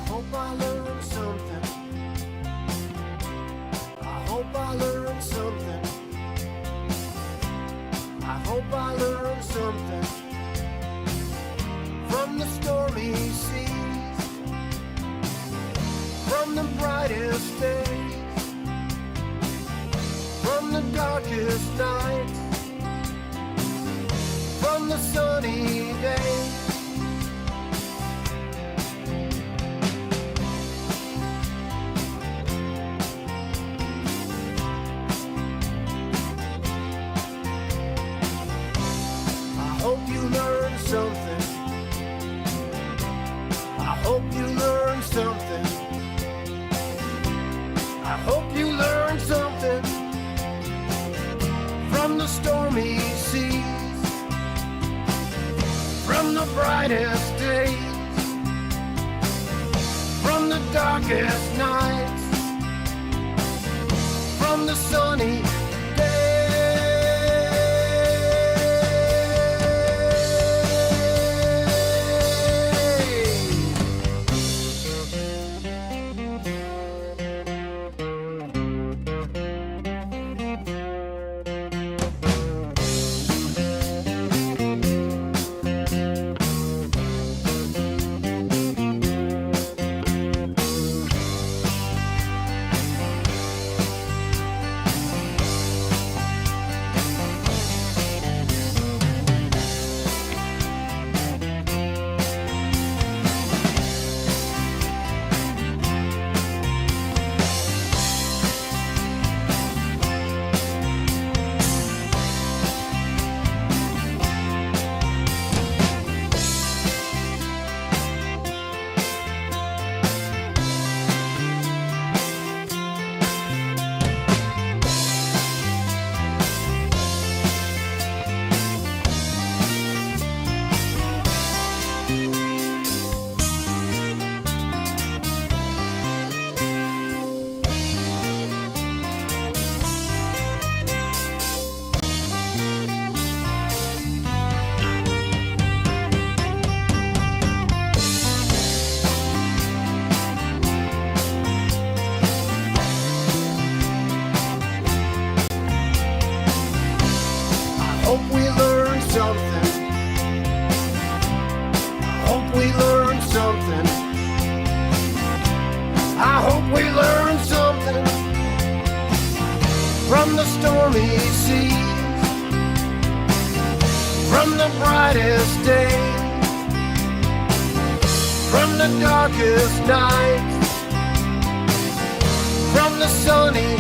hope I learned something. I hope I learned something. I hope I learned something from the stormy seas, from the brightest days, from the darkest nights, from the sunny days. I hope you learned something. I hope you learned something. I hope you learned something from the stormy seas, from the brightest days, from the darkest nights, from the sunny from the stormy seas, from the brightest days, from the darkest nights, from the sunny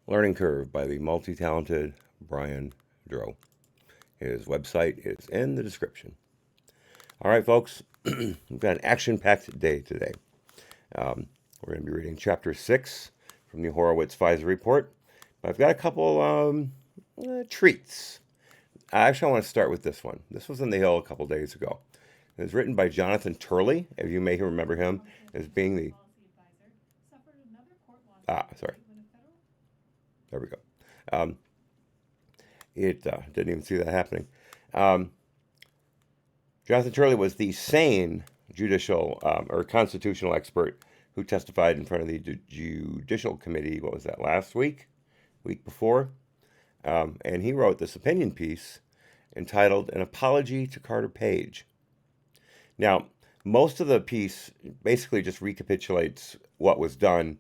Learning Curve by the multi-talented Brian Drow. His website is in the description. All right, folks, we've got an action-packed day today. We're going to be reading Chapter 6 from the Horowitz FISA report. I've got a couple treats. Actually, I want to start with this one. This was in the Hill a couple days ago. It was written by Jonathan Turley, if you may remember him as being the... sorry. There we go. Didn't even see that happening. Jonathan Turley was the sane judicial or constitutional expert who testified in front of the Judicial Committee, what was that, last week before? And he wrote this opinion piece entitled An Apology to Carter Page. Now, most of the piece basically just recapitulates what was done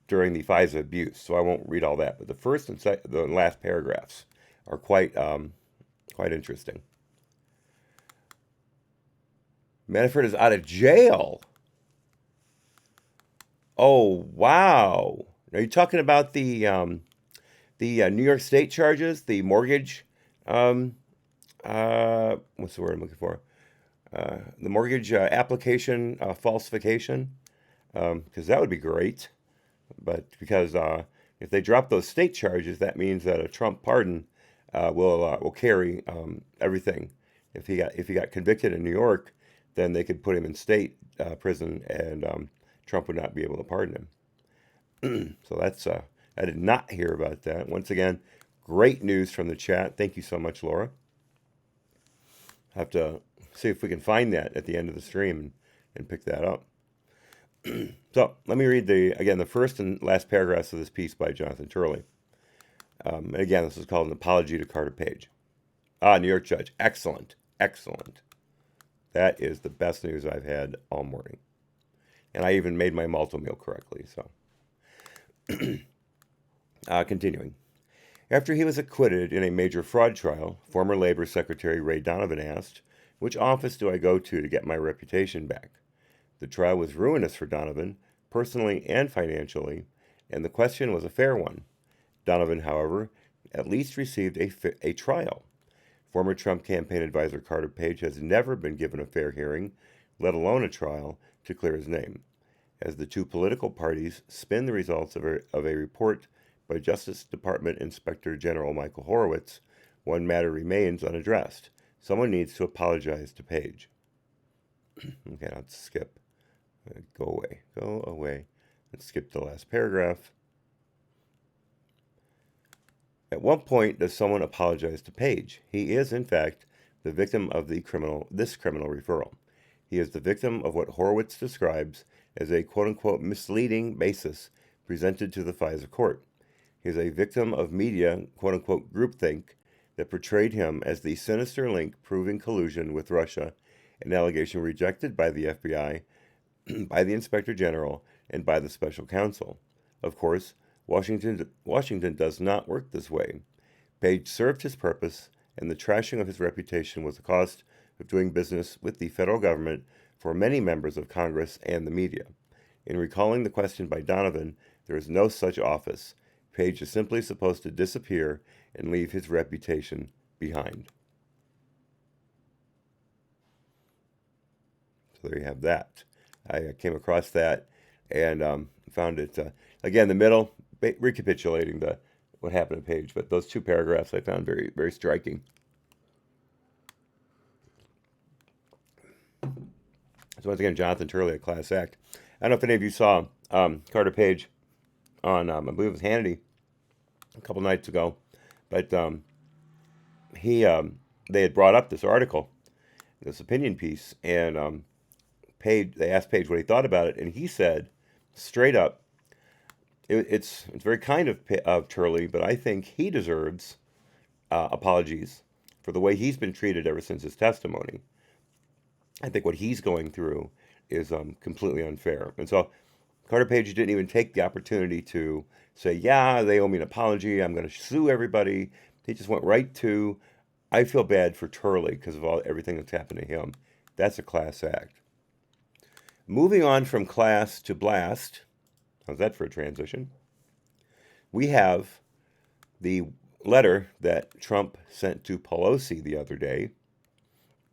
during the FISA abuse, so I won't read all that. But the first and the last paragraphs are quite interesting. Manafort is out of jail. Oh, wow! Are you talking about the New York State charges, the mortgage? What's the word I'm looking for? The mortgage application falsification, because that would be great. But because if they drop those state charges, that means that a Trump pardon will carry everything. If he got convicted in New York, then they could put him in state prison, and Trump would not be able to pardon him. So that's I did not hear about that. Once again, great news from the chat. Thank you so much, Laura. Have to see if we can find that at the end of the stream and pick that up. So let me read the first and last paragraphs of this piece by Jonathan Turley. And again, this is called An Apology to Carter Page. New York judge. Excellent. Excellent. That is the best news I've had all morning. And I even made my multi-meal correctly. So, continuing. After he was acquitted in a major fraud trial, former Labor Secretary Ray Donovan asked, "Which office do I go to get my reputation back?" The trial was ruinous for Donovan, personally and financially, and the question was a fair one. Donovan, however, at least received a trial. Former Trump campaign advisor Carter Page has never been given a fair hearing, let alone a trial, to clear his name. As the two political parties spin the results of a report by Justice Department Inspector General Michael Horowitz, one matter remains unaddressed. Someone needs to apologize to Page. Okay, let's skip. Go away. Go away. Let's skip the last paragraph. At what point does someone apologize to Page? He is, in fact, the victim of this criminal referral. He is the victim of what Horowitz describes as a quote-unquote misleading basis presented to the FISA court. He is a victim of media quote-unquote groupthink that portrayed him as the sinister link proving collusion with Russia, an allegation rejected by the FBI, by the Inspector General, and by the Special Counsel. Of course, Washington does not work this way. Page served his purpose, and the trashing of his reputation was the cost of doing business with the federal government for many members of Congress and the media. In recalling the question by Donovan, there is no such office. Page is simply supposed to disappear and leave his reputation behind. So there you have that. I came across that and found it, again, the middle, recapitulating what happened to Page, but those two paragraphs I found very, very striking. So once again, Jonathan Turley, a class act. I don't know if any of you saw Carter Page on, I believe it was Hannity, a couple nights ago, but they had brought up this article, this opinion piece, and they asked Page what he thought about it, and he said, straight up, it's very kind of Turley, but I think he deserves apologies for the way he's been treated ever since his testimony. I think what he's going through is completely unfair. And so Carter Page didn't even take the opportunity to say, yeah, they owe me an apology, I'm going to sue everybody. He just went right to, I feel bad for Turley because of everything that's happened to him. That's a class act. Moving on from class to blast, how's that for a transition? We have the letter that Trump sent to Pelosi the other day.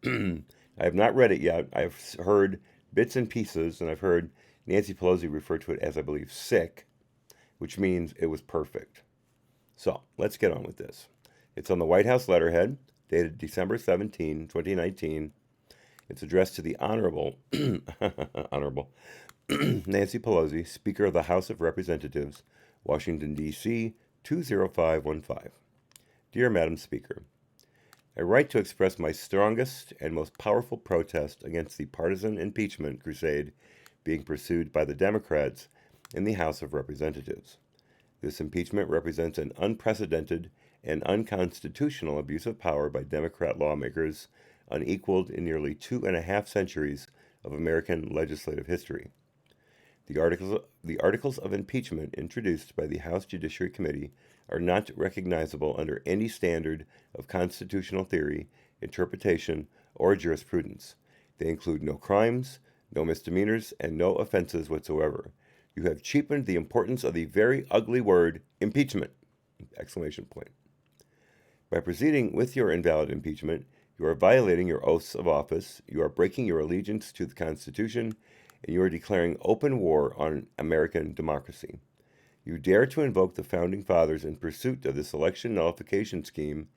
I have not read it yet. I've heard bits and pieces, and I've heard Nancy Pelosi refer to it as, I believe, sick, which means it was perfect. So let's get on with this. It's on the White House letterhead, dated December 17, 2019. It's addressed to the Honorable Nancy Pelosi, Speaker of the House of Representatives, Washington, D.C., 20515. Dear Madam Speaker, I write to express my strongest and most powerful protest against the partisan impeachment crusade being pursued by the Democrats in the House of Representatives. This impeachment represents an unprecedented and unconstitutional abuse of power by Democrat lawmakers, unequaled in nearly 2.5 centuries of American legislative history. The articles of impeachment introduced by the House Judiciary Committee are not recognizable under any standard of constitutional theory, interpretation, or jurisprudence. They include no crimes, no misdemeanors, and no offenses whatsoever. You have cheapened the importance of the very ugly word impeachment! Exclamation point. By proceeding with your invalid impeachment, You are violating your oaths of office, you are breaking your allegiance to the Constitution, and you are declaring open war on American democracy. You dare to invoke the Founding Fathers in pursuit of this election nullification scheme,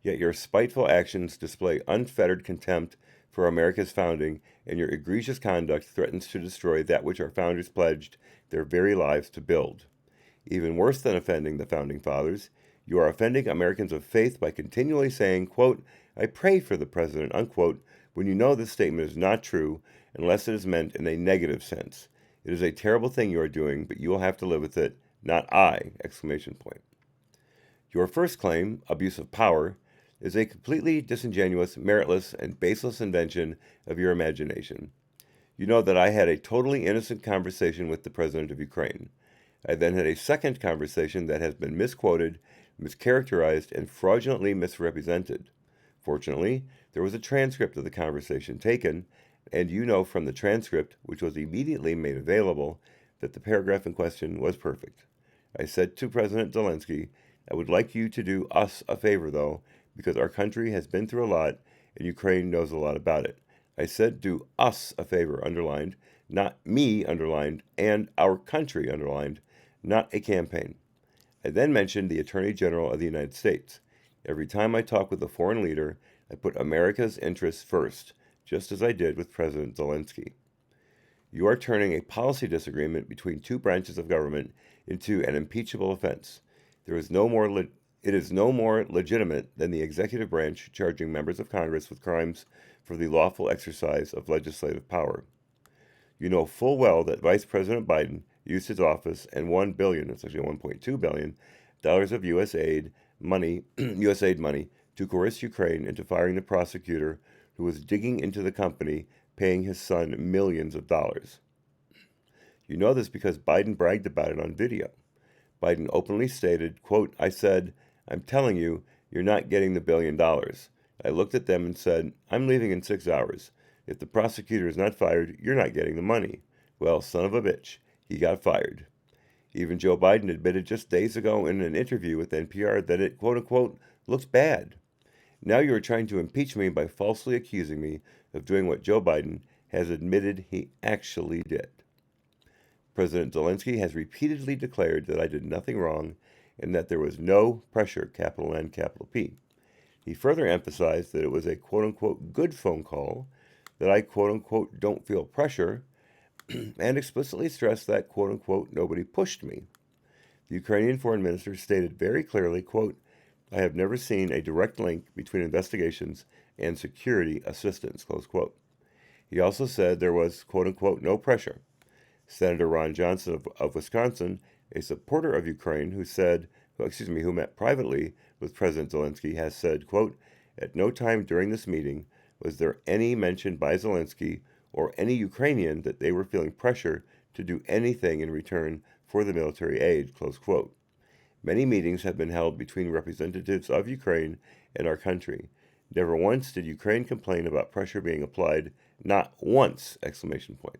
yet your spiteful actions display unfettered contempt for America's founding, and your egregious conduct threatens to destroy that which our founders pledged their very lives to build. Even worse than offending the Founding Fathers, you are offending Americans of faith by continually saying, quote, "I pray for the president," unquote, when you know this statement is not true unless it is meant in a negative sense. It is a terrible thing you are doing, but you will have to live with it, not I! Exclamation point. Your first claim, abuse of power, is a completely disingenuous, meritless, and baseless invention of your imagination. You know that I had a totally innocent conversation with the president of Ukraine. I then had a second conversation that has been misquoted, mischaracterized, and fraudulently misrepresented. Fortunately, there was a transcript of the conversation taken, and you know from the transcript, which was immediately made available, that the paragraph in question was perfect. I said to President Zelensky, "I would like you to do us a favor, though, because our country has been through a lot, and Ukraine knows a lot about it." I said do us a favor, underlined, not me, underlined, and our country, underlined, not a campaign. I then mentioned the Attorney General of the United States. Every time I talk with a foreign leader, I put America's interests first, just as I did with President Zelensky. You are turning a policy disagreement between two branches of government into an impeachable offense. It is no more legitimate than the executive branch charging members of Congress with crimes for the lawful exercise of legislative power. You know full well that Vice President Biden used his office and $1 billion, it's actually $1.2 billion, of USAID money to coerce Ukraine into firing the prosecutor who was digging into the company, paying his son millions of dollars. You know this because Biden bragged about it on video. Biden openly stated, quote, "I said, I'm telling you, you're not getting the $1 billion. I looked at them and said, I'm leaving in 6 hours. If the prosecutor is not fired, you're not getting the money." Well, son of a bitch, he got fired. Even Joe Biden admitted just days ago in an interview with NPR that it, quote unquote, looks bad. Now you are trying to impeach me by falsely accusing me of doing what Joe Biden has admitted he actually did. President Zelensky has repeatedly declared that I did nothing wrong and that there was no pressure, capital N, capital P. He further emphasized that it was a quote-unquote good phone call, that I quote-unquote don't feel pressure, and explicitly stressed that quote-unquote nobody pushed me. The Ukrainian foreign minister stated very clearly, quote, "I have never seen a direct link between investigations and security assistance," close quote. He also said there was quote-unquote no pressure. Senator Ron Johnson of Wisconsin, a supporter of Ukraine who met privately with President Zelensky, has said, quote, "At no time during this meeting was there any mention by Zelensky or any Ukrainian that they were feeling pressure to do anything in return for the military aid," close quote. Many meetings have been held between representatives of Ukraine and our country. Never once did Ukraine complain about pressure being applied, not once, exclamation point.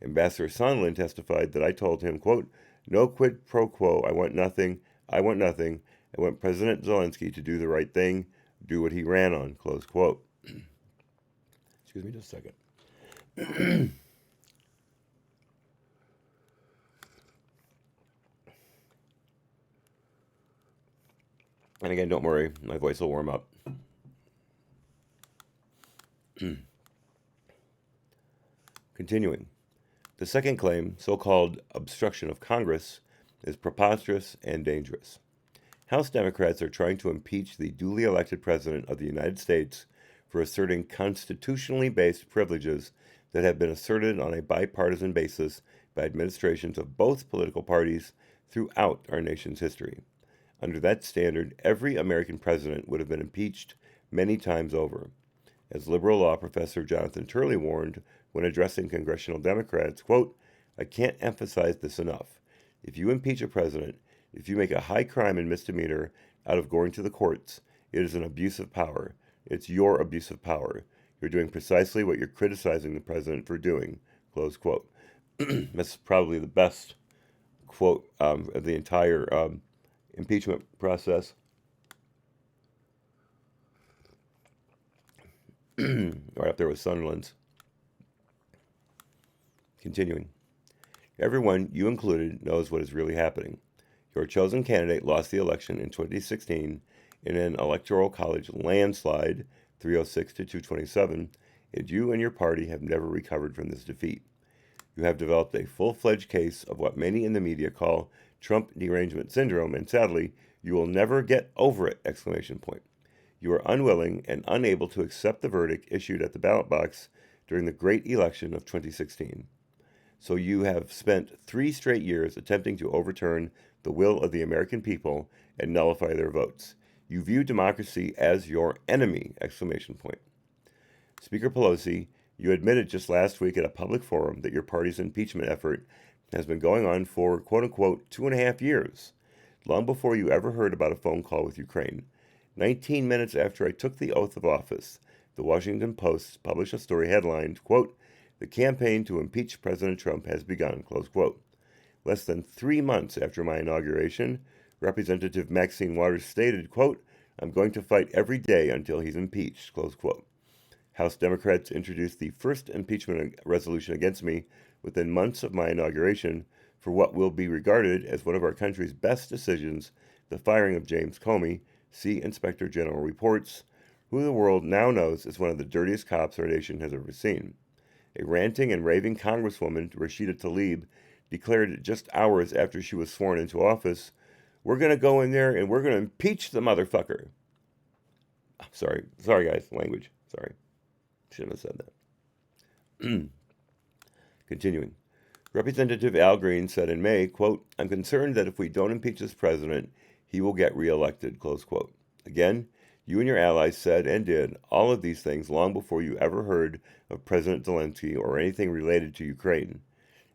Ambassador Sondland testified that I told him, quote, "No quid pro quo, I want nothing, I want President Zelensky to do the right thing, do what he ran on," close quote. Excuse me just a second. And again, don't worry, my voice will warm up. Continuing. The second claim, so-called obstruction of Congress, is preposterous and dangerous. House Democrats are trying to impeach the duly elected President of the United States for asserting constitutionally based privileges that have been asserted on a bipartisan basis by administrations of both political parties throughout our nation's history. Under that standard, every American president would have been impeached many times over. As liberal law professor Jonathan Turley warned when addressing congressional Democrats, quote, "I can't emphasize this enough. If you impeach a president, if you make a high crime and misdemeanor out of going to the courts, it is an abuse of power. It's your abuse of power. You're doing precisely what you're criticizing the president for doing," close quote. That's probably the best quote of the entire impeachment process. right up there with Sunderland's. Continuing. Everyone, you included, knows what is really happening. Your chosen candidate lost the election in 2016 in an electoral college landslide, 306 to 227, and you and your party have never recovered from this defeat. You have developed a full-fledged case of what many in the media call Trump derangement syndrome, and sadly, you will never get over it! You are unwilling and unable to accept the verdict issued at the ballot box during the great election of 2016. So you have spent 3 straight years attempting to overturn the will of the American people and nullify their votes. You view democracy as your enemy! Speaker Pelosi, you admitted just last week at a public forum that your party's impeachment effort has been going on for, quote-unquote, 2.5 years, long before you ever heard about a phone call with Ukraine. 19 minutes after I took the oath of office, the Washington Post published a story headlined, quote, "The campaign to impeach President Trump has begun," close quote. Less than 3 months after my inauguration, Representative Maxine Waters stated, quote, "I'm going to fight every day until he's impeached," close quote. House Democrats introduced the first impeachment resolution against me within months of my inauguration for what will be regarded as one of our country's best decisions, the firing of James Comey, see Inspector General reports, who the world now knows is one of the dirtiest cops our nation has ever seen. A ranting and raving Congresswoman, Rashida Tlaib, declared just hours after she was sworn into office, "We're going to go in there and we're going to impeach the motherfucker." Sorry guys, language. Sorry. Shouldn't have said that. Continuing. Representative Al Green said in May, quote, "I'm concerned that if we don't impeach this president, he will get reelected," close quote. Again, you and your allies said and did all of these things long before you ever heard of President Zelensky or anything related to Ukraine.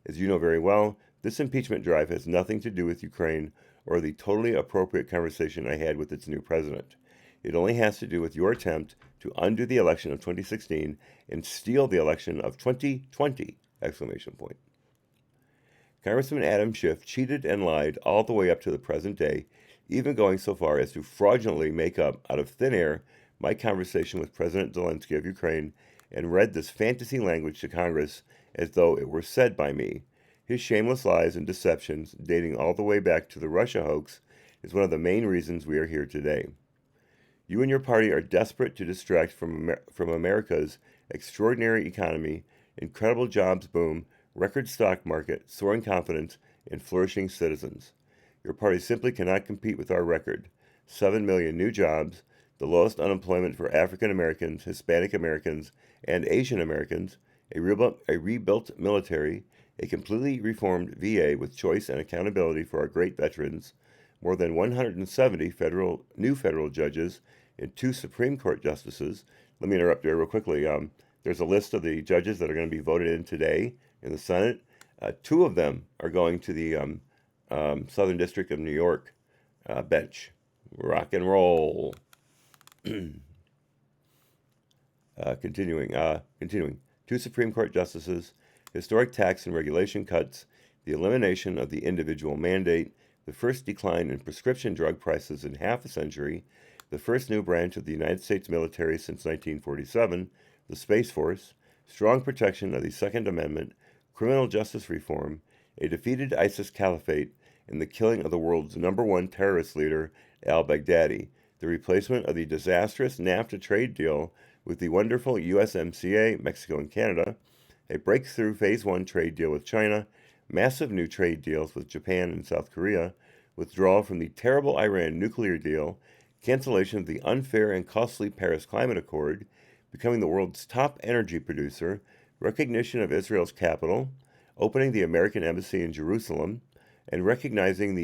As you know very well, this impeachment drive has nothing to do with Ukraine or the totally appropriate conversation I had with its new president. It only has to do with your attempt to undo the election of 2016 and steal the election of 2020! Congressman Adam Schiff cheated and lied all the way up to the present day, even going so far as to fraudulently make up, out of thin air, my conversation with President Zelensky of Ukraine and read this fantasy language to Congress as though it were said by me. His shameless lies and deceptions, dating all the way back to the Russia hoax, is one of the main reasons we are here today. You and your party are desperate to distract from America's extraordinary economy, incredible jobs boom, record stock market, soaring confidence, and flourishing citizens. Your party simply cannot compete with our record. 7 million new jobs, the lowest unemployment for African Americans, Hispanic Americans, and Asian Americans, a rebuilt military, a completely reformed VA with choice and accountability for our great veterans, more than 170 new federal judges, and 2 Supreme Court justices. Let me interrupt there real quickly. There's a list of the judges that are going to be voted in today in the Senate. 2 of them are going to the Southern District of New York bench. Rock and roll. Continuing. 2 Supreme Court justices, historic tax and regulation cuts, the elimination of the individual mandate, the first decline in prescription drug prices in half a century, the first new branch of the United States military since 1947, the Space Force, strong protection of the Second Amendment, criminal justice reform, a defeated ISIS caliphate, and the killing of the world's #1 terrorist leader, al-Baghdadi, the replacement of the disastrous NAFTA trade deal with the wonderful USMCA, Mexico and Canada, a breakthrough Phase 1 trade deal with China, massive new trade deals with Japan and South Korea, withdrawal from the terrible Iran nuclear deal, cancellation of the unfair and costly Paris Climate Accord, becoming the world's top energy producer, recognition of Israel's capital, opening the American embassy in Jerusalem, and recognizing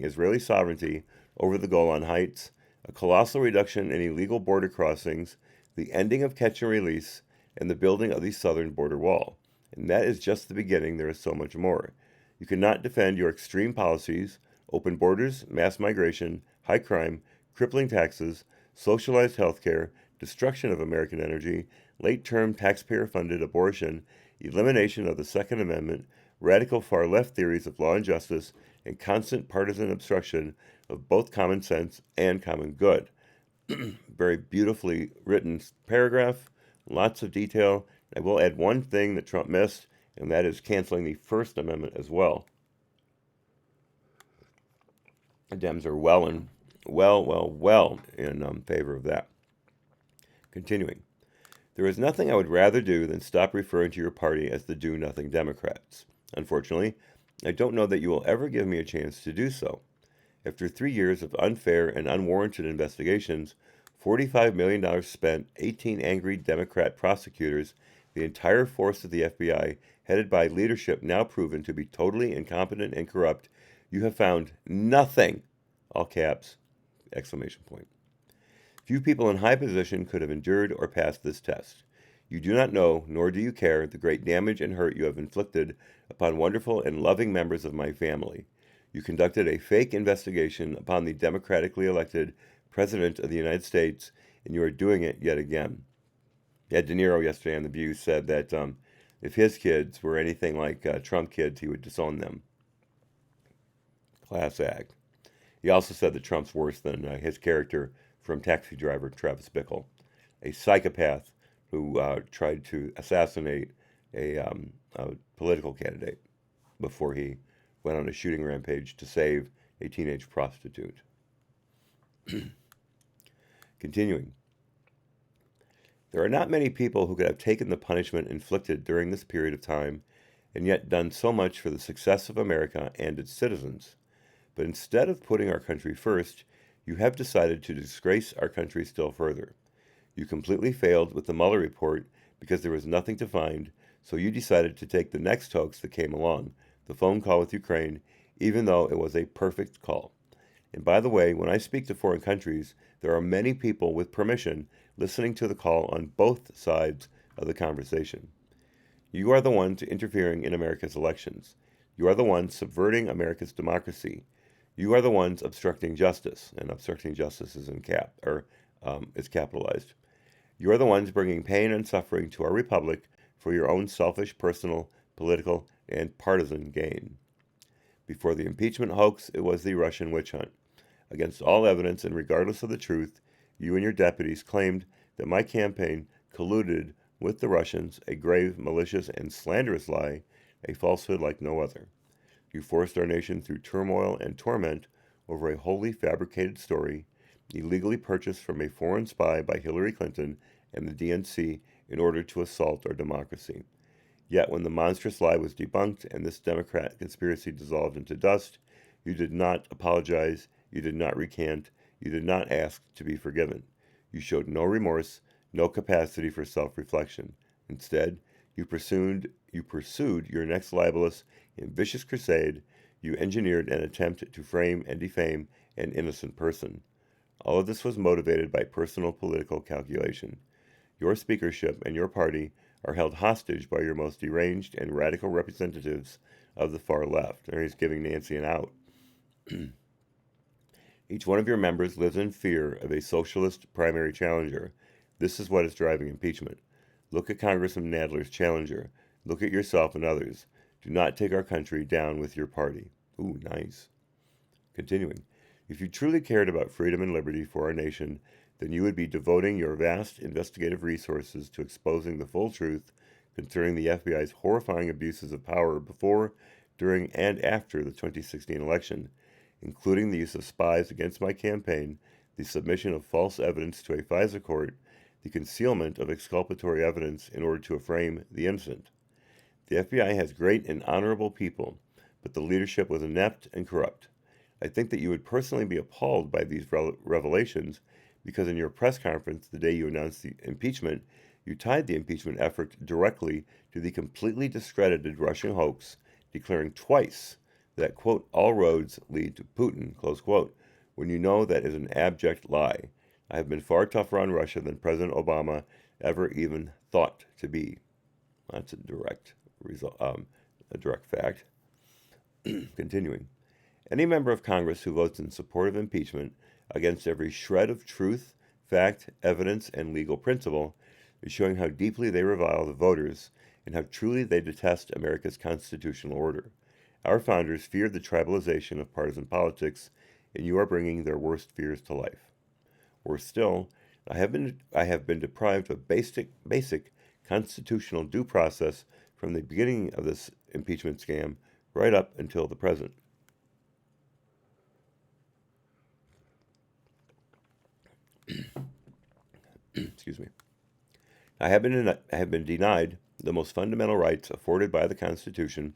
Israeli sovereignty over the Golan Heights, a colossal reduction in illegal border crossings, the ending of catch and release, and the building of the southern border wall. And that is just the beginning. There is so much more. You cannot defend your extreme policies, open borders, mass migration, high crime, crippling taxes, socialized health care, destruction of American energy, late-term taxpayer-funded abortion, elimination of the Second Amendment, radical far-left theories of law and justice, and constant partisan obstruction of both common sense and common good. Very beautifully written paragraph, lots of detail. I will add one thing that Trump missed, and that is canceling the First Amendment as well. The Dems are well in favor of that. Continuing. There is nothing I would rather do than stop referring to your party as the do-nothing Democrats. Unfortunately, I don't know that you will ever give me a chance to do so. After 3 years of unfair and unwarranted investigations, $45 million spent, 18 angry Democrat prosecutors, the entire force of the FBI, headed by leadership now proven to be totally incompetent and corrupt, you have found nothing, all caps, exclamation point. Few people in high position could have endured or passed this test. You do not know, nor do you care, the great damage and hurt you have inflicted upon wonderful and loving members of my family. You conducted a fake investigation upon the democratically elected President of the United States, and you are doing it yet again. Yeah, De Niro yesterday on The View said that if his kids were anything like Trump kids, he would disown them. Class act. He also said that Trump's worse than his character from Taxi Driver, Travis Bickle, a psychopath who tried to assassinate a political candidate before he went on a shooting rampage to save a teenage prostitute. Continuing. There are not many people who could have taken the punishment inflicted during this period of time and yet done so much for the success of America and its citizens. But instead of putting our country first, you have decided to disgrace our country still further. You completely failed with the Mueller report because there was nothing to find, so you decided to take the next hoax that came along, the phone call with Ukraine, even though it was a perfect call. And by the way, when I speak to foreign countries, there are many people with permission listening to the call on both sides of the conversation. You are the ones interfering in America's elections. You are the ones subverting America's democracy. You are the ones obstructing justice, and obstructing justice is is capitalized. You are the ones bringing pain and suffering to our republic for your own selfish, personal, political, and partisan gain. Before the impeachment hoax, it was the Russian witch hunt. Against all evidence and regardless of the truth, you and your deputies claimed that my campaign colluded with the Russians, a grave, malicious, and slanderous lie, a falsehood like no other. You forced our nation through turmoil and torment over a wholly fabricated story, illegally purchased from a foreign spy by Hillary Clinton and the DNC in order to assault our democracy. Yet when the monstrous lie was debunked and this Democrat conspiracy dissolved into dust, you did not apologize, you did not recant, you did not ask to be forgiven. You showed no remorse, no capacity for self-reflection. Instead, you pursued your next libelous and vicious crusade. You engineered an attempt to frame and defame an innocent person. All of this was motivated by personal political calculation. Your speakership and your party are held hostage by your most deranged and radical representatives of the far left. There he's giving Nancy an out. Each one of your members lives in fear of a socialist primary challenger. This is what is driving impeachment. Look at Congressman Nadler's challenger. Look at yourself and others. Do not take our country down with your party. Ooh, nice. Continuing. If you truly cared about freedom and liberty for our nation, then you would be devoting your vast investigative resources to exposing the full truth concerning the FBI's horrifying abuses of power before, during, and after the 2016 election, including the use of spies against my campaign, the submission of false evidence to a FISA court, the concealment of exculpatory evidence in order to frame the innocent. The FBI has great and honorable people, but the leadership was inept and corrupt. I think that you would personally be appalled by these revelations because in your press conference the day you announced the impeachment, you tied the impeachment effort directly to the completely discredited Russian hoax, declaring twice that, quote, all roads lead to Putin, close quote, when you know that is an abject lie. I have been far tougher on Russia than President Obama ever even thought to be. That's a direct fact. Continuing. Any member of Congress who votes in support of impeachment against every shred of truth, fact, evidence, and legal principle is showing how deeply they revile the voters and how truly they detest America's constitutional order. Our founders feared the tribalization of partisan politics, and you are bringing their worst fears to life. Worse still, I have been deprived of basic constitutional due process from the beginning of this impeachment scam right up until the present. Excuse me. I have been denied the most fundamental rights afforded by the Constitution,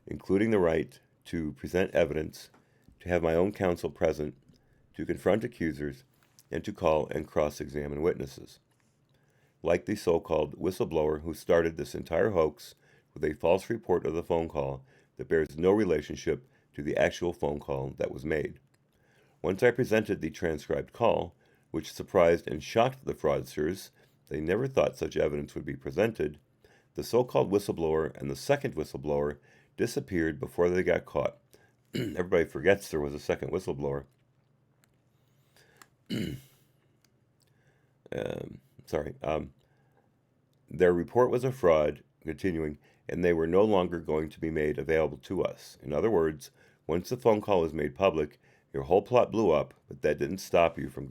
including the right to present evidence, to have my own counsel present, to confront accusers, and to call and cross-examine witnesses. Like the so-called whistleblower who started this entire hoax with a false report of the phone call that bears no relationship to the actual phone call that was made. Once I presented the transcribed call, which surprised and shocked the fraudsters, they never thought such evidence would be presented, the so-called whistleblower and the second whistleblower disappeared before they got caught. Everybody forgets there was a second whistleblower. Their report was a fraud, continuing, and they were no longer going to be made available to us. In other words, once the phone call was made public, your whole plot blew up, but that didn't stop you from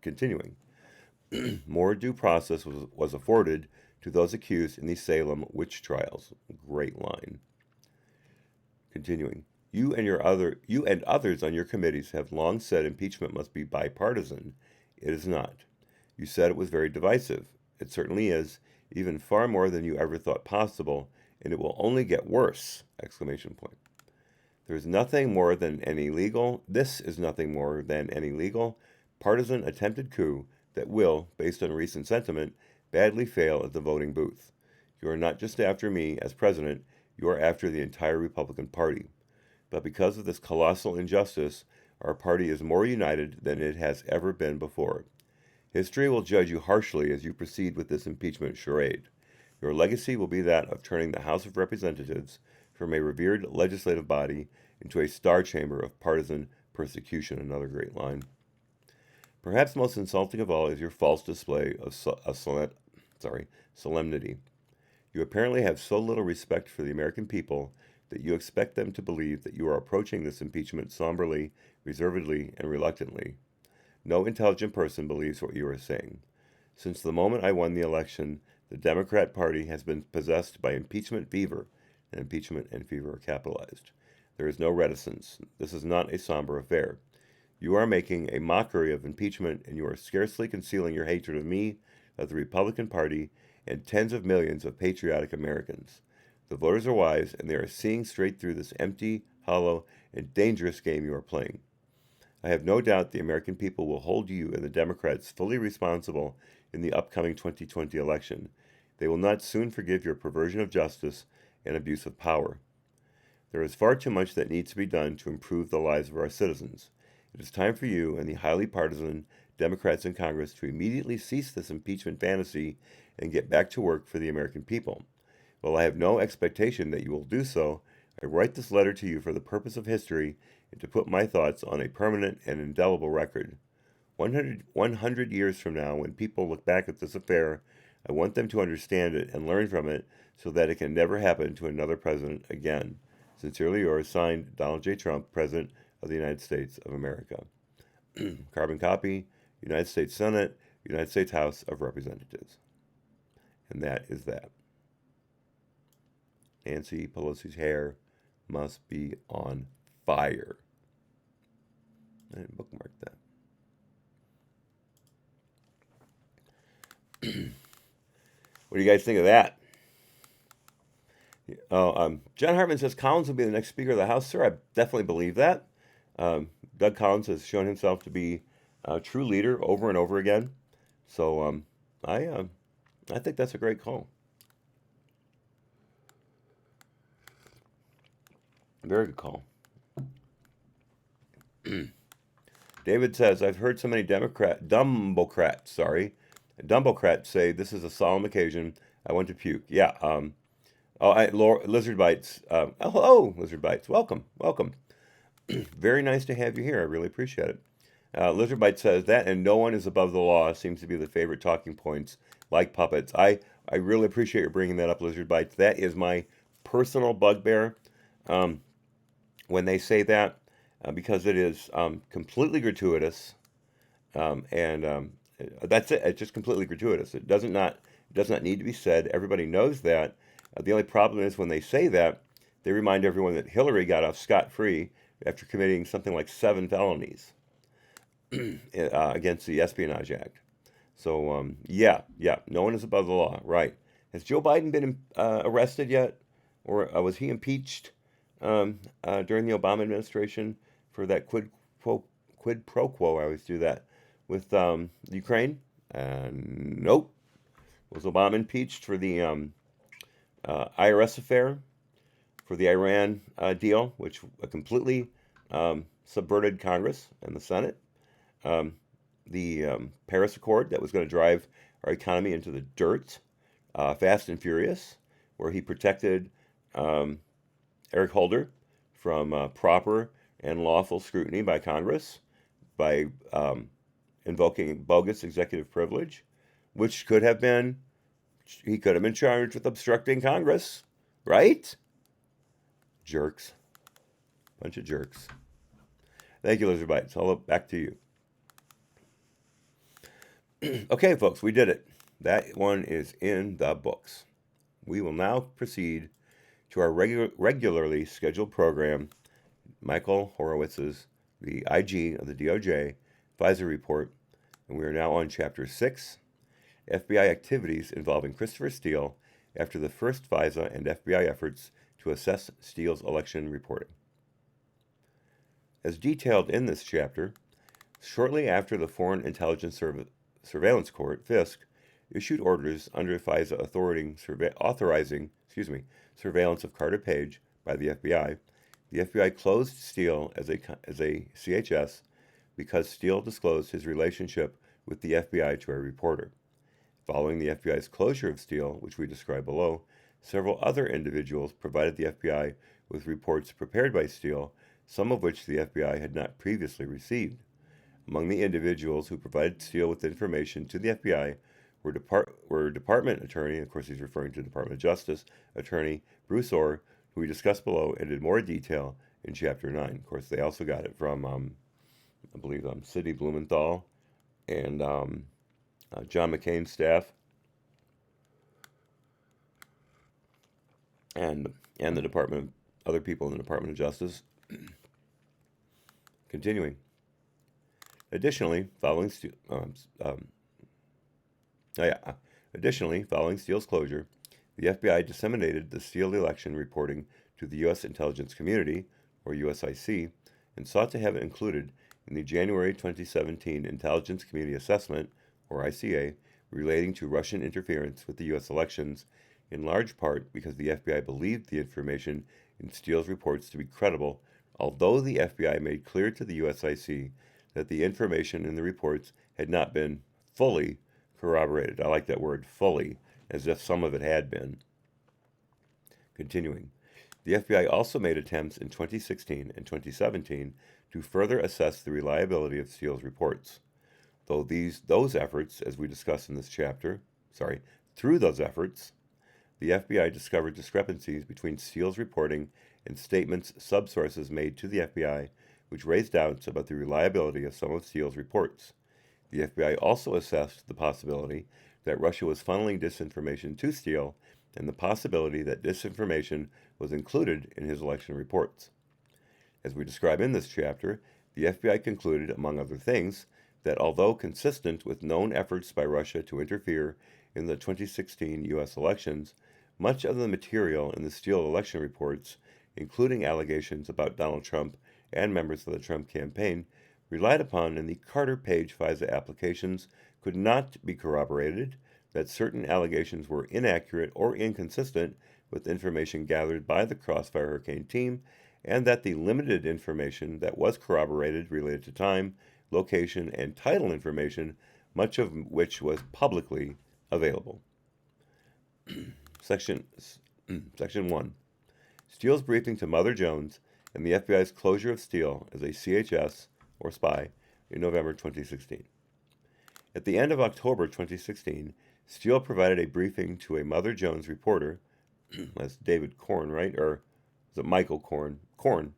continuing. More due process was afforded to those accused in the Salem witch trials. Great line. Continuing. You and others on your committees have long said impeachment must be bipartisan. It is not. You said it was very divisive. It certainly is, even far more than you ever thought possible, and it will only get worse! Exclamation point. This is nothing more than an illegal, partisan attempted coup that will, based on recent sentiment, badly fail at the voting booth. You are not just after me as president, you are after the entire Republican Party. But because of this colossal injustice, our party is more united than it has ever been before. History will judge you harshly as you proceed with this impeachment charade. Your legacy will be that of turning the House of Representatives from a revered legislative body into a star chamber of partisan persecution. Another great line. Perhaps most insulting of all is your false display of solemnity. You apparently have so little respect for the American people that you expect them to believe that you are approaching this impeachment somberly, reservedly, and reluctantly. No intelligent person believes what you are saying. Since the moment I won the election, the Democrat Party has been possessed by impeachment fever, and impeachment and fever are capitalized. There is no reticence. This is not a somber affair. You are making a mockery of impeachment, and you are scarcely concealing your hatred of me, of the Republican Party, and tens of millions of patriotic Americans. The voters are wise, and they are seeing straight through this empty, hollow, and dangerous game you are playing. I have no doubt the American people will hold you and the Democrats fully responsible in the upcoming 2020 election. They will not soon forgive your perversion of justice and abuse of power. There is far too much that needs to be done to improve the lives of our citizens. It is time for you and the highly partisan Democrats in Congress to immediately cease this impeachment fantasy and get back to work for the American people. While I have no expectation that you will do so, I write this letter to you for the purpose of history and to put my thoughts on a permanent and indelible record. 100 years from now, when people look back at this affair, I want them to understand it and learn from it so that it can never happen to another president again. Sincerely yours, signed, Donald J. Trump, President of the United States of America. Carbon copy, United States Senate, United States House of Representatives. And that is that. Nancy Pelosi's hair must be on fire. I didn't bookmark that. What do you guys think of that? John Hartman says Collins will be the next Speaker of the House. Sir, I definitely believe that. Doug Collins has shown himself to be a true leader over and over again. So I think that's a great call. Very good call. David says, I've heard so many Dumbocrats say this is a solemn occasion. I want to puke. Yeah. Lizard Bites. Hello, Lizard Bites. Welcome. Very nice to have you here. I really appreciate it. Lizard Bite says that and no one is above the law seems to be the favorite talking points, like puppets. I really appreciate you bringing that up, Lizard Bites. That is my personal bugbear when they say that, because it is completely gratuitous. And that's it. It's just completely gratuitous. It does not need to be said. Everybody knows that. The only problem is when they say that, they remind everyone that Hillary got off scot-free after committing something like 7 felonies against the Espionage Act. So, yeah, no one is above the law, right? Has Joe Biden been arrested yet? Or was he impeached during the Obama administration for that quid pro quo? I always do that with Ukraine. Nope. Was Obama impeached for the IRS affair, for the Iran deal, which completely subverted Congress and the Senate? The Paris Accord that was going to drive our economy into the dirt, fast and furious, where he protected Eric Holder from proper and lawful scrutiny by Congress by invoking bogus executive privilege, which he could have been charged with obstructing Congress, right? Jerks. Bunch of jerks. Thank you, Lizard Bites. I'll look back to you. Okay, folks, we did it. That one is in the books. We will now proceed to our regularly scheduled program, Michael Horowitz's The IG of the DOJ FISA report, and we are now on Chapter 6, FBI activities involving Christopher Steele after the first FISA and FBI efforts to assess Steele's election reporting. As detailed in this chapter, shortly after the Foreign Intelligence Surveillance Court, FISC, issued orders under FISA authorizing surveillance of Carter Page by the FBI closed Steele as a CHS because Steele disclosed his relationship with the FBI to a reporter. Following the FBI's closure of Steele, which we describe below, several other individuals provided the FBI with reports prepared by Steele, some of which the FBI had not previously received. Among the individuals who provided Steele with information to the FBI were Department Attorney, of course he's referring to Department of Justice, Attorney Bruce Orr, who we discussed below and in more detail in Chapter 9. Of course, they also got it from, I believe, Sidney Blumenthal and John McCain's staff, and the Department, other people in the Department of Justice. Continuing. Additionally, following Steele's closure, the FBI disseminated the Steele election reporting to the U.S. intelligence community, or USIC, and sought to have it included in the January 2017 Intelligence Community Assessment, or ICA, relating to Russian interference with the U.S. elections, in large part because the FBI believed the information in Steele's reports to be credible, although the FBI made clear to the USIC that the information in the reports had not been fully corroborated. I like that word, fully, as if some of it had been. Continuing. The FBI also made attempts in 2016 and 2017 to further assess the reliability of Steele's reports. Though those efforts, as we discussed in this chapter, through those efforts, the FBI discovered discrepancies between Steele's reporting and statements subsources made to the FBI, which raised doubts about the reliability of some of Steele's reports. The FBI also assessed the possibility that Russia was funneling disinformation to Steele and the possibility that disinformation was included in his election reports. As we describe in this chapter, the FBI concluded, among other things, that although consistent with known efforts by Russia to interfere in the 2016 U.S. elections, much of the material in the Steele election reports, including allegations about Donald Trump and members of the Trump campaign, relied upon in the Carter Page FISA applications could not be corroborated, that certain allegations were inaccurate or inconsistent with information gathered by the Crossfire Hurricane team, and that the limited information that was corroborated related to time, location, and title information, much of which was publicly available. Section 1. Steele's briefing to Mother Jones and the FBI's closure of Steele as a CHS, or spy, in November 2016. At the end of October 2016, Steele provided a briefing to a Mother Jones reporter, that's David Korn, right? Or is it Michael Korn? Korn,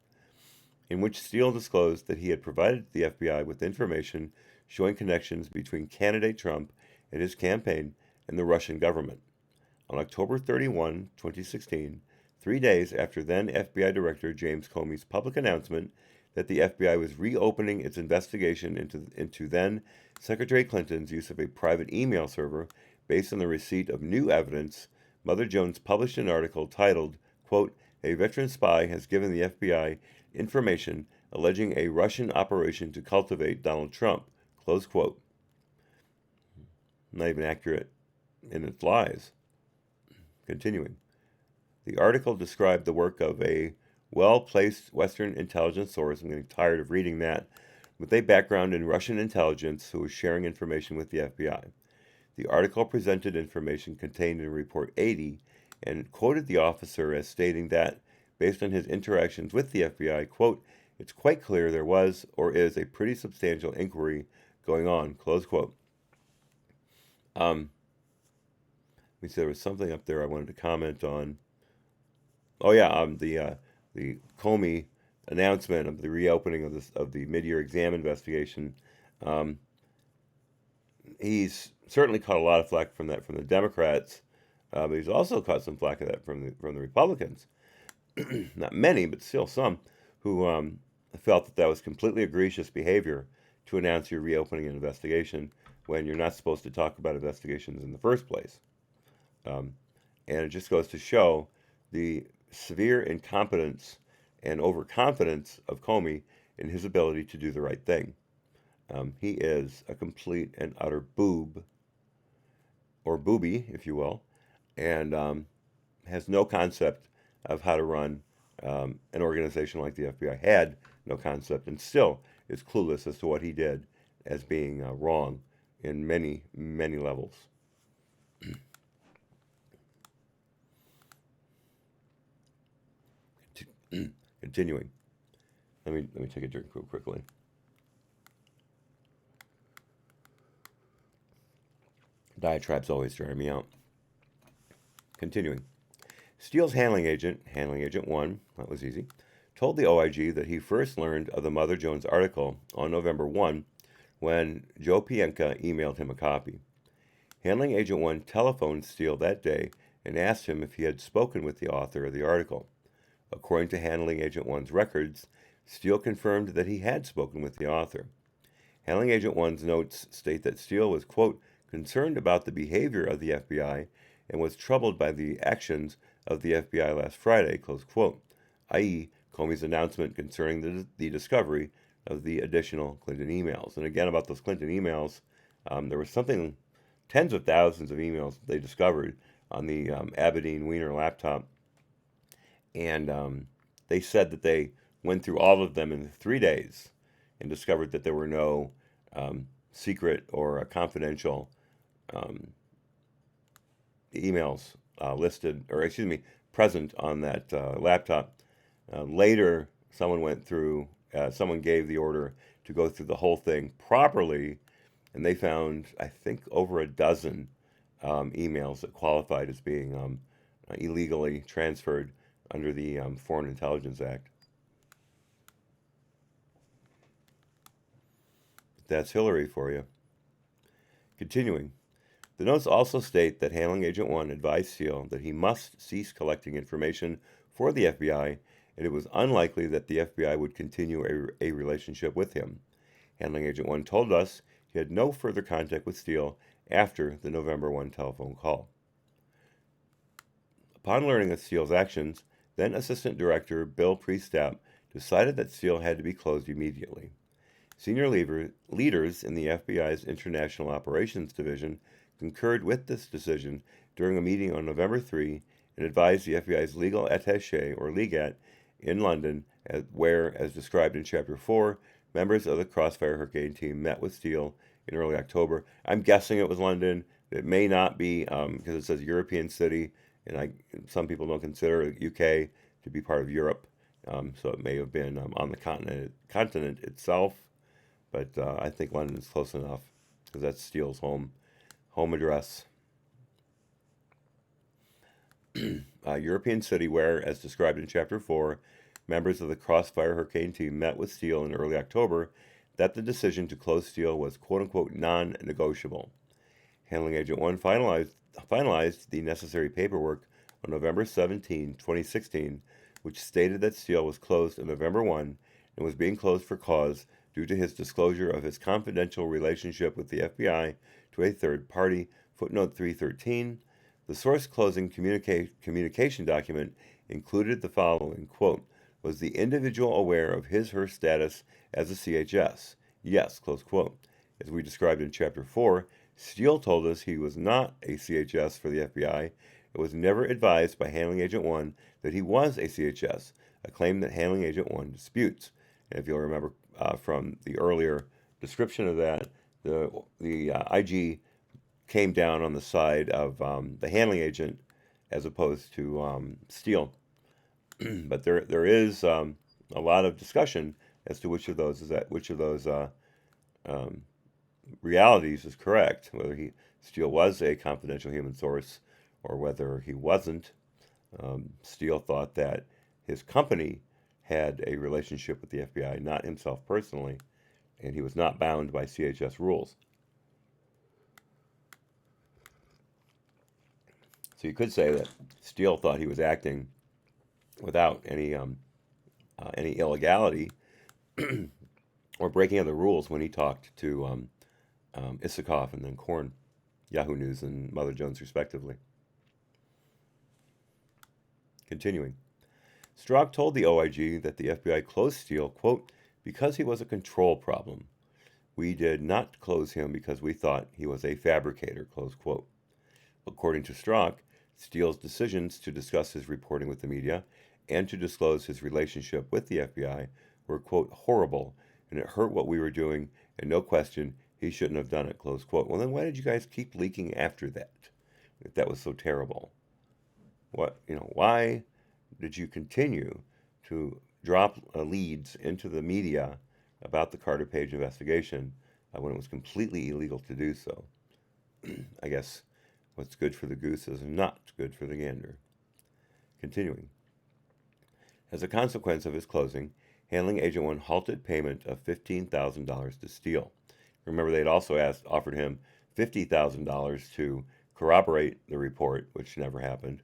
in which Steele disclosed that he had provided the FBI with information showing connections between candidate Trump and his campaign and the Russian government. On October 31, 2016, 3 days after then FBI Director James Comey's public announcement that the FBI was reopening its investigation into then Secretary Clinton's use of a private email server based on the receipt of new evidence, Mother Jones published an article titled, quote, "A veteran spy has given the FBI information alleging a Russian operation to cultivate Donald Trump," close quote. Not even accurate in its lies. Continuing. The article described the work of a well-placed Western intelligence source, I'm getting tired of reading that, with a background in Russian intelligence who was sharing information with the FBI. The article presented information contained in Report 80 and quoted the officer as stating that, based on his interactions with the FBI, quote, "It's quite clear there was or is a pretty substantial inquiry going on," close quote. Let me see, there was something up there I wanted to comment on. Oh yeah, the Comey announcement of the reopening of the mid-year exam investigation. He's certainly caught a lot of flack from that from the Democrats, but he's also caught some flack of that from the Republicans. Not many, but still some, who felt that was completely egregious behavior to announce you're reopening an investigation when you're not supposed to talk about investigations in the first place. And it just goes to show the severe incompetence and overconfidence of Comey in his ability to do the right thing. He is a complete and utter boob, or booby, if you will, and has no concept of how to run an organization like the FBI. Had no concept, and still is clueless as to what he did as being wrong in many, many levels. Continuing. Let me take a drink real quickly. Diatribes always drive me out. Continuing. Steele's handling agent 1, that was easy, told the OIG that he first learned of the Mother Jones article on November 1 when Joe Pienka emailed him a copy. Handling Agent 1 telephoned Steele that day and asked him if he had spoken with the author of the article. According to Handling Agent 1's records, Steele confirmed that he had spoken with the author. Handling Agent 1's notes state that Steele was, quote, "concerned about the behavior of the FBI and was troubled by the actions of the FBI last Friday," close quote, i.e., Comey's announcement concerning the discovery of the additional Clinton emails. And again, about those Clinton emails, there was something, tens of thousands of emails they discovered on the Aberdeen Wiener laptop. And they said that they went through all of them in 3 days and discovered that there were no secret or confidential emails present on that laptop. Later, someone gave the order to go through the whole thing properly, and they found, I think, over a dozen emails that qualified as being illegally transferred under the Foreign Intelligence Act. That's Hillary for you. Continuing. The notes also state that Handling Agent 1 advised Steele that he must cease collecting information for the FBI, and it was unlikely that the FBI would continue a relationship with him. Handling Agent 1 told us he had no further contact with Steele after the November 1 telephone call. Upon learning of Steele's actions, then Assistant Director Bill Priestap decided that Steele had to be closed immediately. Senior leaders in the FBI's International Operations Division concurred with this decision during a meeting on November 3 and advised the FBI's legal attaché, or legat, in London, where, as described in Chapter 4, members of the Crossfire Hurricane team met with Steele in early October. I'm guessing it was London. It may not be, because it says European city, and some people don't consider UK to be part of Europe, so it may have been on the continent itself, but I think London is close enough, because that's Steele's home address. European city where, as described in Chapter 4, members of the Crossfire Hurricane team met with Steele in early October. that the decision to close Steele was quote-unquote non-negotiable. Handling Agent 1 finalized the necessary paperwork on November 17, 2016, which stated that Steele was closed on November 1 and was being closed for cause due to his disclosure of his confidential relationship with the FBI to a third party, footnote 313. The source closing communication document included the following, quote, was the individual aware of his/her status as a CHS? Yes, close quote. As we described in Chapter 4, Steele told us he was not a CHS for the FBI. It was never advised by Handling Agent 1 that he was a CHS, a claim that Handling Agent 1 disputes. And if you'll remember from the earlier description of that, the IG came down on the side of the handling agent as opposed to Steele. But there is a lot of discussion as to which of those realities is correct, whether Steele was a confidential human source or whether he wasn't. Steele thought that his company had a relationship with the FBI, not himself personally, and he was not bound by CHS rules. So you could say that Steele thought he was acting without any illegality or breaking of the rules when he talked to Isikoff and then Korn, Yahoo News and Mother Jones respectively. Continuing. Strzok told the OIG that the FBI closed Steele, quote, because he was a control problem. We did not close him because we thought he was a fabricator, close quote. According to Strzok, Steele's decisions to discuss his reporting with the media and to disclose his relationship with the FBI were, quote, horrible, and it hurt what we were doing, and no question, he shouldn't have done it, close quote. Well, then why did you guys keep leaking after that, if that was so terrible? Why did you continue to drop leads into the media about the Carter Page investigation when it was completely illegal to do so? I guess what's good for the goose is not good for the gander. Continuing. As a consequence of his closing, Handling Agent 1 halted payment of $15,000 to Steele. Remember, they'd also offered him $50,000 to corroborate the report, which never happened.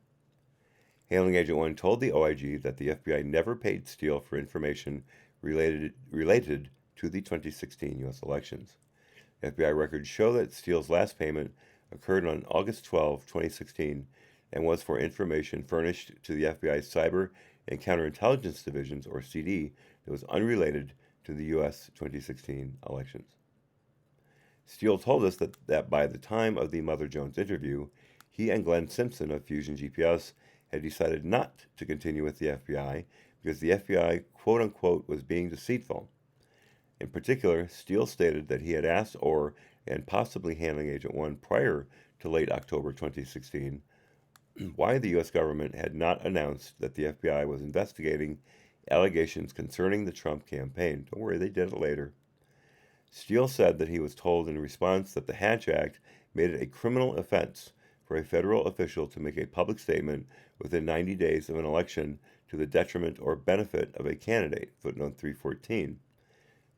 Handling Agent 1 told the OIG that the FBI never paid Steele for information related to the 2016 U.S. elections. FBI records show that Steele's last payment occurred on August 12, 2016, and was for information furnished to the FBI's Cyber and Counterintelligence Divisions, or CD, that was unrelated to the U.S. 2016 elections. Steele told us that by the time of the Mother Jones interview, he and Glenn Simpson of Fusion GPS had decided not to continue with the FBI because the FBI, quote-unquote, was being deceitful. In particular, Steele stated that he had asked Orr and possibly Handling Agent 1 prior to late October 2016 why the U.S. government had not announced that the FBI was investigating allegations concerning the Trump campaign. Don't worry, they did it later. Steele said that he was told in response that the Hatch Act made it a criminal offense for a federal official to make a public statement within 90 days of an election to the detriment or benefit of a candidate, footnote 314.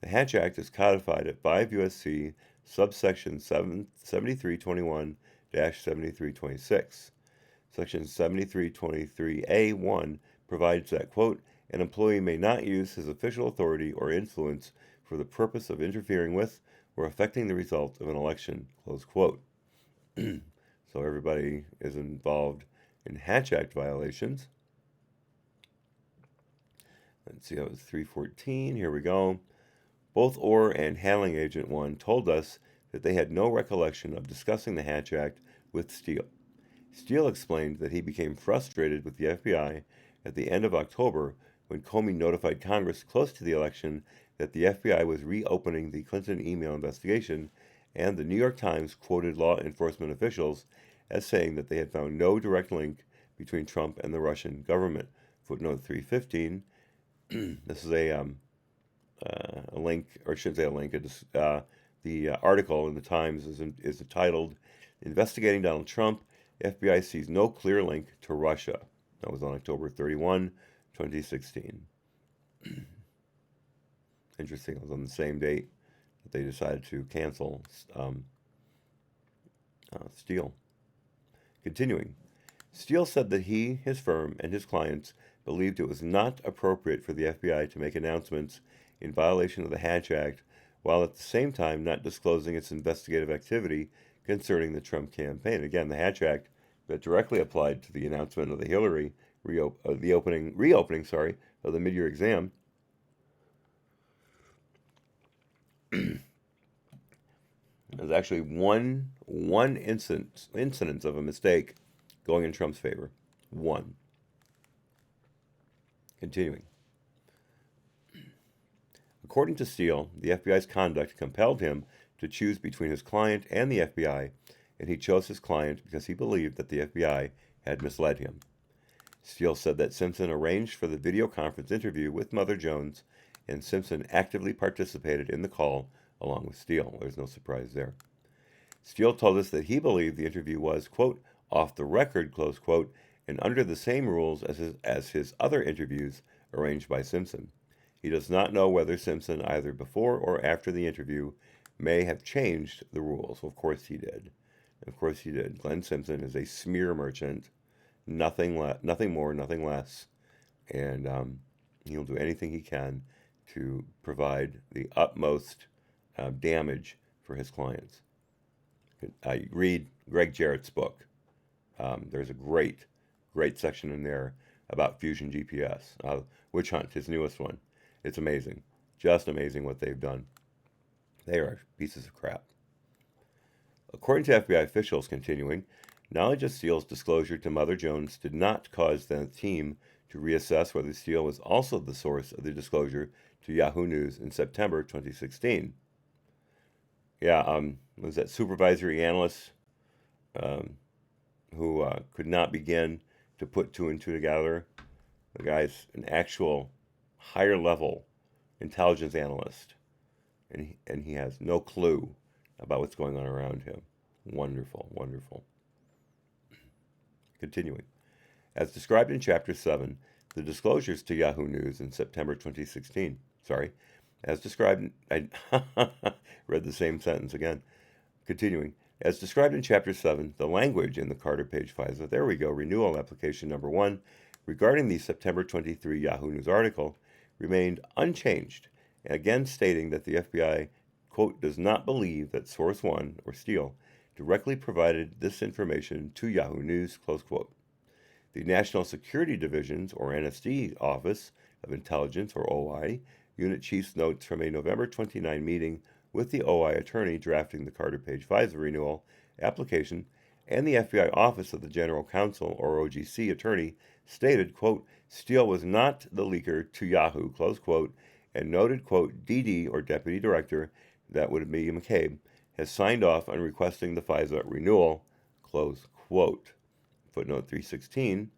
The Hatch Act is codified at 5 U.S.C. subsection 7321-7326. Section 7323A1 provides that, quote, an employee may not use his official authority or influence for the purpose of interfering with or affecting the result of an election, close quote. So everybody is involved in Hatch Act violations. Let's see, that was 314. Here we go. Both Orr and Handling Agent 1 told us that they had no recollection of discussing the Hatch Act with Steele. Steele explained that he became frustrated with the FBI at the end of October when Comey notified Congress close to the election that the FBI was reopening the Clinton email investigation, and the New York Times quoted law enforcement officials as saying that they had found no direct link between Trump and the Russian government. Footnote 315. This is a link, or I shouldn't say a link. The article in the Times is titled, Investigating Donald Trump, FBI sees no clear link to Russia. That was on October 31, 2016. Interesting, it was on the same date but they decided to cancel Steele. Continuing, Steele said that he, his firm, and his clients believed it was not appropriate for the FBI to make announcements in violation of the Hatch Act, while at the same time not disclosing its investigative activity concerning the Trump campaign. Again, the Hatch Act that directly applied to the announcement of the Hillary reopening of the mid-year exam. There's actually one incidence of a mistake going in Trump's favor. One. Continuing. According to Steele, the FBI's conduct compelled him to choose between his client and the FBI, and he chose his client because he believed that the FBI had misled him. Steele said that Simpson arranged for the video conference interview with Mother Jones, and Simpson actively participated in the call along with Steele. There's no surprise there. Steele told us that he believed the interview was, quote, off the record, close quote, and under the same rules as his other interviews arranged by Simpson. He does not know whether Simpson, either before or after the interview, may have changed the rules. Of course he did. Of course he did. Glenn Simpson is a smear merchant, nothing more, nothing less, and he'll do anything he can to provide the utmost damage for his clients. Read Greg Jarrett's book. There's a great section in there about Fusion GPS, Witch Hunt, his newest one. It's amazing. Just amazing what they've done. They are pieces of crap. According to FBI officials, continuing, knowledge of Steele's disclosure to Mother Jones did not cause the team to reassess whether Steele was also the source of the disclosure to Yahoo News in September 2016. Was that supervisory analyst who could not begin to put two and two together? The guy's an actual higher level intelligence analyst, and he has no clue about what's going on around him. Wonderful, wonderful. Continuing. As described in Chapter 7, the disclosures to Yahoo News in September 2016. As described, I read the same sentence again. Continuing. As described in Chapter 7, the language in the Carter Page FISA, there we go, renewal application number 1, regarding the September 23 Yahoo News article, remained unchanged, again stating that the FBI, quote, does not believe that Source 1, or Steele, directly provided this information to Yahoo News, close quote. The National Security Division's, or NSD, Office of Intelligence, or OI, Unit Chief's notes from a November 29 meeting with the OI attorney drafting the Carter Page FISA renewal application, and the FBI Office of the General Counsel, or OGC, attorney stated, quote, Steele was not the leaker to Yahoo, close quote, and noted, quote, DD, or Deputy Director, that would be McCabe, has signed off on requesting the FISA renewal, close quote. Footnote 316,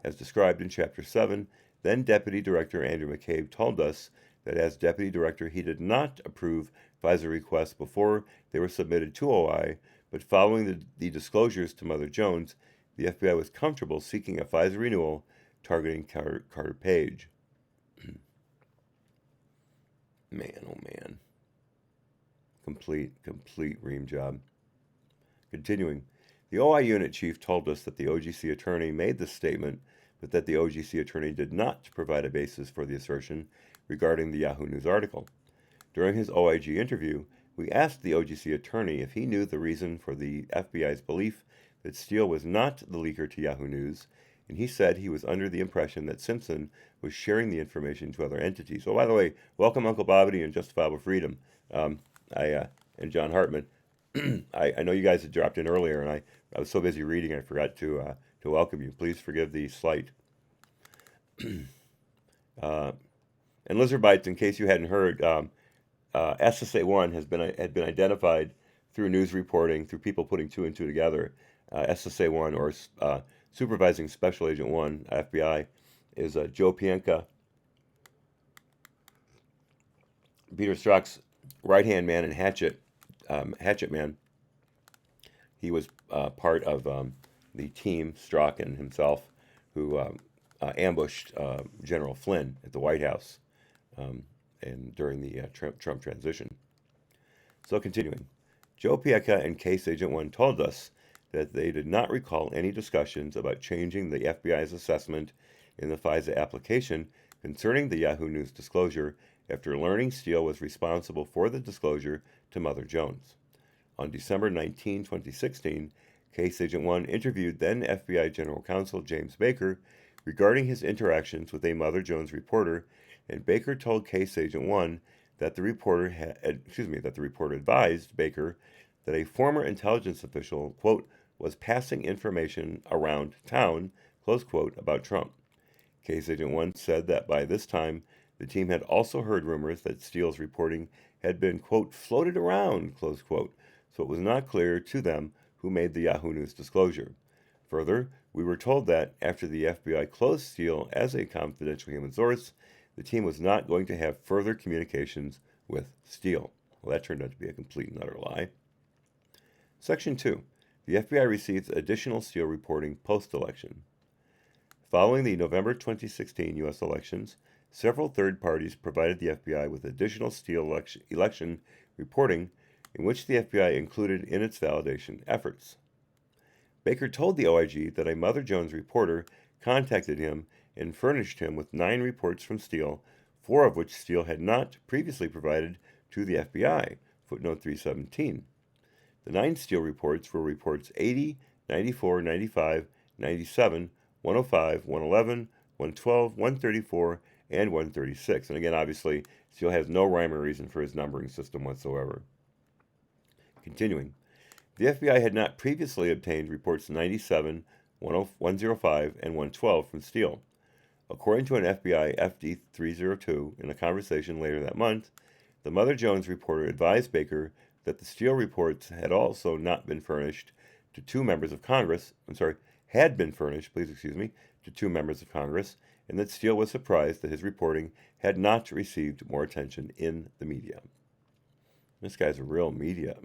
as described in Chapter 7, then Deputy Director Andrew McCabe told us that as Deputy Director he did not approve FISA requests before they were submitted to OI, but following the disclosures to Mother Jones, the FBI was comfortable seeking a FISA renewal targeting Carter Page. Man, oh man. Complete ream job. Continuing, the OI unit chief told us that the OGC attorney made this statement, but that the OGC attorney did not provide a basis for the assertion regarding the Yahoo News article. During his OIG interview, we asked the OGC attorney if he knew the reason for the FBI's belief that Steele was not the leaker to Yahoo News, and he said he was under the impression that Simpson was sharing the information to other entities. Oh, by the way, welcome Uncle Bobbity and Justifiable Freedom. And John Hartman. I know you guys had dropped in earlier, and I was so busy reading I forgot to welcome you. Please forgive the slight. And Lizard Bites, in case you hadn't heard, SSA-1 had been identified through news reporting, through people putting two and two together. SSA-1, or Supervising Special Agent 1, FBI, is Joe Pienka, Peter Strzok's right-hand man and hatchet man. He was part of the team, Strzok and himself, who ambushed General Flynn at the White House and during the Trump transition. So continuing, Joe Piecka and Case Agent 1 told us that they did not recall any discussions about changing the FBI's assessment in the FISA application concerning the Yahoo News disclosure after learning Steele was responsible for the disclosure to Mother Jones. On December 19, 2016, Case Agent 1 interviewed then FBI General Counsel James Baker regarding his interactions with a Mother Jones reporter, and Baker told Case Agent 1 that the reporter advised Baker that a former intelligence official, quote, was passing information around town, close quote, about Trump. Case Agent 1 said that by this time, the team had also heard rumors that Steele's reporting had been, quote, floated around, close quote, so it was not clear to them who made the Yahoo News disclosure. Further, we were told that after the FBI closed Steele as a confidential human source, the team was not going to have further communications with Steele. Well, that turned out to be a complete and utter lie. Section 2. The FBI receives additional Steele reporting post-election. Following the November 2016 U.S. elections, several third parties provided the FBI with additional Steele election reporting in which the FBI included in its validation efforts. Baker told the OIG that a Mother Jones reporter contacted him and furnished him with 9 reports from Steele, 4 of which Steele had not previously provided to the FBI, footnote 317. The 9 Steele reports were reports 80, 94, 95, 97, 105, 111, 112, 134, and 136. And again, obviously, Steele has no rhyme or reason for his numbering system whatsoever. Continuing, the FBI had not previously obtained reports 97, 105, and 112 from Steele. According to an FBI FD 302 in a conversation later that month, the Mother Jones reporter advised Baker that the Steele reports had also not been furnished to 2 members of Congress, had been furnished, to 2 members of Congress, and that Steele was surprised that his reporting had not received more attention in the media. This guy's a real media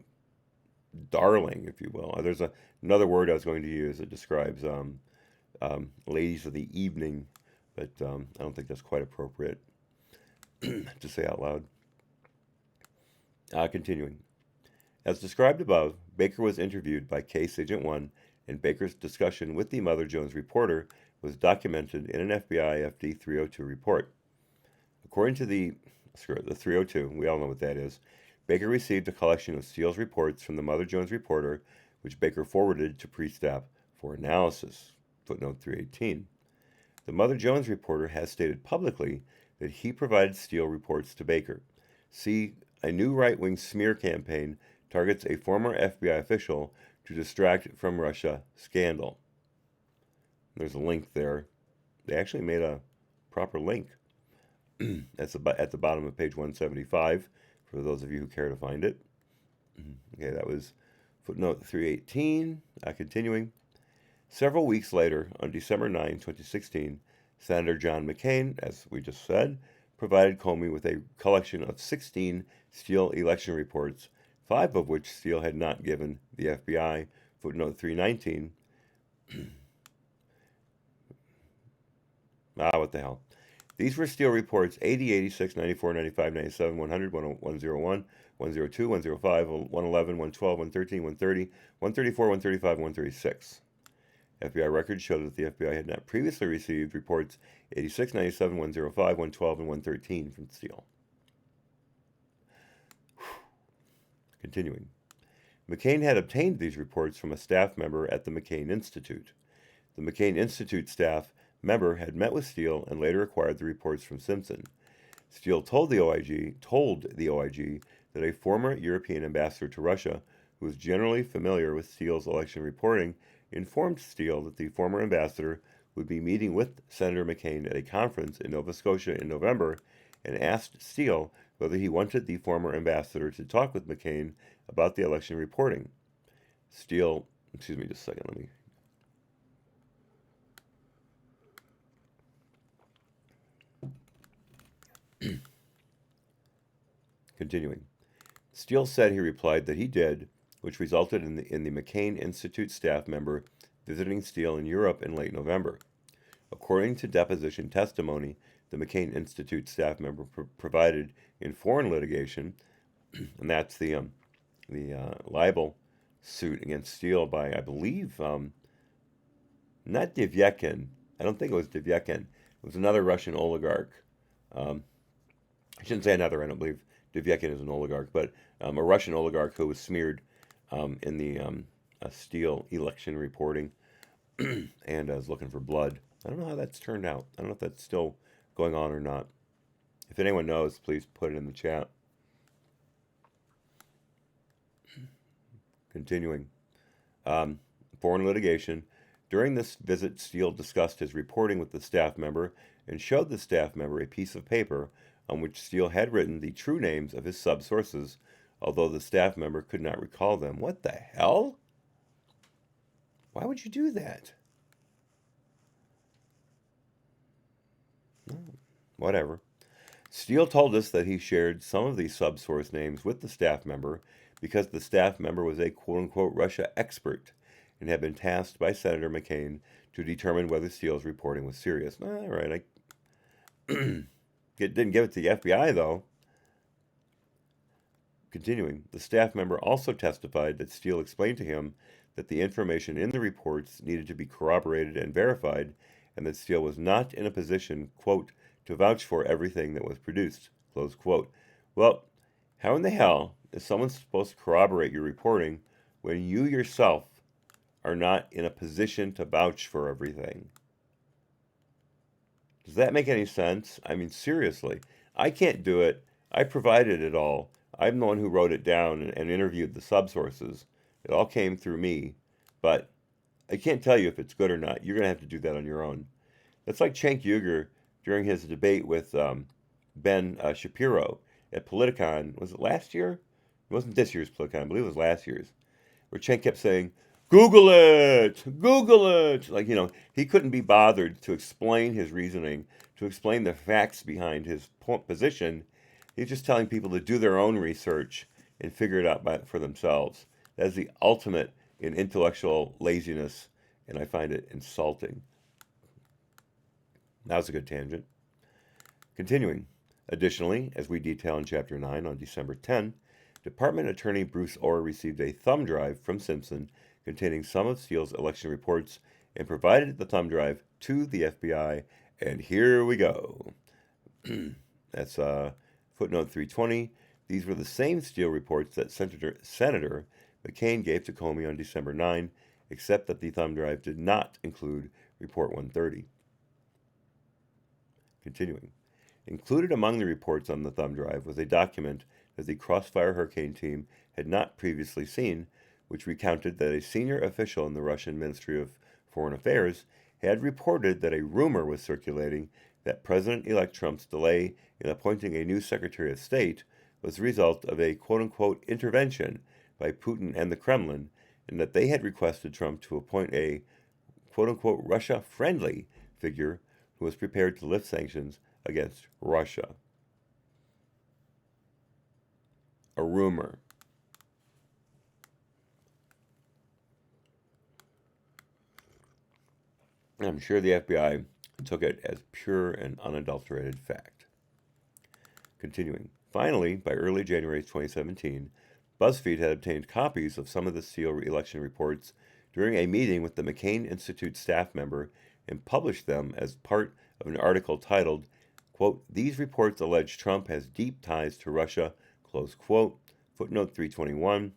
darling, if you will. There's another word I was going to use that describes ladies of the evening, but I don't think that's quite appropriate to say out loud. Continuing. As described above, Baker was interviewed by Case Agent 1, and Baker's discussion with the Mother Jones reporter was documented in an FBI FD 302 report. According to the 302, we all know what that is, Baker received a collection of Steele's reports from the Mother Jones reporter, which Baker forwarded to pre-staff for analysis, footnote 318. The Mother Jones reporter has stated publicly that he provided Steele reports to Baker. See, a new right-wing smear campaign targets a former FBI official to distract from Russia scandal. There's a link there. They actually made a proper link. That's at the bottom of page 175, for those of you who care to find it. Okay, that was footnote 318. Continuing. Several weeks later, on December 9, 2016, Senator John McCain, as we just said, provided Comey with a collection of 16 Steele election reports, 5 of which Steele had not given the FBI, footnote 319. What the hell? These were Steele reports 80, 86, 94, 95, 97, 100, 101, 102, 105, 111, 112, 113, 130, 134, 135, 136. FBI records show that the FBI had not previously received reports 86, 97, 105, 112, and 113 from Steele. Continuing. McCain had obtained these reports from a staff member at the McCain Institute. The McCain Institute staff member had met with Steele and later acquired the reports from Simpson. Steele told the OIG that a former European ambassador to Russia, who was generally familiar with Steele's election reporting, informed Steele that the former ambassador would be meeting with Senator McCain at a conference in Nova Scotia in November, and asked Steele whether he wanted the former ambassador to talk with McCain about the election reporting. Steele, just a second, let me... Continuing. Steele said he replied that he did, which resulted in the McCain Institute staff member visiting Steele in Europe in late November. According to deposition testimony the McCain Institute staff member provided in foreign litigation, and that's the libel suit against Steele by, I believe, not Divyekin. I don't think it was Divyekin. It was another Russian oligarch. Um, I shouldn't say another. I don't believe Divyekin is an oligarch, but a Russian oligarch who was smeared in the Steele election reporting and is looking for blood. I don't know how that's turned out. I don't know if that's still going on or not. If anyone knows, please put it in the chat. Continuing. Foreign litigation. During this visit, Steele discussed his reporting with the staff member and showed the staff member a piece of paper on which Steele had written the true names of his sub-sources, although the staff member could not recall them. What the hell? Why would you do that? Whatever. Steele told us that he shared some of these sub-source names with the staff member because the staff member was a quote-unquote Russia expert and had been tasked by Senator McCain to determine whether Steele's reporting was serious. All right, I didn't give it to the FBI, though. Continuing, the staff member also testified that Steele explained to him that the information in the reports needed to be corroborated and verified, and that Steele was not in a position, quote, to vouch for everything that was produced, close quote. Well, how in the hell is someone supposed to corroborate your reporting when you yourself are not in a position to vouch for everything? Does that make any sense? I mean, seriously, I can't do it. I provided it all. I'm the one who wrote it down and interviewed the subsources. It all came through me, but I can't tell you if it's good or not. You're going to have to do that on your own. That's like Cenk Uygur during his debate with Ben Shapiro at Politicon. Was it last year? It wasn't this year's Politicon. I believe it was last year's. Where Cenk kept saying, Google it! Google it! Like, he couldn't be bothered to explain his reasoning, to explain the facts behind his position. He's just telling people to do their own research and figure it out for themselves. That is the ultimate in intellectual laziness, and I find it insulting. That was a good tangent. Continuing. Additionally, as we detail in Chapter 9 on December 10, Department Attorney Bruce Orr received a thumb drive from Simpson containing some of Steele's election reports and provided the thumb drive to the FBI. And here we go. That's footnote 320. These were the same Steele reports that Senator McCain gave to Comey on December 9, except that the thumb drive did not include Report 130. Continuing. Included among the reports on the thumb drive was a document that the Crossfire Hurricane team had not previously seen, which recounted that a senior official in the Russian Ministry of Foreign Affairs had reported that a rumor was circulating that President-elect Trump's delay in appointing a new Secretary of State was the result of a quote-unquote intervention by Putin and the Kremlin, and that they had requested Trump to appoint a quote-unquote Russia-friendly figure who was prepared to lift sanctions against Russia. A rumor. And I'm sure the FBI took it as pure and unadulterated fact. Continuing. Finally, by early January 2017, BuzzFeed had obtained copies of some of the Steele election reports during a meeting with the McCain Institute staff member and published them as part of an article titled, quote, These reports allege Trump has deep ties to Russia, close quote, footnote 321.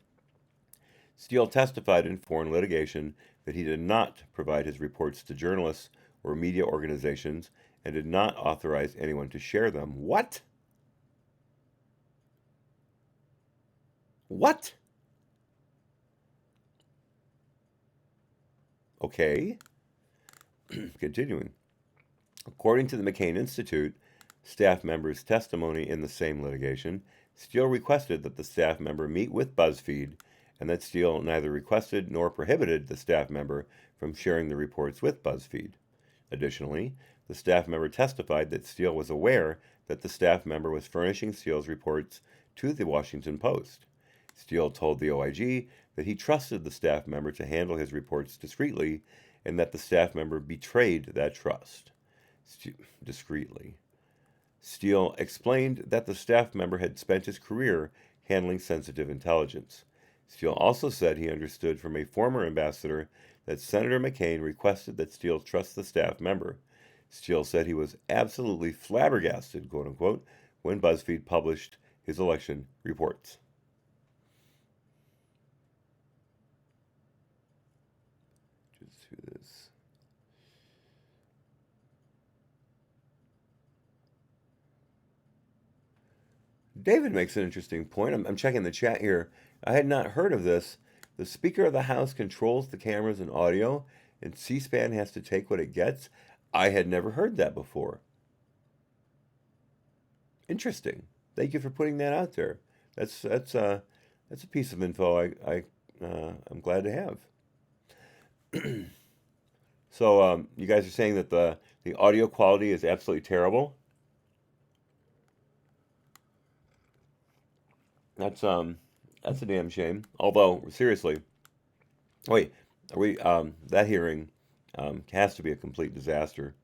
Steele testified in foreign litigation that he did not provide his reports to journalists or media organizations and did not authorize anyone to share them. What? What? Okay. Continuing. According to the McCain Institute, staff members' testimony in the same litigation, Steele requested that the staff member meet with BuzzFeed, and that Steele neither requested nor prohibited the staff member from sharing the reports with BuzzFeed. Additionally, the staff member testified that Steele was aware that the staff member was furnishing Steele's reports to the Washington Post. Steele told the OIG that he trusted the staff member to handle his reports discreetly, and that the staff member betrayed that trust discreetly. Steele explained that the staff member had spent his career handling sensitive intelligence. Steele also said he understood from a former ambassador that Senator McCain requested that Steele trust the staff member. Steele said he was absolutely flabbergasted, quote unquote, when BuzzFeed published his election reports. Just do this. David makes an interesting point. I'm checking the chat here. I had not heard of this. The Speaker of the House controls the cameras and audio, and C-SPAN has to take what it gets. I had never heard that before. Interesting. Thank you for putting that out there. That's a piece of info I'm glad to have. So you guys are saying that the audio quality is absolutely terrible. That's a damn shame. Although seriously, wait, are we that hearing has to be a complete disaster.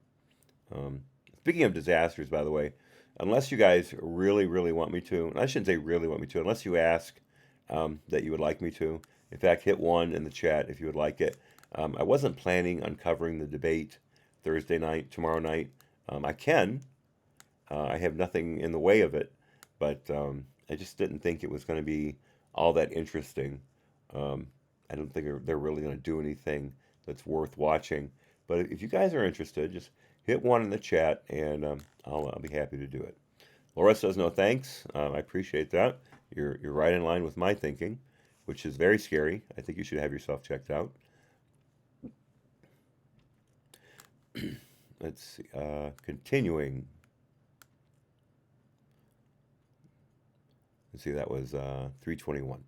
Speaking of disasters, by the way, unless you guys really, really want me to, and I shouldn't say really want me to, unless you ask that you would like me to. In fact, hit 1 in the chat if you would like it. I wasn't planning on covering the debate Thursday night, tomorrow night. I can. I have nothing in the way of it, but I just didn't think it was going to be all that interesting. I don't think they're really going to do anything that's worth watching. But if you guys are interested, just hit 1 in the chat, and I'll be happy to do it. Laura says no thanks. I appreciate that. You're right in line with my thinking, which is very scary. I think you should have yourself checked out. Let's see. Continuing. Let's see. That was 321.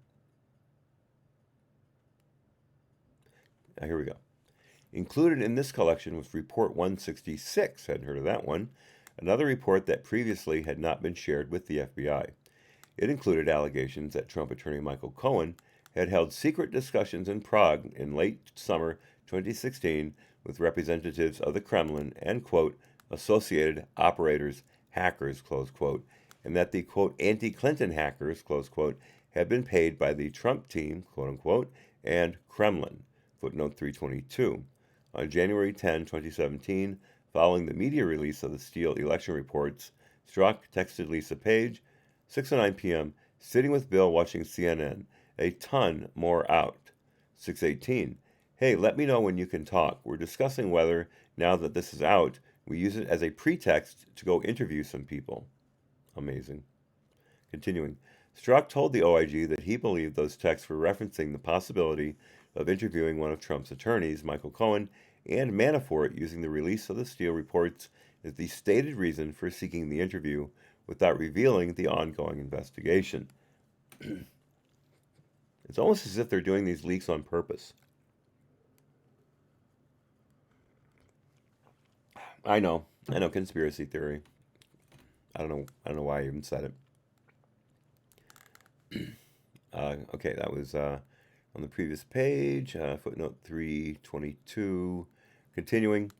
Here we go. Included in this collection was Report 166. Hadn't heard of that one. Another report that previously had not been shared with the FBI. It included allegations that Trump attorney Michael Cohen had held secret discussions in Prague in late summer 2016 with representatives of the Kremlin and, quote, associated operators, hackers, close quote, and that the, quote, anti-Clinton hackers, close quote, had been paid by the Trump team, quote unquote, and Kremlin, footnote 322. On January 10, 2017, following the media release of the Steele election reports, Strzok texted Lisa Page, 6:09 p.m., sitting with Bill watching CNN, a ton more out. 6:18, hey, let me know when you can talk. We're discussing whether, now that this is out, we use it as a pretext to go interview some people. Amazing. Continuing, Strzok told the OIG that he believed those texts were referencing the possibility of interviewing one of Trump's attorneys, Michael Cohen, and Manafort using the release of the Steele reports as the stated reason for seeking the interview without revealing the ongoing investigation. It's almost as if they're doing these leaks on purpose. I know, conspiracy theory. I don't know why I even said it. Okay, that was on the previous page, footnote 322. Continuing,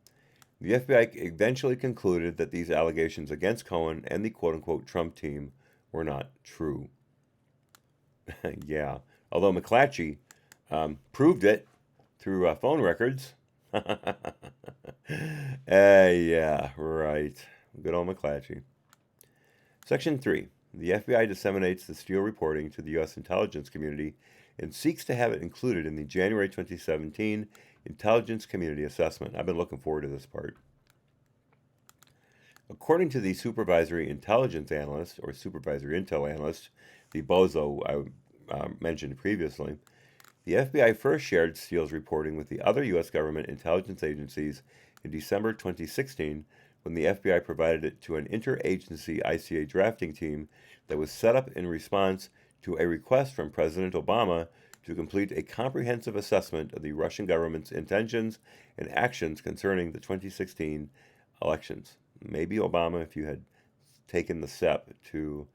the FBI eventually concluded that these allegations against Cohen and the quote-unquote Trump team were not true. Yeah, although McClatchy proved it through phone records. Yeah, right. Good old McClatchy. Section 3. The FBI disseminates the Steele reporting to the U.S. intelligence community and seeks to have it included in the January 2017 Intelligence Community Assessment. I've been looking forward to this part. According to the supervisory intelligence analyst, or supervisory intel analyst, the bozo I mentioned previously, the FBI first shared Steele's reporting with the other U.S. government intelligence agencies in December 2016 when the FBI provided it to an interagency ICA drafting team that was set up in response to a request from President Obama to complete a comprehensive assessment of the Russian government's intentions and actions concerning the 2016 elections. Maybe Obama, if you had taken the step to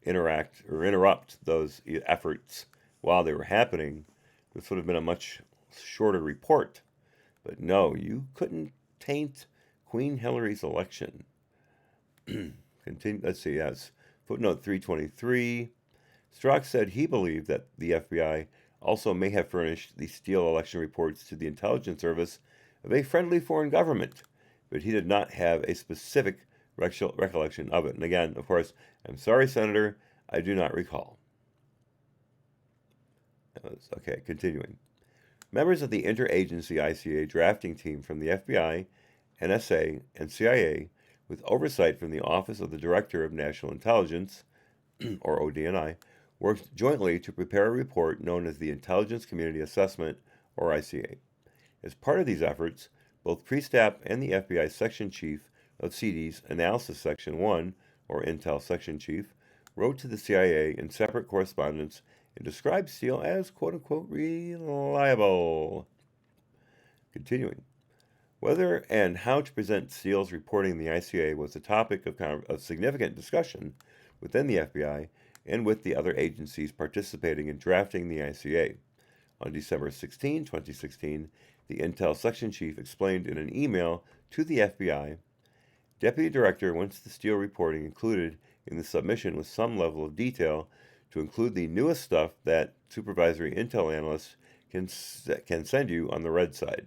interact or interrupt those efforts while they were happening, this would have been a much shorter report. But no, you couldn't taint Queen Hillary's election. Continue. Let's see. Yes. Footnote 323. Strzok said he believed that the FBI also may have furnished the Steele election reports to the intelligence service of a friendly foreign government, but he did not have a specific recollection of it. And again, of course, I'm sorry, Senator, I do not recall. Okay, continuing. Members of the interagency ICA drafting team from the FBI, NSA, and CIA, with oversight from the Office of the Director of National Intelligence, or ODNI, worked jointly to prepare a report known as the Intelligence Community Assessment, or ICA. As part of these efforts, both Priestap and the FBI Section Chief of CD's Analysis Section 1, or Intel Section Chief, wrote to the CIA in separate correspondence and described Steele as quote-unquote reliable. Continuing. Whether and how to present Steele's reporting in the ICA was a topic of significant discussion within the FBI and with the other agencies participating in drafting the ICA. On December 16, 2016, the Intel Section Chief explained in an email to the FBI, Deputy Director wants the Steele reporting included in the submission with some level of detail to include the newest stuff that supervisory intel analysts can send you on the red side.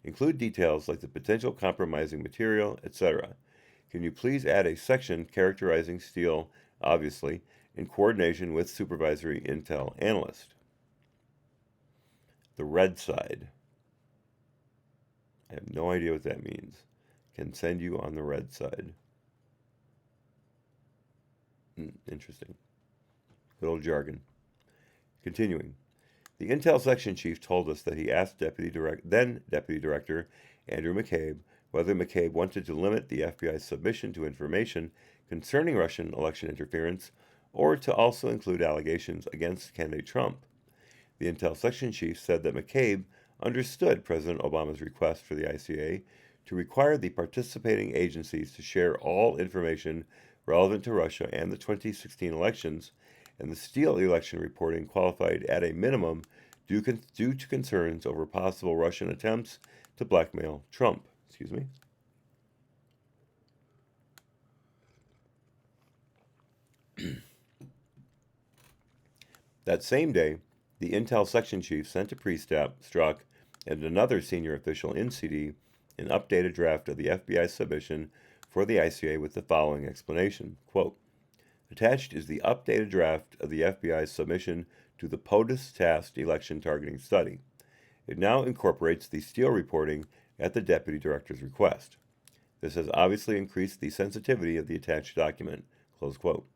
Include details like the potential compromising material, etc. Can you please add a section characterizing Steele, obviously, in coordination with supervisory intel analyst? The red side. I have no idea what that means. Can send you on the red side. Interesting. Good old jargon. Continuing. The Intel Section Chief told us that he asked then Deputy Director Andrew McCabe whether McCabe wanted to limit the FBI's submission to information concerning Russian election interference or to also include allegations against candidate Trump. The Intel Section Chief said that McCabe understood President Obama's request for the ICA to require the participating agencies to share all information relevant to Russia and the 2016 elections, and the Steele election reporting qualified at a minimum due to concerns over possible Russian attempts to blackmail Trump. That same day, the Intel Section Chief sent to Priestap, Strzok, and another senior official in CD an updated draft of the FBI submission for the ICA with the following explanation. Quote, attached is the updated draft of the FBI's submission to the POTUS tasked election targeting study. It now incorporates the Steele reporting at the Deputy Director's request. This has obviously increased the sensitivity of the attached document. Close quote.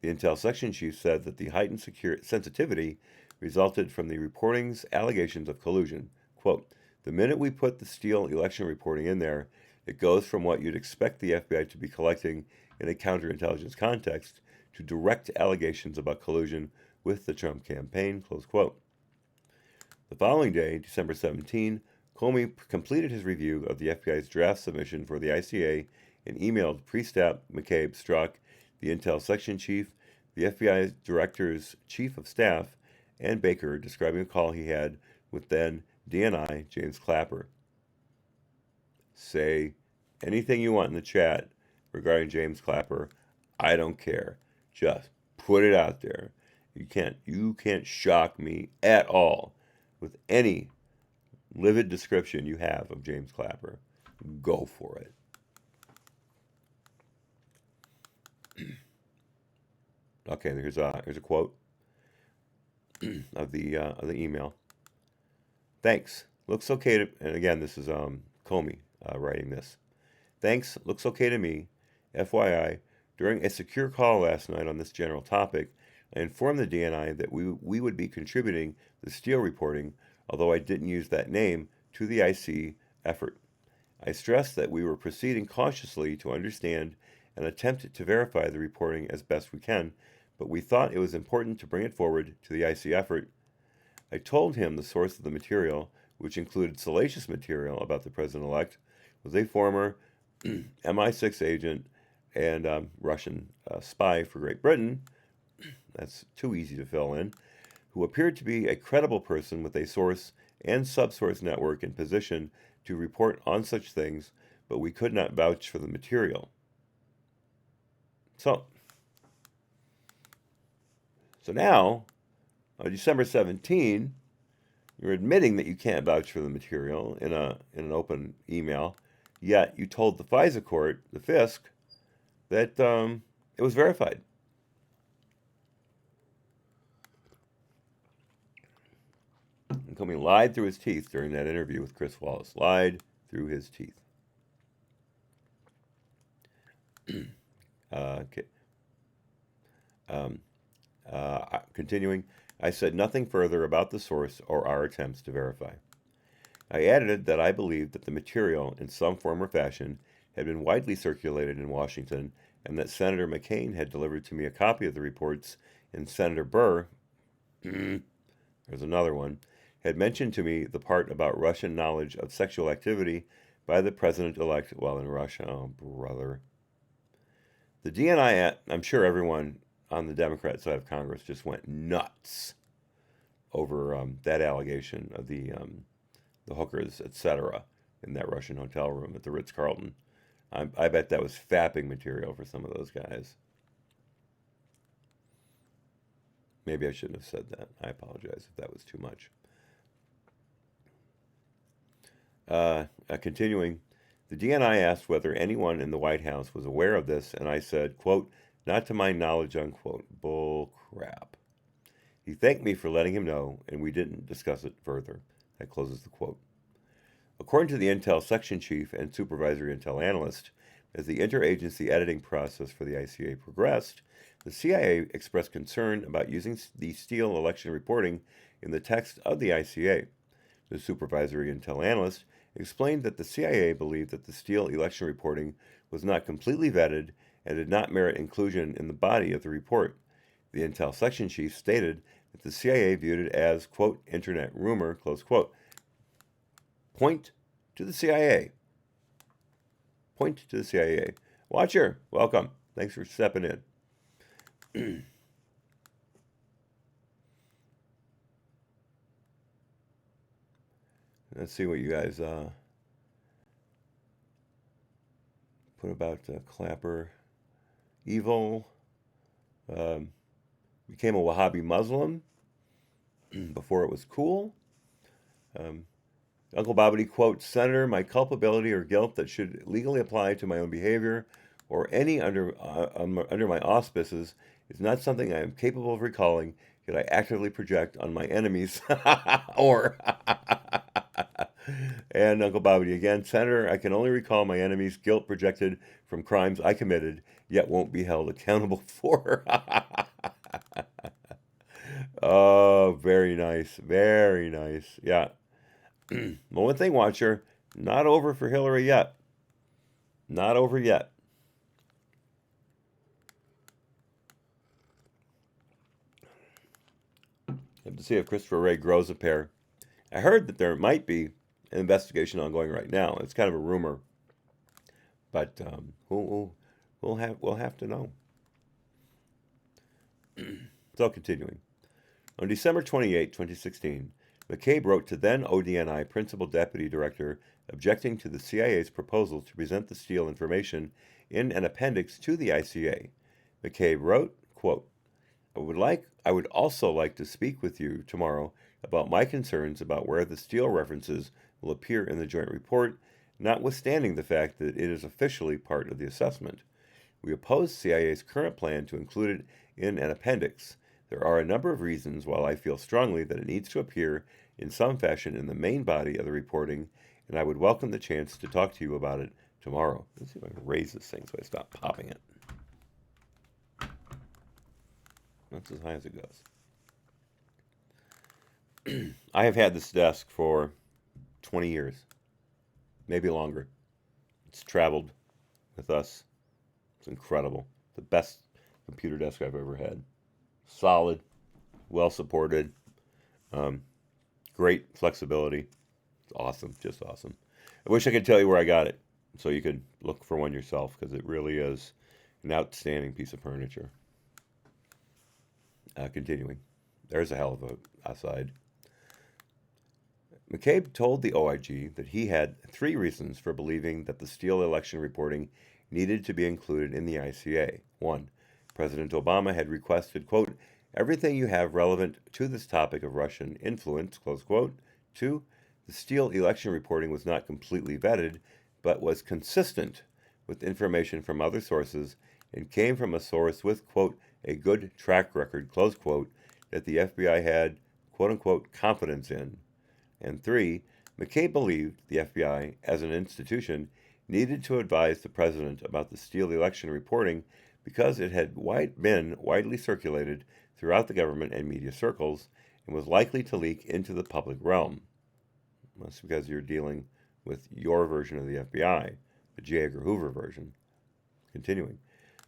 The Intel Section Chief said that the heightened sensitivity resulted from the reporting's allegations of collusion. Quote, the minute we put the Steele election reporting in there, it goes from what you'd expect the FBI to be collecting in a counterintelligence context to direct allegations about collusion with the Trump campaign, close quote. The following day, December 17, Comey completed his review of the FBI's draft submission for the ICA and emailed Priestap, McCabe, Strzok, the Intel Section Chief, the FBI Director's Chief of Staff, and Baker, describing a call he had with then DNI James Clapper. Say anything you want in the chat regarding James Clapper. I don't care. Just put it out there. You can't shock me at all with any livid description you have of James Clapper. Go for it. Okay, here's a quote of the email. Thanks. Looks okay to, and again, this is Comey writing this. Thanks. Looks okay to me. FYI, during a secure call last night on this general topic, I informed the DNI that we would be contributing the Steele reporting, although I didn't use that name, to the IC effort. I stressed that we were proceeding cautiously to understand and attempt to verify the reporting as best we can, but we thought it was important to bring it forward to the IC effort. I told him the source of the material, which included salacious material about the president-elect, was a former MI6 agent and Russian spy for Great Britain, that's too easy to fill in, who appeared to be a credible person with a source and subsource network in position to report on such things, but we could not vouch for the material. So So now, on December 17, you're admitting that you can't vouch for the material in an open email, yet you told the FISA court, the FISC, that it was verified. And Comey lied through his teeth during that interview with Chris Wallace. Lied through his teeth. Okay. Continuing, I said nothing further about the source or our attempts to verify. I added that I believed that the material, in some form or fashion, had been widely circulated in Washington, and that Senator McCain had delivered to me a copy of the reports, and Senator Burr, there's another one, had mentioned to me the part about Russian knowledge of sexual activity by the president-elect while in Russia. Oh, brother. The DNI, I'm sure everyone on the Democrat side of Congress just went nuts over that allegation of the hookers, etc., in that Russian hotel room at the Ritz-Carlton. I bet that was fapping material for some of those guys. Maybe I shouldn't have said that. I apologize if that was too much. Continuing, the DNI asked whether anyone in the White House was aware of this, and I said, quote, not to my knowledge, unquote. Bull crap. He thanked me for letting him know, and we didn't discuss it further. That closes the quote. According to the Intel section chief and supervisory Intel analyst, as the interagency editing process for the ICA progressed, the CIA expressed concern about using the Steele election reporting in the text of the ICA. The supervisory Intel analyst explained that the CIA believed that the Steele election reporting was not completely vetted and did not merit inclusion in the body of the report. The Intel section chief stated that the CIA viewed it as, quote, internet rumor, close quote. Point to the CIA. Point to the CIA. Watcher, welcome. Thanks for stepping in. Let's see what you guys put about Clapper. Evil. Became a Wahhabi Muslim before it was cool. Uncle Bobbity quotes, Senator, my culpability or guilt that should legally apply to my own behavior or any under my auspices is not something I am capable of recalling, yet I actively project on my enemies. Or, and Uncle Bobbity again, Senator, I can only recall my enemies' guilt projected from crimes I committed, yet won't be held accountable for. Oh, very nice. Very nice. Yeah. Well, one thing, Watcher, not over for Hillary yet. Not over yet. Have to see if Christopher Wray grows a pair. I heard that there might be an investigation ongoing right now. It's kind of a rumor, but we'll have to know. So continuing, on December 28, 2016. McCabe wrote to then ODNI Principal Deputy Director objecting to the CIA's proposal to present the Steele information in an appendix to the ICA. McCabe wrote, quote, I would also like to speak with you tomorrow about my concerns about where the Steele references will appear in the joint report, notwithstanding the fact that it is officially part of the assessment. We oppose CIA's current plan to include it in an appendix. There are a number of reasons why I feel strongly that it needs to appear in some fashion in the main body of the reporting, and I would welcome the chance to talk to you about it tomorrow. Let's see if I can raise this thing so I stop popping it. That's as high as it goes. I have had this desk for 20 years, maybe longer. It's traveled with us. It's incredible. The best computer desk I've ever had. Solid, well supported, great flexibility. It's awesome, just awesome. I wish I could tell you where I got it so you could look for one yourself, because it really is an outstanding piece of furniture. Continuing, there's a hell of a aside. McCabe told the OIG that he had 3 reasons for believing that the Steele election reporting needed to be included in the ICA. 1. President Obama had requested, quote, Everything you have relevant to this topic of Russian influence, close quote. 2. The Steele election reporting was not completely vetted, but was consistent with information from other sources and came from a source with, quote, a good track record, close quote, that the FBI had, quote unquote, confidence in. And 3. McCabe believed the FBI, as an institution, needed to advise the president about the Steele election reporting because it had been widely circulated throughout the government and media circles and was likely to leak into the public realm. That's because you're dealing with your version of the FBI, the J. Edgar Hoover version. Continuing.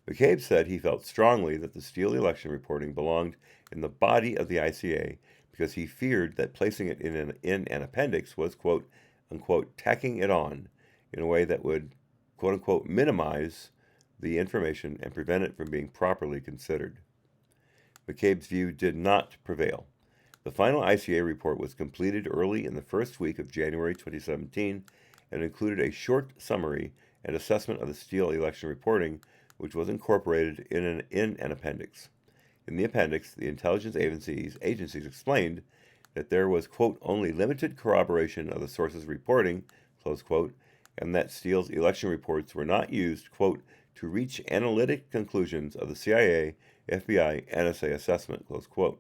McCabe said he felt strongly that the Steele election reporting belonged in the body of the ICA because he feared that placing it in an appendix was, quote unquote, tacking it on in a way that would, quote unquote, minimize the information and prevent it from being properly considered. McCabe's view did not prevail. The final ICA report was completed early in the first week of January 2017 and included a short summary and assessment of the Steele election reporting, which was incorporated in an appendix. In the appendix, the intelligence agencies explained that there was, quote, only limited corroboration of the source's reporting, close quote, and that Steele's election reports were not used, quote, to reach analytic conclusions of the CIA, FBI, NSA assessment, close quote.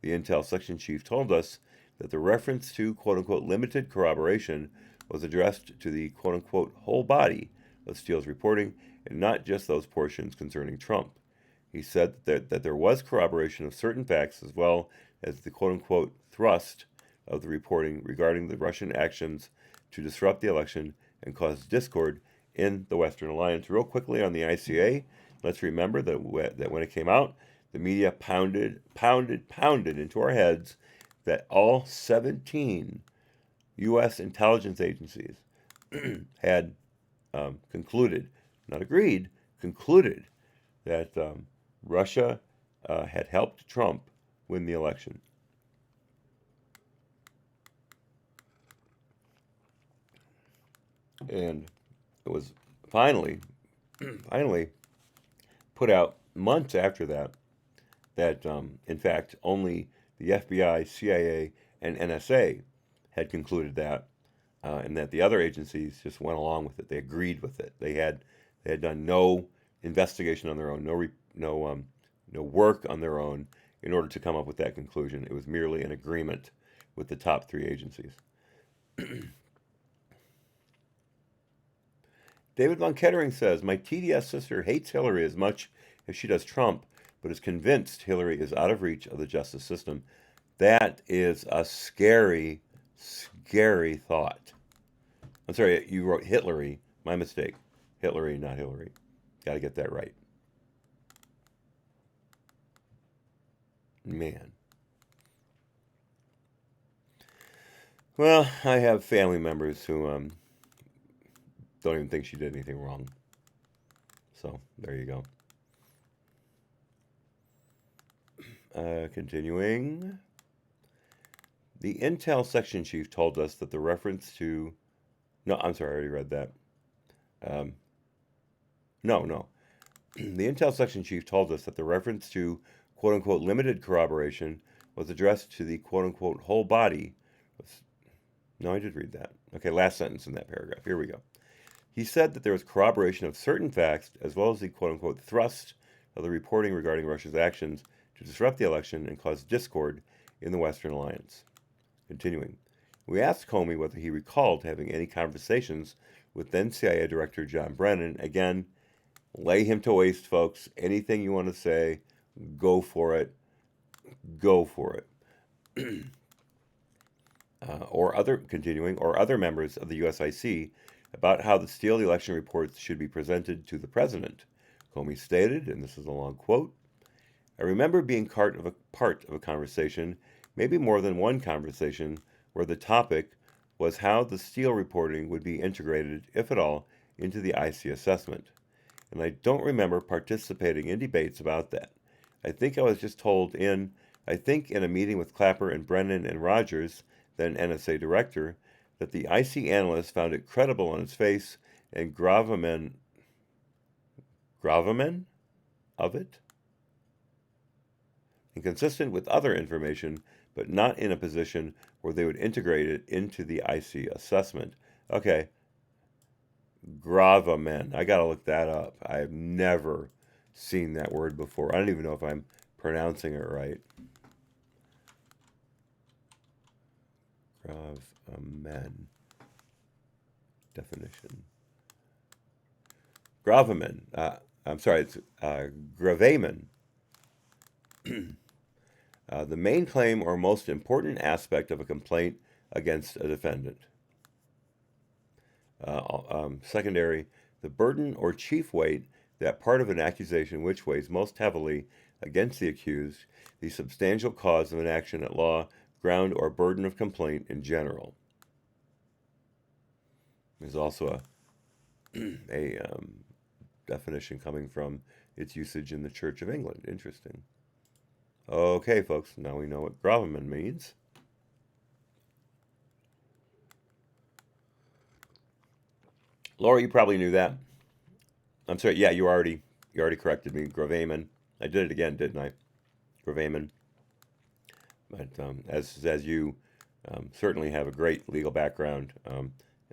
The Intel section chief told us that the reference to, quote unquote, limited corroboration was addressed to the, quote unquote, whole body of Steele's reporting and not just those portions concerning Trump. He said that there was corroboration of certain facts as well as the, quote unquote, thrust of the reporting regarding the Russian actions to disrupt the election and cause discord in the Western Alliance. Real quickly on the ICA, let's remember that when it came out, the media pounded into our heads that all 17 U.S. intelligence agencies had concluded, not agreed, concluded that Russia had helped Trump win the election. And it was finally put out months after that in fact, only the FBI, CIA, and NSA had concluded that, and that the other agencies just went along with it. They agreed with it. They had done no investigation on their own, no work on their own in order to come up with that conclusion. It was merely an agreement with the top three agencies. David Von Kettering says, my TDS sister hates Hillary as much as she does Trump, but is convinced Hillary is out of reach of the justice system. That is a scary, scary thought. I'm sorry, you wrote Hitlery. My mistake. Hitlery, not Hillary. Got to get that right. Man. Well, I have family members who don't even think she did anything wrong. So, there you go. Continuing. The Intel section chief told us that the reference to... No, I'm sorry, I already read that. No. The Intel section chief told us that the reference to, quote-unquote, limited corroboration was addressed to the, quote-unquote, whole body. No, I did read that. Okay, last sentence in that paragraph. Here we go. He said that there was corroboration of certain facts as well as the, quote-unquote, thrust of the reporting regarding Russia's actions to disrupt the election and cause discord in the Western Alliance. Continuing. We asked Comey whether he recalled having any conversations with then CIA Director John Brennan. Again, lay him to waste, folks. Anything you want to say, go for it. Go for it. Or other members of the USIC about how the Steele election reports should be presented to the president. Comey stated, and this is a long quote, I remember being part of a conversation, maybe more than one conversation, where the topic was how the Steele reporting would be integrated, if at all, into the IC assessment. And I don't remember participating in debates about that. I think I was just told in a meeting with Clapper and Brennan and Rogers, then NSA director, that the IC analysts found it credible on its face and gravamen of it? and consistent with other information, but not in a position where they would integrate it into the IC assessment. Okay, gravamen. I gotta look that up. I have never seen that word before. I don't even know if I'm pronouncing it right. Gravamen. Definition. Gravamen. I'm sorry, it's gravamen. The main claim or most important aspect of a complaint against a defendant. Secondary, the burden or chief weight, that part of an accusation which weighs most heavily against the accused, the substantial cause of an action at law, ground, or burden of complaint in general. There's also a definition coming from its usage in the Church of England. Interesting. Okay, folks, now we know what gravamen means. Laura, you probably knew that. I'm sorry. Yeah, you already corrected me. Gravamen. I did it again, didn't I? Gravamen. But as you certainly have a great legal background,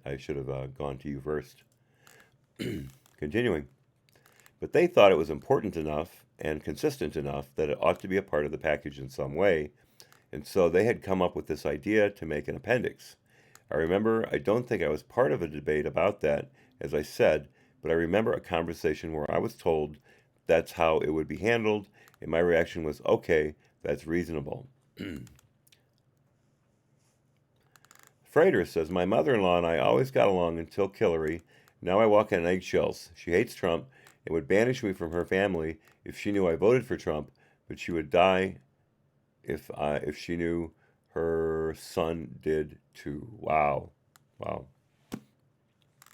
I should have gone to you first. Continuing. But they thought it was important enough and consistent enough that it ought to be a part of the package in some way, and so they had come up with this idea to make an appendix. I remember, I don't think I was part of a debate about that, as I said, but I remember a conversation where I was told that's how it would be handled, and my reaction was, okay, that's reasonable. Frater says, my mother-in-law and I always got along until Hillary. Now I walk on eggshells. She hates Trump and would banish me from her family if she knew I voted for Trump, but she would die if she knew her son did too. Wow.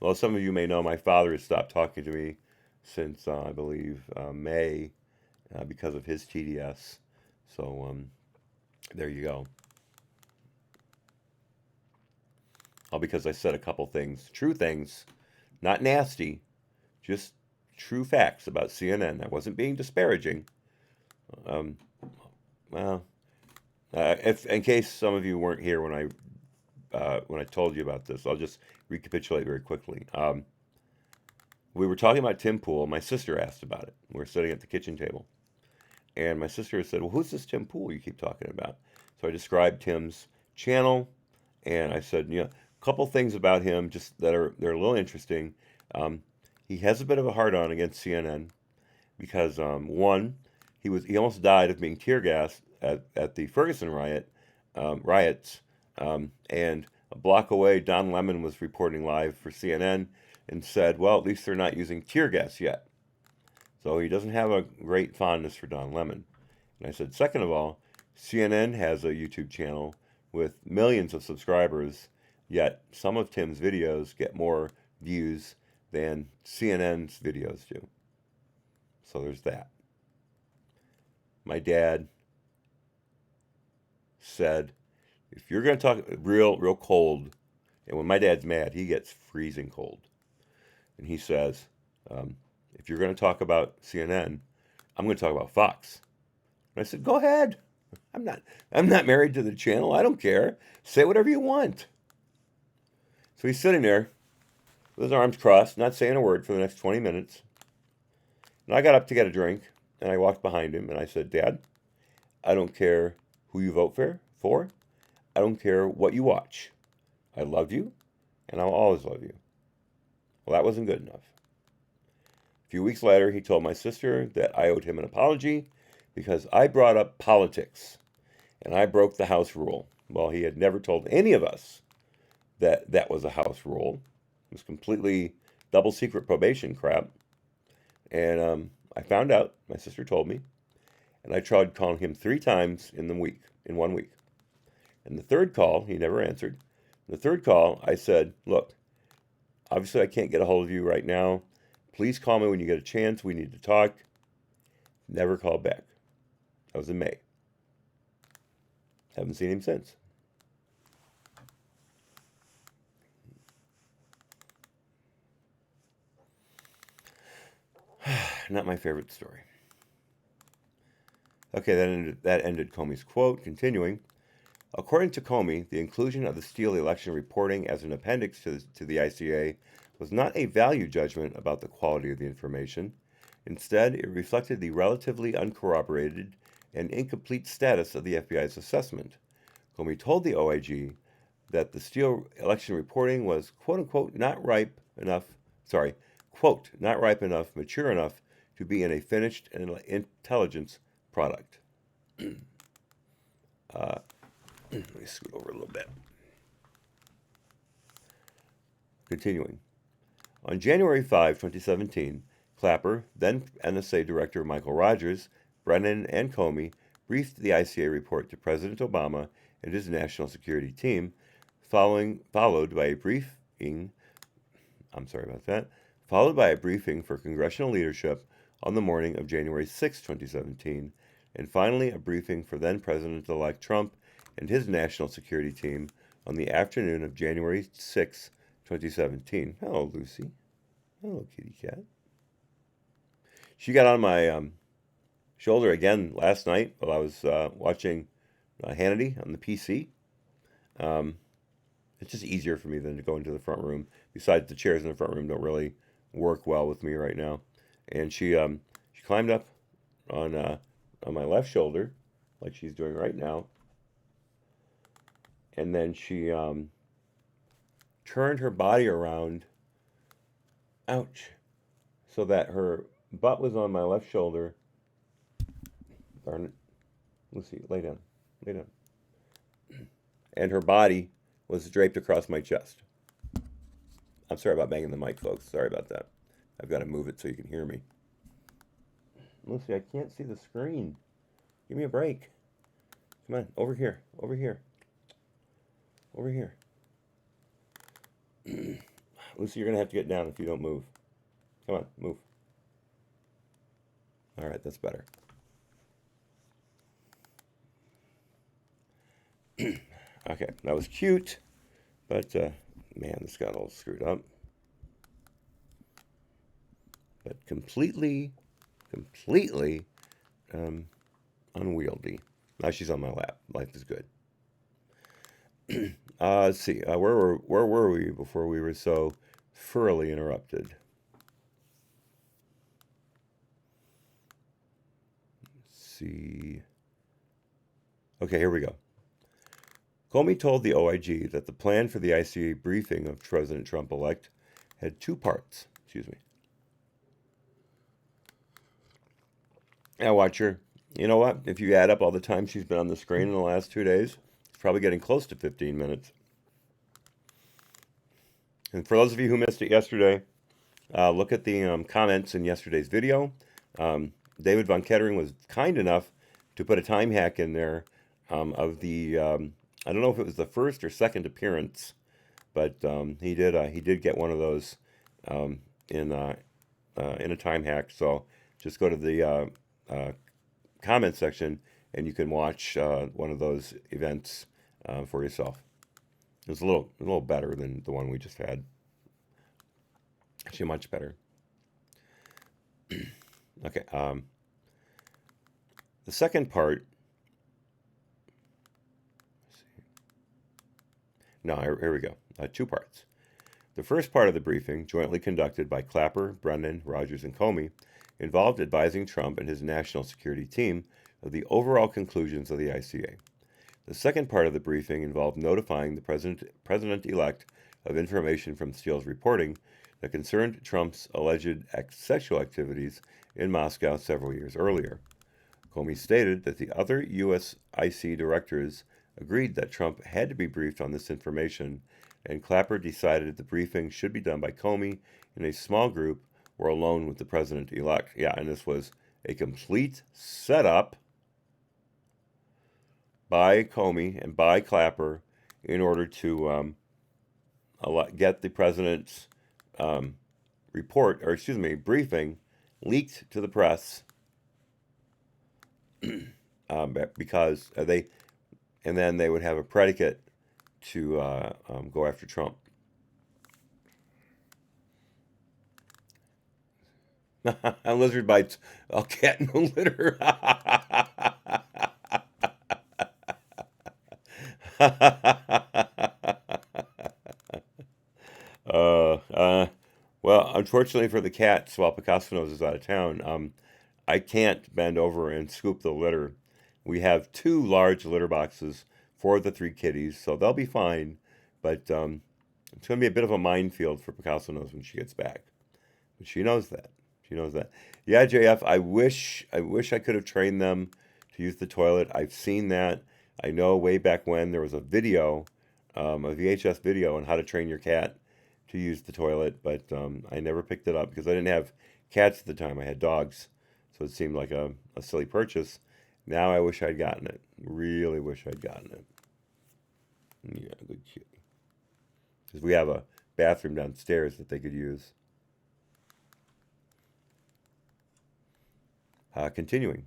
Well, some of you may know my father has stopped talking to me since, I believe, May because of his TDS. So there you go. All because I said a couple things, true things, not nasty, just true facts about CNN. I wasn't being disparaging. If in case some of you weren't here when I told you about this, I'll just recapitulate very quickly. We were talking about Tim Pool. My sister asked about it. We were sitting at the kitchen table, and my sister said, "Well, who's this Tim Pool you keep talking about?" So I described Tim's channel, and I said, a couple things about him just they're a little interesting. He has a bit of a hard-on against CNN because one, he almost died of being tear gassed at the Ferguson riots, and a block away, Don Lemon was reporting live for CNN and said, well, at least they're not using tear gas yet. So he doesn't have a great fondness for Don Lemon. And I said, second of all, CNN has a YouTube channel with millions of subscribers, yet some of Tim's videos get more views than CNN's videos do. So there's that. My dad said, if you're going to talk real cold, and when my dad's mad, he gets freezing cold. And he says, if you're going to talk about CNN, I'm going to talk about Fox. And I said, go ahead. I'm not married to the channel. I don't care. Say whatever you want. So he's sitting there with his arms crossed, not saying a word for the next 20 minutes. And I got up to get a drink, and I walked behind him, and I said, Dad, I don't care who you vote for. I don't care what you watch. I love you, and I'll always love you. Well, that wasn't good enough. A few weeks later, he told my sister that I owed him an apology because I brought up politics, and I broke the house rule. Well, he had never told any of us that that was a house rule. It was completely double secret probation crap. And I found out, my sister told me, and I tried calling him 3 times in 1 week. And the third call, he never answered. The third call, I said, look, obviously I can't get a hold of you right now. Please call me when you get a chance. We need to talk. Never called back. That was in May. Haven't seen him since. Not my favorite story. Okay, that ended Comey's quote, continuing. According to Comey, the inclusion of the Steele election reporting as an appendix to the ICA was not a value judgment about the quality of the information. Instead, it reflected the relatively uncorroborated and incomplete status of the FBI's assessment. Comey told the OIG that the Steele election reporting was, quote-unquote, not ripe enough, mature enough to be in a finished intelligence product. Let me scoot over a little bit. Continuing. On January 5, 2017, Clapper, then NSA Director Michael Rogers, Brennan, and Comey briefed the ICA report to President Obama and his national security team, followed by a briefing for congressional leadership on the morning of January 6, 2017, and finally a briefing for then President-elect Trump and his national security team on the afternoon of January 6, 2017. Hello, Lucy. Hello, kitty cat. She got on my shoulder again last night while I was watching Hannity on the PC. It's just easier for me than to go into the front room. Besides, the chairs in the front room don't really work well with me right now. And she climbed up on my left shoulder, like she's doing right now. And then she turned her body around, ouch, so that her butt was on my left shoulder. Darn it. Lucy, lay down. Lay down. And her body was draped across my chest. I'm sorry about banging the mic, folks. Sorry about that. I've got to move it so you can hear me. Lucy, I can't see the screen. Give me a break. Come on, over here. Over here. Over here. Lucy, you're going to have to get down if you don't move. Come on, move. All right, that's better. Okay, that was cute, but man, this got all screwed up. But completely unwieldy. Now she's on my lap. Life is good. Let's see. Where were we before we were so thoroughly interrupted? Let's see. Okay, here we go. Comey told the OIG that the plan for the ICA briefing of President Trump-elect had two parts. Excuse me. Now, watcher, you know what? If you add up all the time she's been on the screen in the last 2 days, it's probably getting close to 15 minutes. And for those of you who missed it yesterday, look at the comments in yesterday's video. David Von Kettering was kind enough to put a time hack in there of the, I don't know if it was the first or second appearance, but he did get one of those in a time hack. So just go to the comment section and you can watch one of those events for yourself. It's a little better than the one we just had. Actually, much better. Okay. The second part. No, here we go. Two parts. The first part of the briefing, jointly conducted by Clapper, Brennan, Rogers, and Comey, involved advising Trump and his national security team of the overall conclusions of the ICA. The second part of the briefing involved notifying the president-elect of information from Steele's reporting that concerned Trump's alleged sexual activities in Moscow several years earlier. Comey stated that the other U.S. IC directors agreed that Trump had to be briefed on this information, and Clapper decided the briefing should be done by Comey in a small group or alone with the president-elect. Yeah, and this was a complete setup by Comey and by Clapper in order to get the president's briefing leaked to the press because and then they would have a predicate to go after Trump. Lizard bites. Oh, cat no litter. uh, uh, well, unfortunately for the cats, while Picasso Nose is out of town, I can't bend over and scoop the litter. We have two large litter boxes for the three kitties, so they'll be fine. But it's going to be a bit of a minefield for Picasso Nose when she gets back. But she knows that. She knows that. Yeah, JF, I wish I could have trained them to use the toilet. I've seen that. I know way back when there was a video, a VHS video on how to train your cat to use the toilet, but I never picked it up because I didn't have cats at the time. I had dogs, so it seemed like a silly purchase. Now I wish I'd gotten it. Really wish I'd gotten it. Yeah, good kitty. Because we have a bathroom downstairs that they could use. Continuing.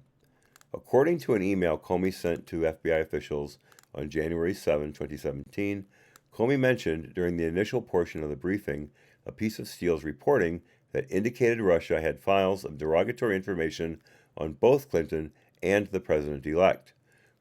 According to an email Comey sent to FBI officials on January 7, 2017, Comey mentioned during the initial portion of the briefing a piece of Steele's reporting that indicated Russia had files of derogatory information on both Clinton and the president-elect.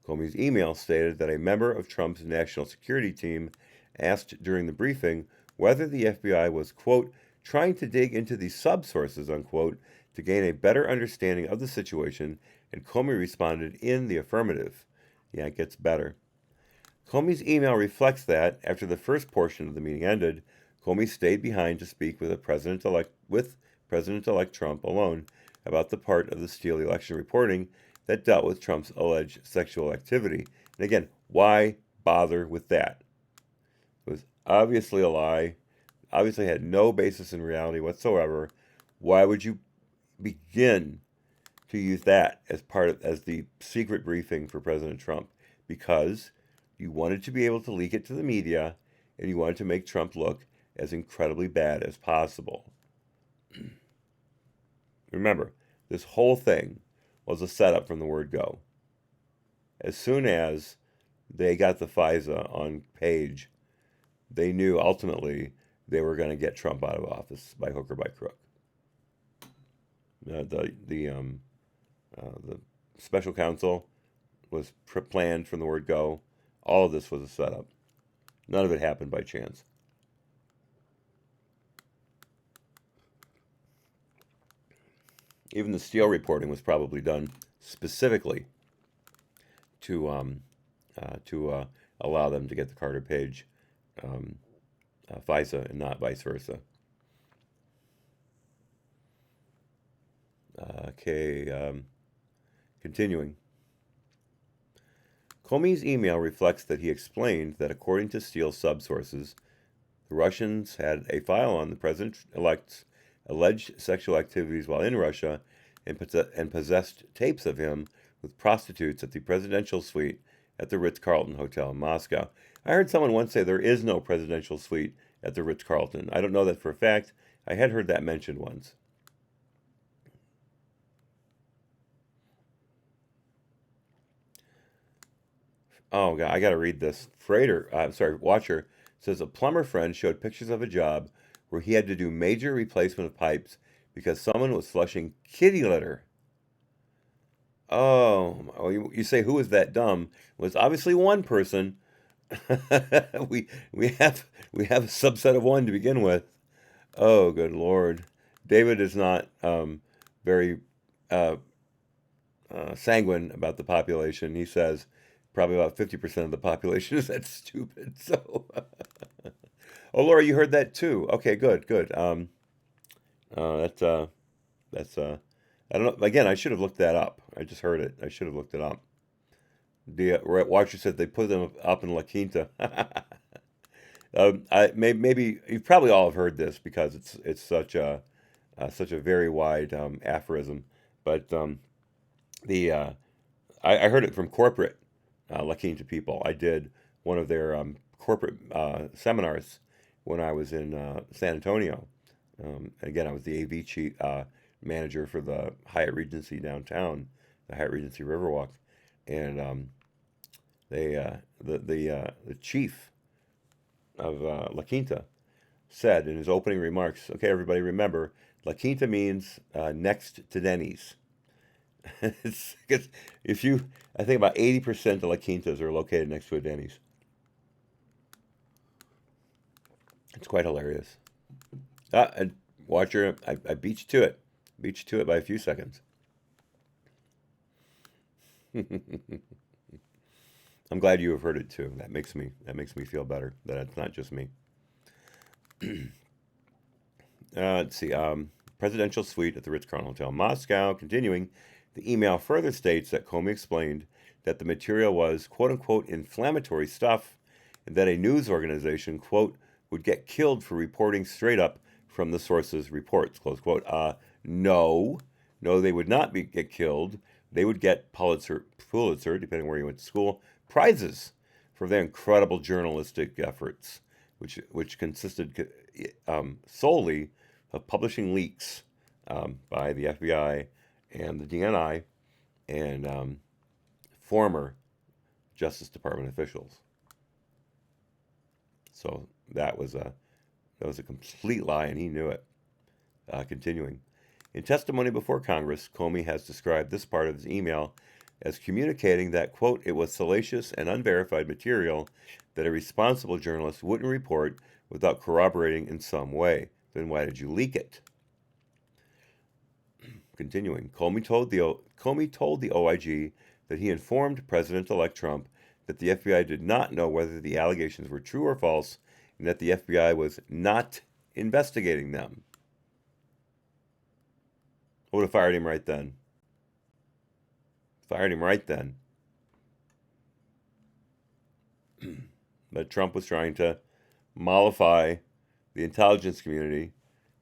Comey's email stated that a member of Trump's national security team asked during the briefing whether the FBI was, quote, trying to dig into the subsources, unquote, to gain a better understanding of the situation, and Comey responded in the affirmative. Yeah, it gets better. Comey's email reflects that, after the first portion of the meeting ended, Comey stayed behind to speak with President-elect Trump alone about the part of the Steele election reporting that dealt with Trump's alleged sexual activity. And again, why bother with that? It was obviously a lie, obviously had no basis in reality whatsoever. Why would you begin to use that as the secret briefing for President Trump? Because you wanted to be able to leak it to the media, and you wanted to make Trump look as incredibly bad as possible. Remember, this whole thing was a setup from the word go. As soon as they got the FISA on page, they knew ultimately they were going to get Trump out of office by hook or by crook. The special counsel was planned from the word go. All of this was a setup. None of it happened by chance. Even the Steele reporting was probably done specifically to allow them to get the Carter Page FISA and not vice versa. Continuing. Comey's email reflects that he explained that according to Steele's subsources, the Russians had a file on the president-elect's alleged sexual activities while in Russia and possessed tapes of him with prostitutes at the presidential suite at the Ritz-Carlton Hotel in Moscow. I heard someone once say there is no presidential suite at the Ritz-Carlton. I don't know that for a fact. I had heard that mentioned once. Oh, God, I got to read this. Watcher says a plumber friend showed pictures of a job where he had to do major replacement of pipes because someone was flushing kitty litter. Oh, you say who is that dumb? Well, it's obviously one person. we have a subset of one to begin with. Oh, good Lord. David is not very sanguine about the population. He says probably about 50% of the population is that stupid. So, oh, Laura, you heard that too. Okay, good. That's I don't know. Again, I should have looked that up. I just heard it. I should have looked it up. The watcher said they put them up in La Quinta. Maybe you probably all have heard this because it's such a very wide aphorism. But I heard it from corporate La Quinta people. I did one of their corporate seminars when I was in San Antonio. Again, I was the AV chief manager for the Hyatt Regency downtown, the Hyatt Regency Riverwalk, and the chief of La Quinta said in his opening remarks, "Okay, everybody, remember, La Quinta means next to Denny's." I think about 80% of La Quintas are located next to a Denny's. It's quite hilarious. And watch your. I beat you to it. Beat you to it by a few seconds. I'm glad you have heard it too. That makes me feel better that it's not just me. Let's see. Presidential suite at the Ritz-Carlton Hotel, Moscow. Continuing, the email further states that Comey explained that the material was "quote unquote" inflammatory stuff, and that a news organization "quote" would get killed for reporting straight up from the source's reports. Close quote. No, they would not get killed. They would get Pulitzer, depending where you went to school, prizes for their incredible journalistic efforts, which consisted solely of publishing leaks by the FBI and the DNI and former Justice Department officials. So that was a complete lie, and he knew it. Continuing. In testimony before Congress, Comey has described this part of his email as communicating that, quote, it was salacious and unverified material that a responsible journalist wouldn't report without corroborating in some way. Then why did you leak it? Continuing, Comey told the OIG that he informed President-elect Trump that the FBI did not know whether the allegations were true or false, and that the FBI was not investigating them. I would have fired him right then. But Trump was trying to mollify the intelligence community.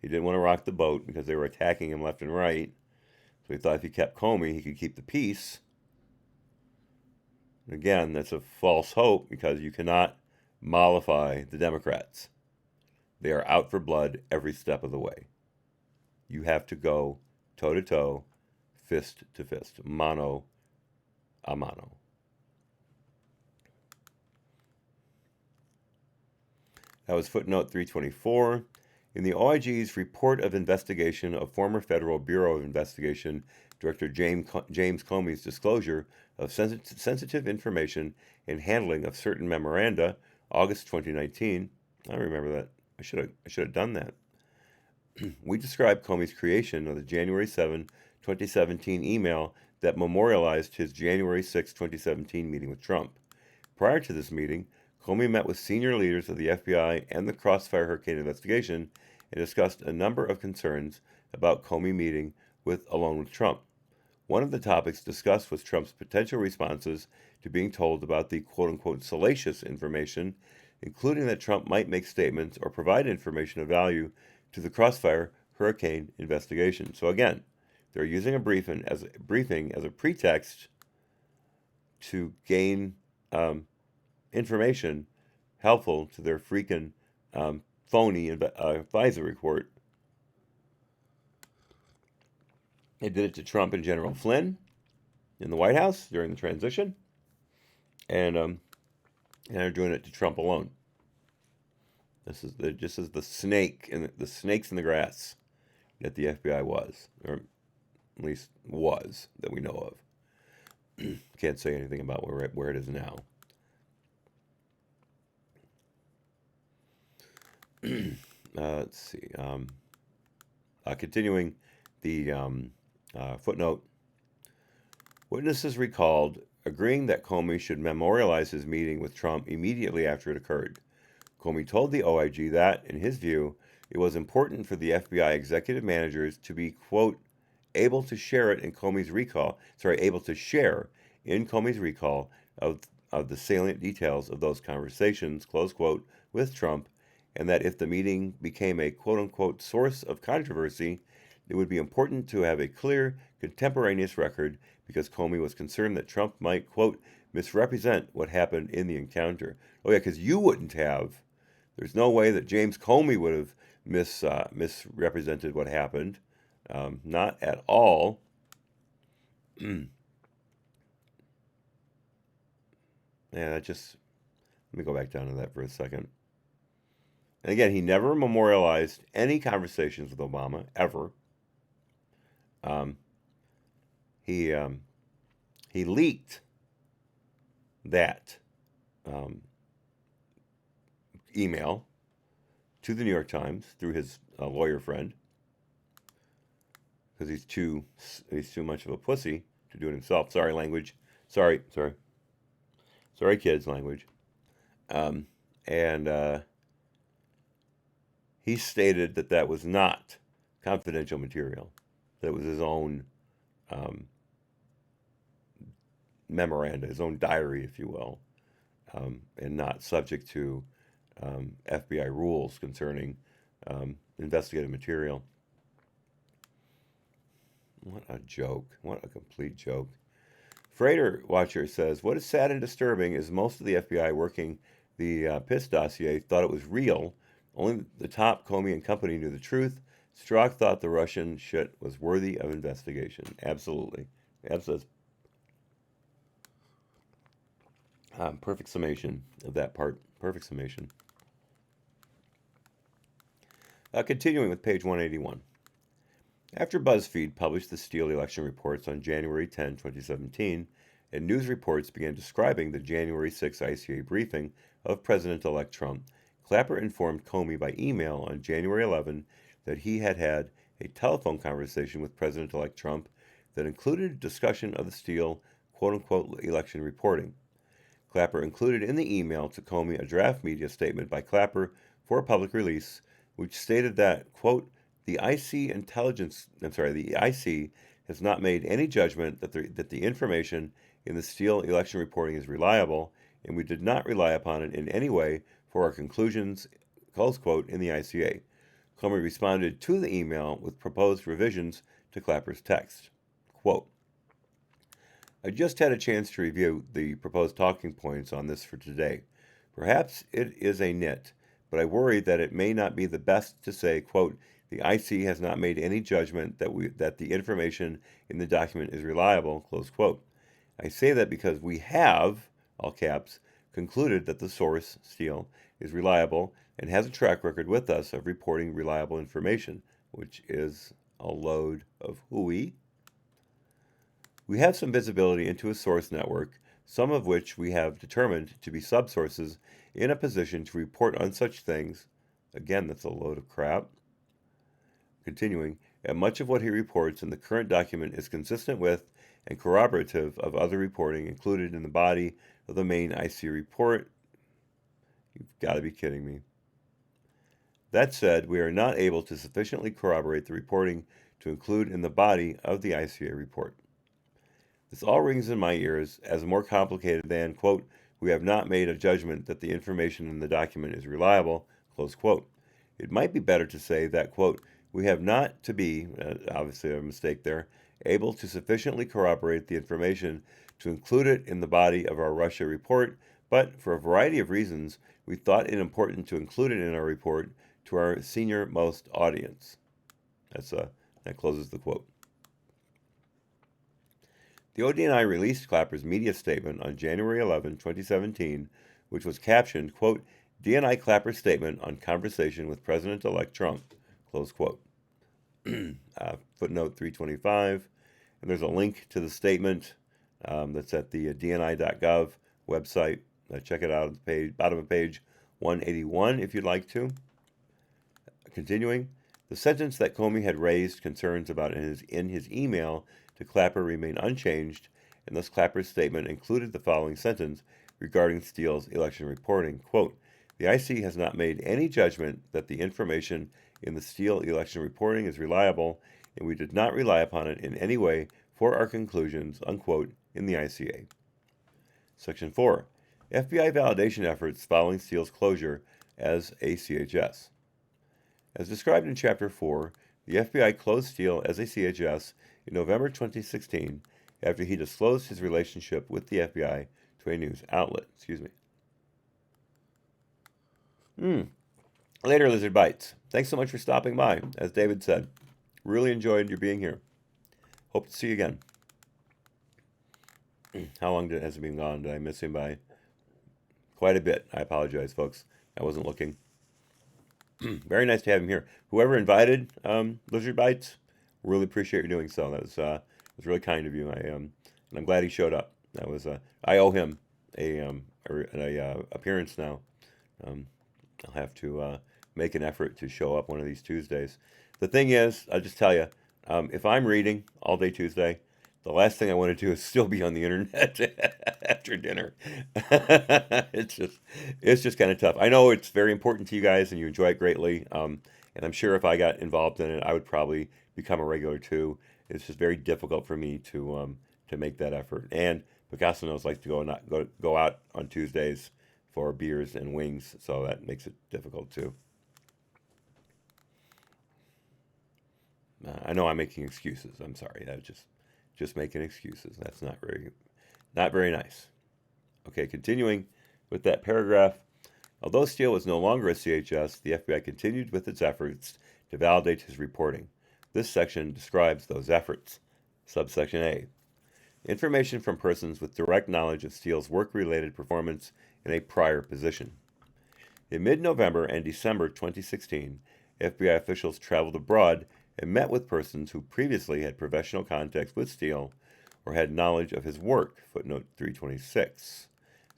He didn't want to rock the boat because they were attacking him left and right. So he thought if he kept Comey, he could keep the peace. Again, that's a false hope because you cannot mollify the Democrats. They are out for blood every step of the way. You have to go toe-to-toe, fist-to-fist, mano a mano. That was footnote 324. In the OIG's report of investigation of former Federal Bureau of Investigation Director James Comey's disclosure of sensitive information and handling of certain memoranda, August 2019. I remember that. I should have done that. We described Comey's creation of the January 7, 2017 email that memorialized his January 6, 2017 meeting with Trump. Prior to this meeting, Comey met with senior leaders of the FBI and the Crossfire Hurricane investigation and discussed a number of concerns about Comey meeting alone with Trump. One of the topics discussed was Trump's potential responses to being told about the quote-unquote salacious information, including that Trump might make statements or provide information of value to the Crossfire Hurricane investigation. So again, they're using a briefing as a pretext to gain information helpful to their freaking phony FISA report. They did it to Trump and General Flynn in the White House during the transition, and they're doing it to Trump alone. This is the snakes in the grass that the FBI was, or at least was, that we know of. Can't say anything about where it is now. Let's see. Continuing the footnote. Witnesses recalled agreeing that Comey should memorialize his meeting with Trump immediately after it occurred. Comey told the OIG that, in his view, it was important for the FBI executive managers to be, quote, able to share in Comey's recall of the salient details of those conversations, close quote, with Trump, and that if the meeting became a quote-unquote source of controversy, it would be important to have a clear, contemporaneous record because Comey was concerned that Trump might, quote, misrepresent what happened in the encounter. Oh yeah, because you wouldn't have. There's no way that James Comey would have misrepresented what happened. Not at all. Yeah, let me go back down to that for a second. And again, he never memorialized any conversations with Obama, ever. He leaked that email to the New York Times through his lawyer friend, because he's too much of a pussy to do it himself. Sorry, language. Sorry, kids, language. And he stated that that was not confidential material. That it was his own memoranda, his own diary, if you will, and not subject to FBI rules concerning investigative material. What a joke. What a complete joke. Freighter Watcher says, what is sad and disturbing is most of the FBI working the PIS dossier thought it was real. Only the top Comey and company knew the truth. Strzok thought the Russian shit was worthy of investigation. Absolutely. Absolutely. Perfect summation of that part. Perfect summation. Continuing with page 181. After BuzzFeed published the Steele election reports on January 10, 2017, and news reports began describing the January 6 ICA briefing of President-elect Trump, Clapper informed Comey by email on January 11 that he had had a telephone conversation with President-elect Trump that included discussion of the Steele quote-unquote election reporting. Clapper included in the email to Comey a draft media statement by Clapper for public release, which stated that, quote, the IC has not made any judgment that the information in the Steele election reporting is reliable, and we did not rely upon it in any way for our conclusions, close quote, in the ICA. Comey responded to the email with proposed revisions to Clapper's text. Quote, I just had a chance to review the proposed talking points on this for today. Perhaps it is a nit, but I worry that it may not be the best to say, quote, the IC has not made any judgment that the information in the document is reliable, close quote. I say that because we have, all caps, concluded that the source, Steele, is reliable and has a track record with us of reporting reliable information, which is a load of hooey. We have some visibility into a source network, some of which we have determined to be subsources in a position to report on such things. Again, that's a load of crap. Continuing, and much of what he reports in the current document is consistent with and corroborative of other reporting included in the body of the main IC report. You've got to be kidding me. That said, we are not able to sufficiently corroborate the reporting to include in the body of the ICA report. This all rings in my ears as more complicated than, quote, we have not made a judgment that the information in the document is reliable, close quote. It might be better to say that, quote, we have not to be, obviously a mistake there, able to sufficiently corroborate the information to include it in the body of our Russia report, but for a variety of reasons, we thought it important to include it in our report to our senior-most audience. That closes the quote. The ODNI released Clapper's media statement on January 11, 2017, which was captioned, quote, DNI Clapper statement on conversation with President-elect Trump, close quote. Footnote 325, and there's a link to the statement that's at the dni.gov website. Check it out at the page, bottom of page 181 if you'd like to. Continuing, the sentence that Comey had raised concerns about in his email to Clapper remained unchanged, and thus Clapper's statement included the following sentence regarding Steele's election reporting, quote, the IC has not made any judgment that the information in the Steele election reporting is reliable, and we did not rely upon it in any way for our conclusions, unquote, in the ICA. Section 4. FBI validation efforts following Steele's closure as a CHS. As described in Chapter 4, the FBI closed Steele as a CHS in November 2016 after he disclosed his relationship with the FBI to a news outlet. Later, Lizard Bites. Thanks so much for stopping by. As David said, really enjoyed your being here. Hope to see you again. How long has it been gone? Did I miss him by quite a bit? I apologize, folks. I wasn't looking. Very nice to have him here. Whoever invited Lizard Bites, really appreciate you doing so. That was really kind of you. And I'm glad he showed up. That was I owe him a appearance now. I'll have to make an effort to show up one of these Tuesdays. The thing is, I'll just tell you, if I'm reading all day Tuesday, the last thing I want to do is still be on the internet after dinner. It's just kind of tough. I know it's very important to you guys and you enjoy it greatly. And I'm sure if I got involved in it, I would probably become a regular too. It's just very difficult for me to make that effort. And Picasso knows likes to go out on Tuesdays for beers and wings, so that makes it difficult too. I know I'm making excuses. I'm sorry. That's just making excuses. That's not very nice. Okay, continuing with that paragraph. Although Steele was no longer a CHS, the FBI continued with its efforts to validate his reporting. This section describes those efforts. Subsection A. Information from persons with direct knowledge of Steele's work-related performance in a prior position. In mid-November and December 2016, FBI officials traveled abroad and met with persons who previously had professional contacts with Steele or had knowledge of his work, footnote 326.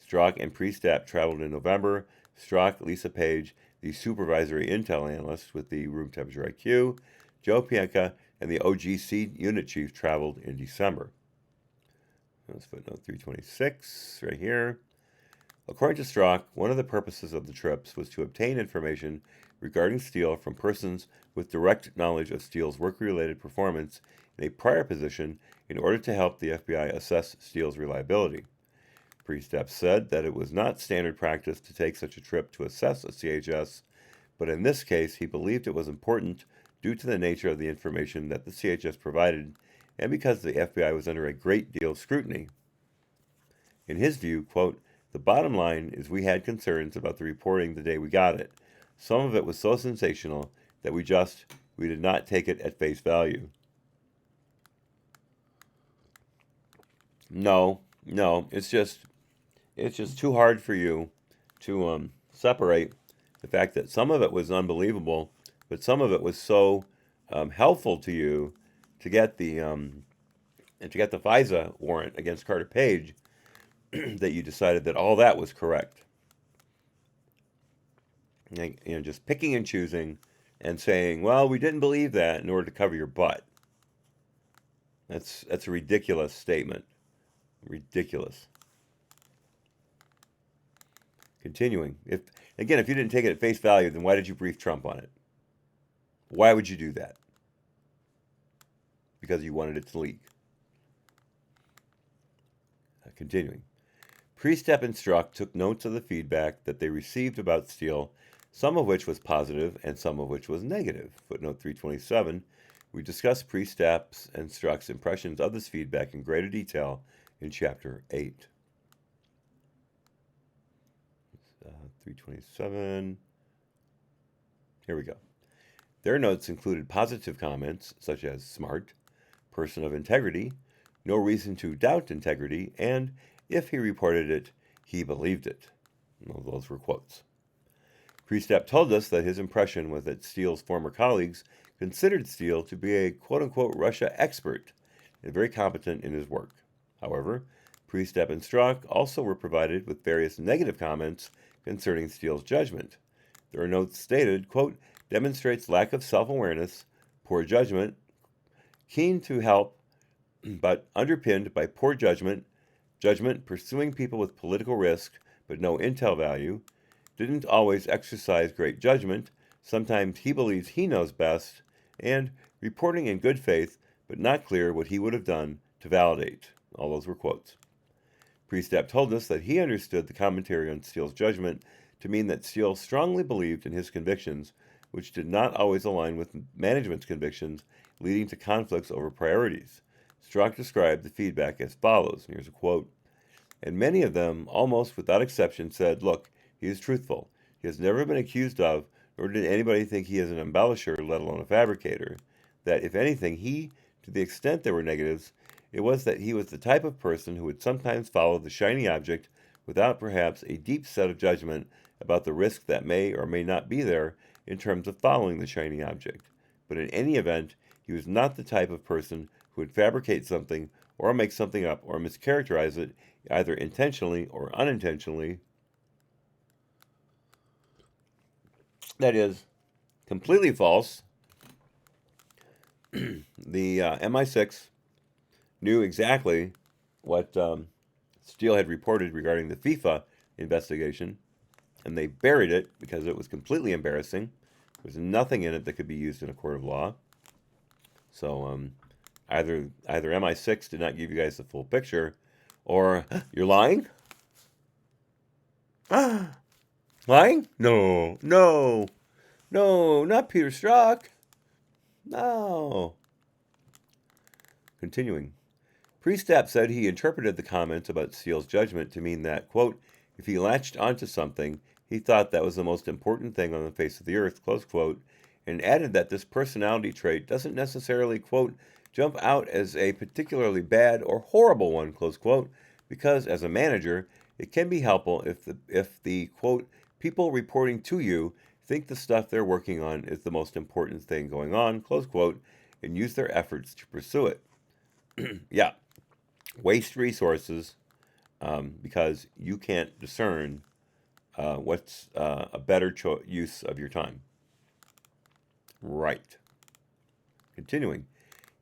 Strzok and Priestap traveled in November. Strzok, Lisa Page, the supervisory intel analyst with the room temperature IQ, Joe Pienka, and the OGC unit chief traveled in December. That's footnote 326 right here. According to Strzok, one of the purposes of the trips was to obtain information regarding Steele from persons with direct knowledge of Steele's work-related performance in a prior position in order to help the FBI assess Steele's reliability. Priestap said that it was not standard practice to take such a trip to assess a CHS, but in this case he believed it was important due to the nature of the information that the CHS provided and because the FBI was under a great deal of scrutiny. In his view, quote, the bottom line is we had concerns about the reporting the day we got it. Some of it was so sensational that we did not take it at face value. No, it's just too hard for you to separate the fact that some of it was unbelievable, but some of it was so helpful to you to get the FISA warrant against Carter Page that you decided that all that was correct. Just picking and choosing and saying, well, we didn't believe that in order to cover your butt. That's a ridiculous statement. Ridiculous. Continuing. If you didn't take it at face value, then why did you brief Trump on it? Why would you do that? Because you wanted it to leak. Continuing. Priestap and Strzok took notes of the feedback that they received about Steele, some of which was positive and some of which was negative. Footnote 327. We discussed Priestap's and Strzok's impressions of this feedback in greater detail in Chapter 8. 327. Here we go. Their notes included positive comments such as smart, person of integrity, no reason to doubt integrity, and if he reported it, he believed it. Well, those were quotes. Priestap told us that his impression was that Steele's former colleagues considered Steele to be a quote-unquote Russia expert and very competent in his work. However, Priestap and Strzok also were provided with various negative comments concerning Steele's judgment. Their notes stated, quote, demonstrates lack of self-awareness, poor judgment, keen to help, but underpinned by poor judgment pursuing people with political risk but no intel value, didn't always exercise great judgment, sometimes he believes he knows best, and reporting in good faith but not clear what he would have done to validate. All those were quotes. Priestap told us that he understood the commentary on Steele's judgment to mean that Steele strongly believed in his convictions, which did not always align with management's convictions, leading to conflicts over priorities. Strzok described the feedback as follows, and here's a quote, and many of them, almost without exception, said, look, he is truthful. He has never been accused of, nor did anybody think he is an embellisher, let alone a fabricator. That, if anything, to the extent there were negatives, it was that he was the type of person who would sometimes follow the shiny object without perhaps a deep set of judgment about the risk that may or may not be there in terms of following the shiny object. But in any event, he was not the type of person who would fabricate something or make something up or mischaracterize it either intentionally or unintentionally. That is completely false. The MI6 knew exactly what Steele had reported regarding the FIFA investigation, and they buried it because it was completely embarrassing. There's nothing in it that could be used in a court of law. So either MI6 did not give you guys the full picture, or you're lying. Lying? No, no, no, not Peter Strzok. No. Continuing. Priestap said he interpreted the comments about Steele's judgment to mean that, quote, if he latched onto something, he thought that was the most important thing on the face of the earth, close quote, and added that this personality trait doesn't necessarily, quote, jump out as a particularly bad or horrible one, close quote, because as a manager, it can be helpful if the quote, people reporting to you think the stuff they're working on is the most important thing going on, close quote, and use their efforts to pursue it. Yeah, waste resources because you can't discern what's a better use of your time. Right. Continuing.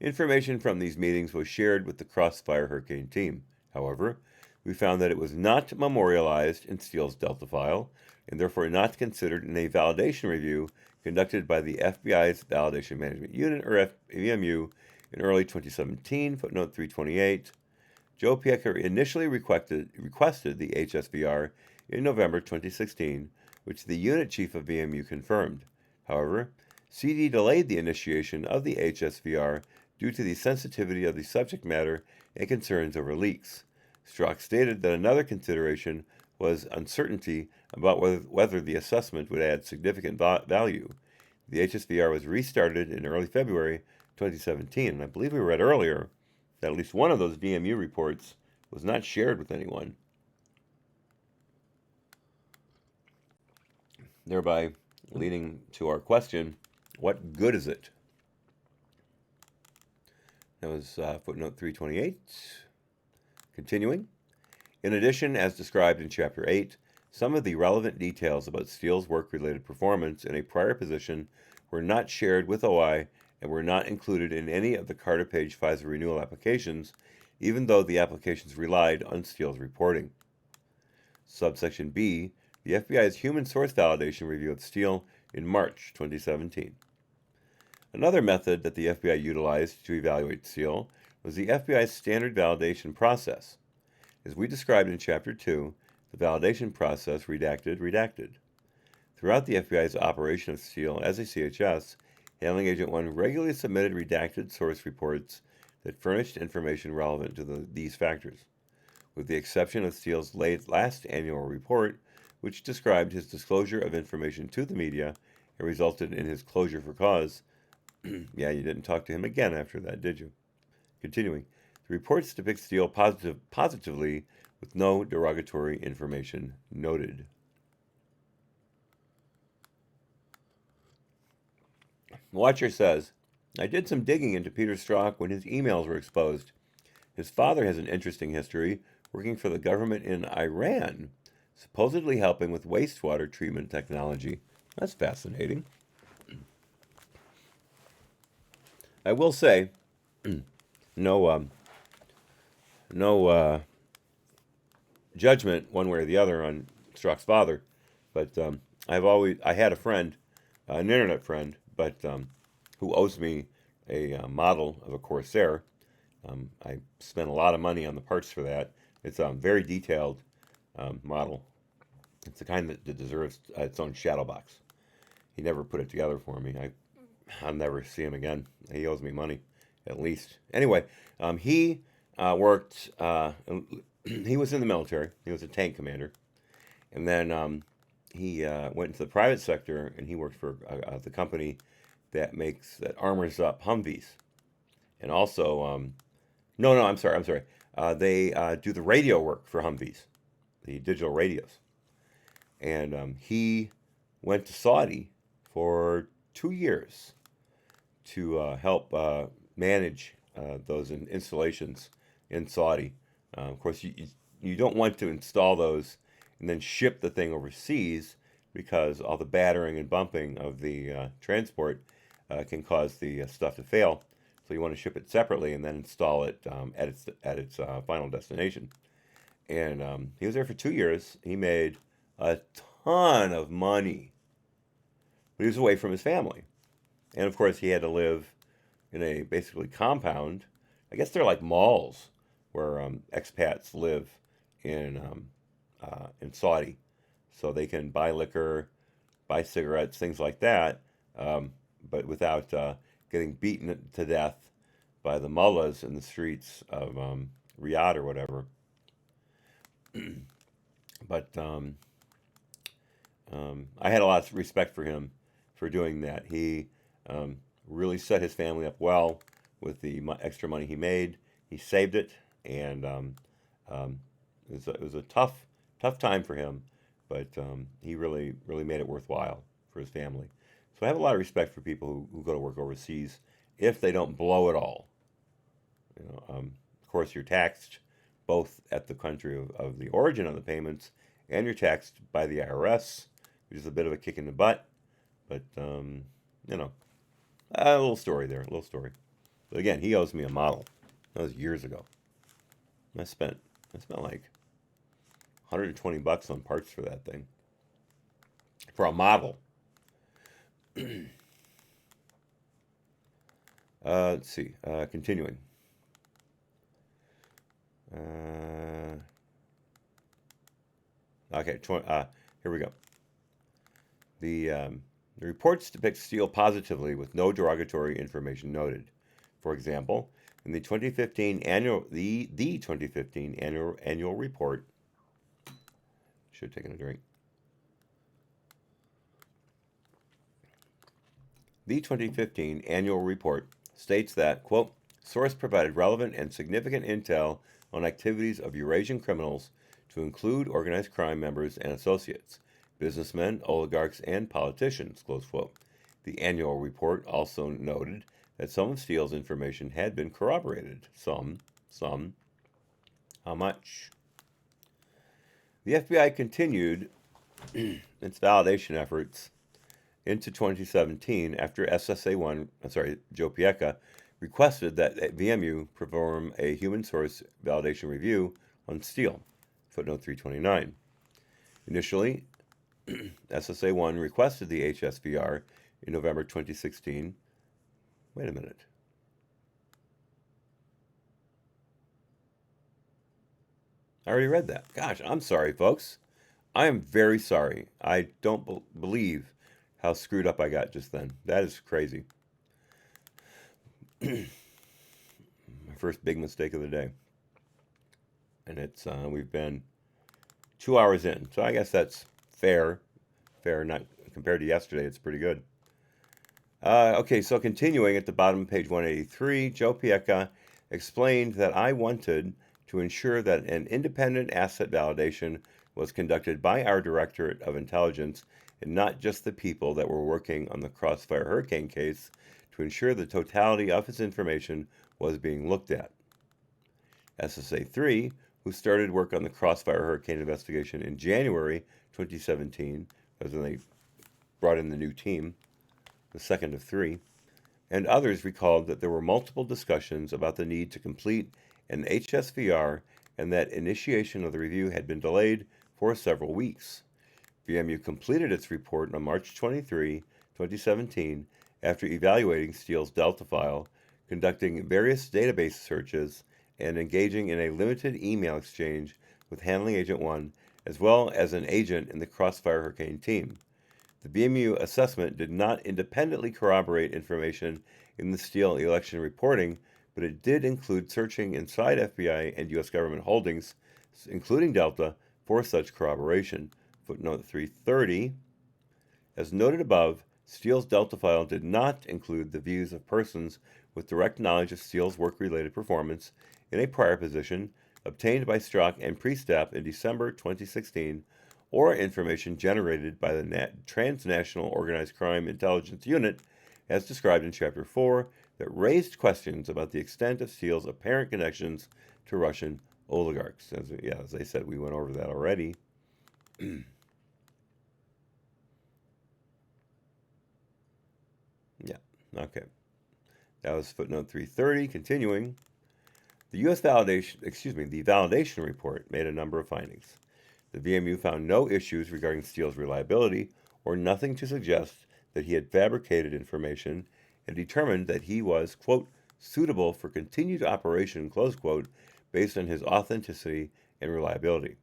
Information from these meetings was shared with the Crossfire Hurricane team. However, we found that it was not memorialized in Steele's Delta file and therefore not considered in a validation review conducted by the FBI's Validation Management Unit, or VMU, in early 2017, footnote 328. Joe Piecker initially requested the HSVR in November 2016, which the unit chief of VMU confirmed. However, CD delayed the initiation of the HSVR due to the sensitivity of the subject matter and concerns over leaks. Strzok stated that another consideration was uncertainty about whether the assessment would add significant value. The HSVR was restarted in early February 2017, and I believe we read earlier that at least one of those VMU reports was not shared with anyone, thereby leading to our question, what good is it? That was footnote 328. Continuing. In addition, as described in Chapter 8, some of the relevant details about Steele's work-related performance in a prior position were not shared with OI and were not included in any of the Carter Page FISA renewal applications, even though the applications relied on Steele's reporting. Subsection B, the FBI's human source validation review of Steele in March 2017. Another method that the FBI utilized to evaluate Steele was the FBI's standard validation process. As we described in Chapter 2, the validation process redacted. Throughout the FBI's operation of Steele as a CHS, Handling Agent 1 regularly submitted redacted source reports that furnished information relevant to these factors, with the exception of Steele's last annual report, which described his disclosure of information to the media and resulted in his closure for cause. Yeah, you didn't talk to him again after that, did you? Continuing, the reports depict Steele positively with no derogatory information noted. Watcher says, I did some digging into Peter Strzok when his emails were exposed. His father has an interesting history working for the government in Iran, supposedly helping with wastewater treatment technology. That's fascinating. I will say, no judgment one way or the other on Strzok's father, but I had a friend, an internet friend, but who owes me a model of a Corsair. I spent a lot of money on the parts for that. It's a very detailed model. It's the kind that deserves its own shadow box. He never put it together for me. I'll never see him again. He owes me money, at least. Anyway, he worked. He was in the military. He was a tank commander, and then he went into the private sector, and he worked for the company that armors up Humvees, and also no, I'm sorry. They do the radio work for Humvees, the digital radios, and he went to Saudi for 2 years to help manage those installations in Saudi. Of course, you don't want to install those and then ship the thing overseas because all the battering and bumping of the transport can cause the stuff to fail. So you want to ship it separately and then install it at its final destination. And he was there for 2 years. He made a ton of money, but he was away from his family. And of course, he had to live in a basically compound. I guess they're like malls where expats live in Saudi, so they can buy liquor, buy cigarettes, things like that, but without getting beaten to death by the mullahs in the streets of Riyadh or whatever. But I had a lot of respect for him for doing that. He really set his family up well with the extra money he made. He saved it, and it was a tough time for him, but he really made it worthwhile for his family. So I have a lot of respect for people who go to work overseas if they don't blow it all. Of course, you're taxed both at the country of the origin of the payments, and you're taxed by the IRS, which is a bit of a kick in the butt. But a little story there, a little story. But again, he owes me a model. That was years ago. I spent like $120 on parts for that thing, for a model. Let's see. Continuing. Okay. Here we go. The reports depict Steele positively with no derogatory information noted. For example, in the 2015 annual report. Should have taken a drink. The 2015 annual report states that, quote, source provided relevant and significant intel on activities of Eurasian criminals to include organized crime members and associates, businessmen, oligarchs, and politicians, close quote. The annual report also noted that some of Steele's information had been corroborated. Some. How much? The FBI continued its validation efforts into 2017 after Joe Piecka, requested that VMU perform a human source validation review on Steele, footnote 329. Initially, SSA1 requested the HSVR in November 2016. Wait a minute. I already read that. Gosh, I'm sorry, folks. I am very sorry. I don't believe how screwed up I got just then. That is crazy. My first big mistake of the day. And it's we've been 2 hours in. So I guess that's fair. Fair, not compared to yesterday, it's pretty good. Okay, so continuing at the bottom of page 183, Joe Piecka explained that I wanted to ensure that an independent asset validation was conducted by our Directorate of Intelligence and not just the people that were working on the Crossfire Hurricane case to ensure the totality of his information was being looked at. SSA-3, who started work on the Crossfire Hurricane investigation in January 2017, as when they brought in the new team, the second of three, and others recalled that there were multiple discussions about the need to complete an HSVR and that initiation of the review had been delayed for several weeks. VMU completed its report on March 23, 2017, after evaluating Steele's Delta file, conducting various database searches, and engaging in a limited email exchange with Handling Agent 1, as well as an agent in the Crossfire Hurricane team. The VMU assessment did not independently corroborate information in the Steele election reporting, but it did include searching inside FBI and U.S. government holdings, including Delta, for such corroboration. Footnote 330. As noted above, Steele's Delta file did not include the views of persons with direct knowledge of Steele's work-related performance in a prior position obtained by Strzok and Priestap in December 2016, or information generated by the Transnational Organized Crime Intelligence Unit, as described in Chapter 4, that raised questions about the extent of Steele's apparent connections to Russian oligarchs. As I said, we went over that already. Okay. That was footnote 330. Continuing. The validation report made a number of findings. The VMU found no issues regarding Steele's reliability or nothing to suggest that he had fabricated information and determined that he was, quote, suitable for continued operation, close quote, based on his authenticity and reliability.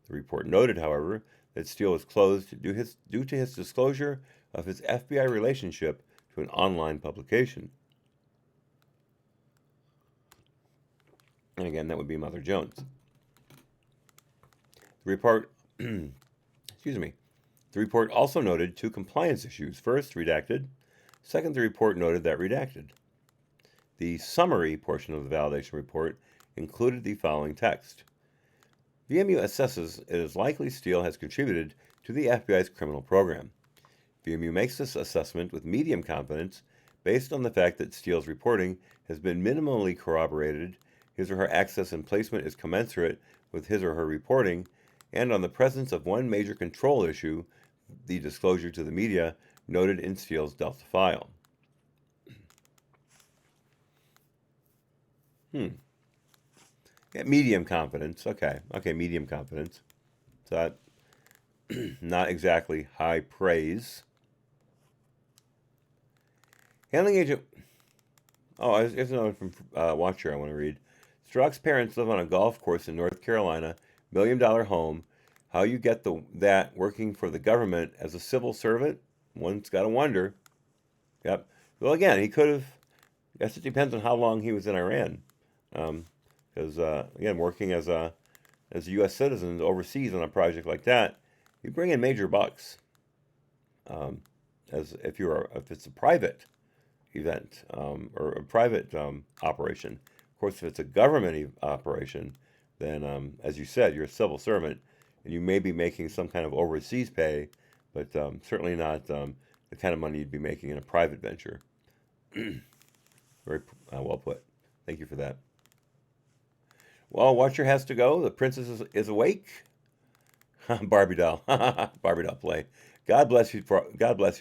The report noted, however, that Steele was closed due to his disclosure of his FBI relationship to an online publication. And again, that would be Mother Jones. The report, the report also noted two compliance issues. First, redacted. Second, the report noted that redacted. The summary portion of the validation report included the following text. VMU assesses it is likely Steele has contributed to the FBI's criminal program. VMU makes this assessment with medium confidence based on the fact that Steele's reporting has been minimally corroborated, his or her access and placement is commensurate with his or her reporting, and on the presence of one major control issue, the disclosure to the media noted in Steele's Delta file. Yeah, medium confidence. Okay, medium confidence. So that, not exactly high praise. Handling agent. Oh, here's another from Watcher I want to read. Strzok's parents live on a golf course in North Carolina, $1 million home. How you get that working for the government as a civil servant? One's got to wonder. Yep. Well, again, he could have. I guess it depends on how long he was in Iran. Because again, working as a U.S. citizen overseas on a project like that, you bring in major bucks. As if it's a private event or a private operation. Of course, if it's a government operation, then as you said, you're a civil servant, and you may be making some kind of overseas pay, but certainly not the kind of money you'd be making in a private venture. Very well put. Thank you for that. Well, Watcher has to go. The princess is awake. Barbie doll. Barbie doll play. God bless you,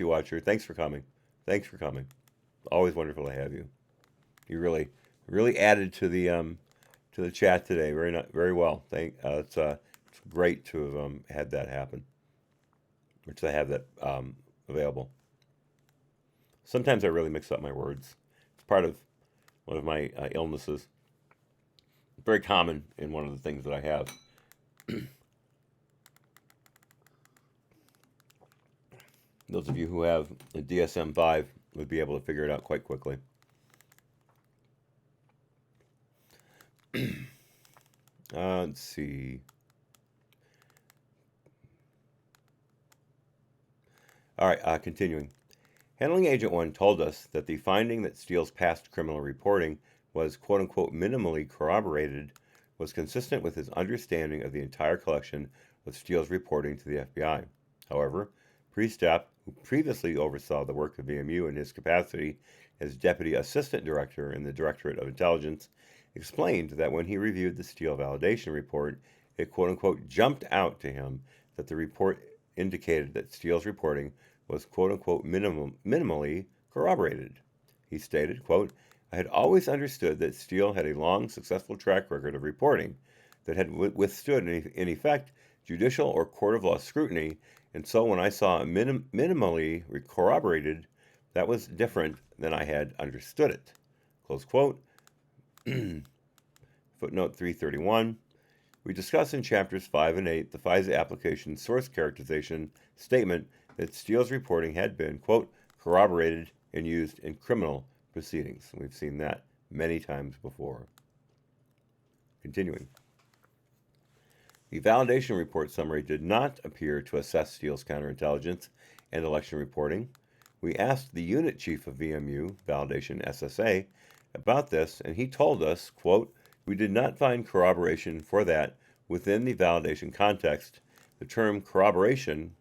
Watcher. Thanks for coming. Always wonderful to have you. You really added to the chat today. Very well. It's great to have had that happen, or to have that available. Sometimes I really mix up my words. It's part of one of my illnesses. Very common in one of the things that I have. Those of you who have a DSM-5 would be able to figure it out quite quickly. Let's see. All right, continuing. Handling Agent 1 told us that the finding that Steele's past criminal reporting was quote-unquote minimally corroborated was consistent with his understanding of the entire collection of Steele's reporting to the FBI. However, Priestap, who previously oversaw the work of VMU in his capacity as Deputy Assistant Director in the Directorate of Intelligence, explained that when he reviewed the Steele validation report, it quote-unquote jumped out to him that the report indicated that Steele's reporting was quote-unquote minimally corroborated. He stated, quote, I had always understood that Steele had a long, successful track record of reporting that had withstood, in effect, judicial or court of law scrutiny, and so when I saw minimally corroborated, that was different than I had understood it. Close quote. Footnote 331. We discuss in chapters 5 and 8 the FISA application source characterization statement that Steele's reporting had been, quote, corroborated and used in criminal proceedings. We've seen that many times before. Continuing. The validation report summary did not appear to assess Steele's counterintelligence and election reporting. We asked the unit chief of VMU, Validation SSA, about this, and he told us, quote, we did not find corroboration for that within the validation context. The term corroboration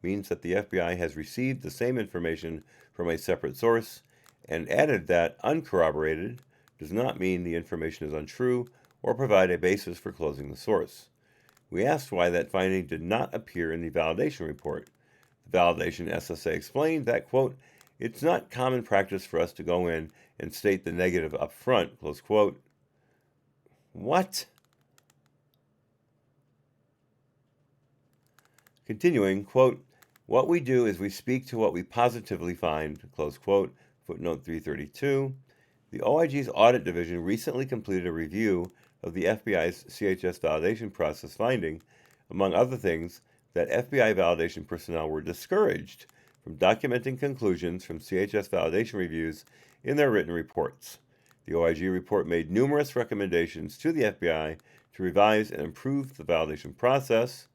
means that the FBI has received the same information from a separate source, and added that uncorroborated does not mean the information is untrue or provide a basis for closing the source. We asked why that finding did not appear in the validation report. The validation SSA explained that, quote, It's not common practice for us to go in and state the negative up front, close quote. What? Continuing, quote, what we do is we speak to what we positively find, close quote, footnote 332. The OIG's Audit Division recently completed a review of the FBI's CHS validation process, finding, among other things, that FBI validation personnel were discouraged from documenting conclusions from CHS validation reviews in their written reports. The OIG report made numerous recommendations to the FBI to revise and improve the validation process.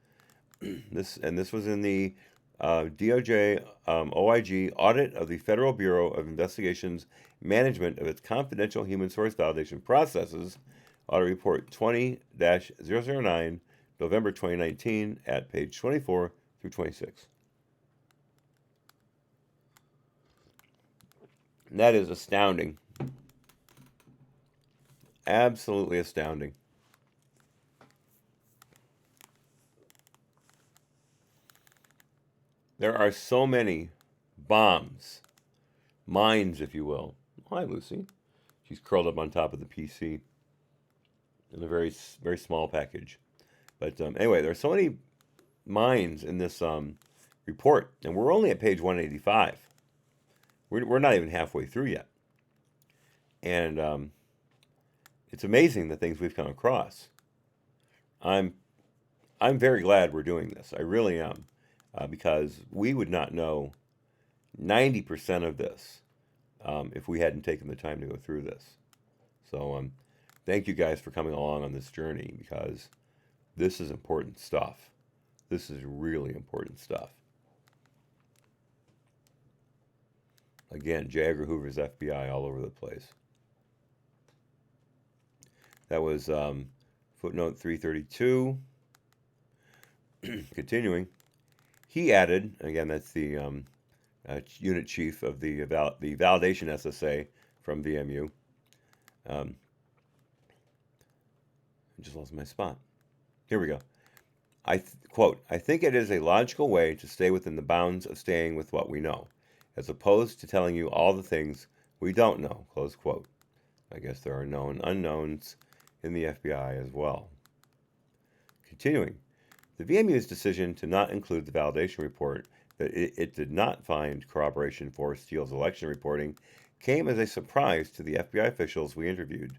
This was in the DOJ OIG Audit of the Federal Bureau of Investigation's Management of its Confidential Human Source Validation Processes, Audit Report 20-009, November 2019, at page 24 through 26. And that is astounding. Absolutely astounding. There are so many bombs, mines, if you will. Hi, Lucy. She's curled up on top of the PC in a very, very small package. But anyway, there are so many mines in this report, and we're only at page 185. We're not even halfway through yet. And it's amazing the things we've come across. I'm very glad we're doing this. I really am. Because we would not know 90% of this if we hadn't taken the time to go through this. So thank you guys for coming along on this journey, because this is important stuff. This is really important stuff. Again, J. Edgar Hoover's FBI all over the place. That was footnote 332. Continuing. He added, again, that's the unit chief of the validation SSA from VMU. I just lost my spot. Here we go. Quote, I think it is a logical way to stay within the bounds of staying with what we know, as opposed to telling you all the things we don't know, close quote. I guess there are known unknowns in the FBI as well. Continuing. The VMU's decision to not include the validation report that it did not find corroboration for Steele's election reporting came as a surprise to the FBI officials we interviewed.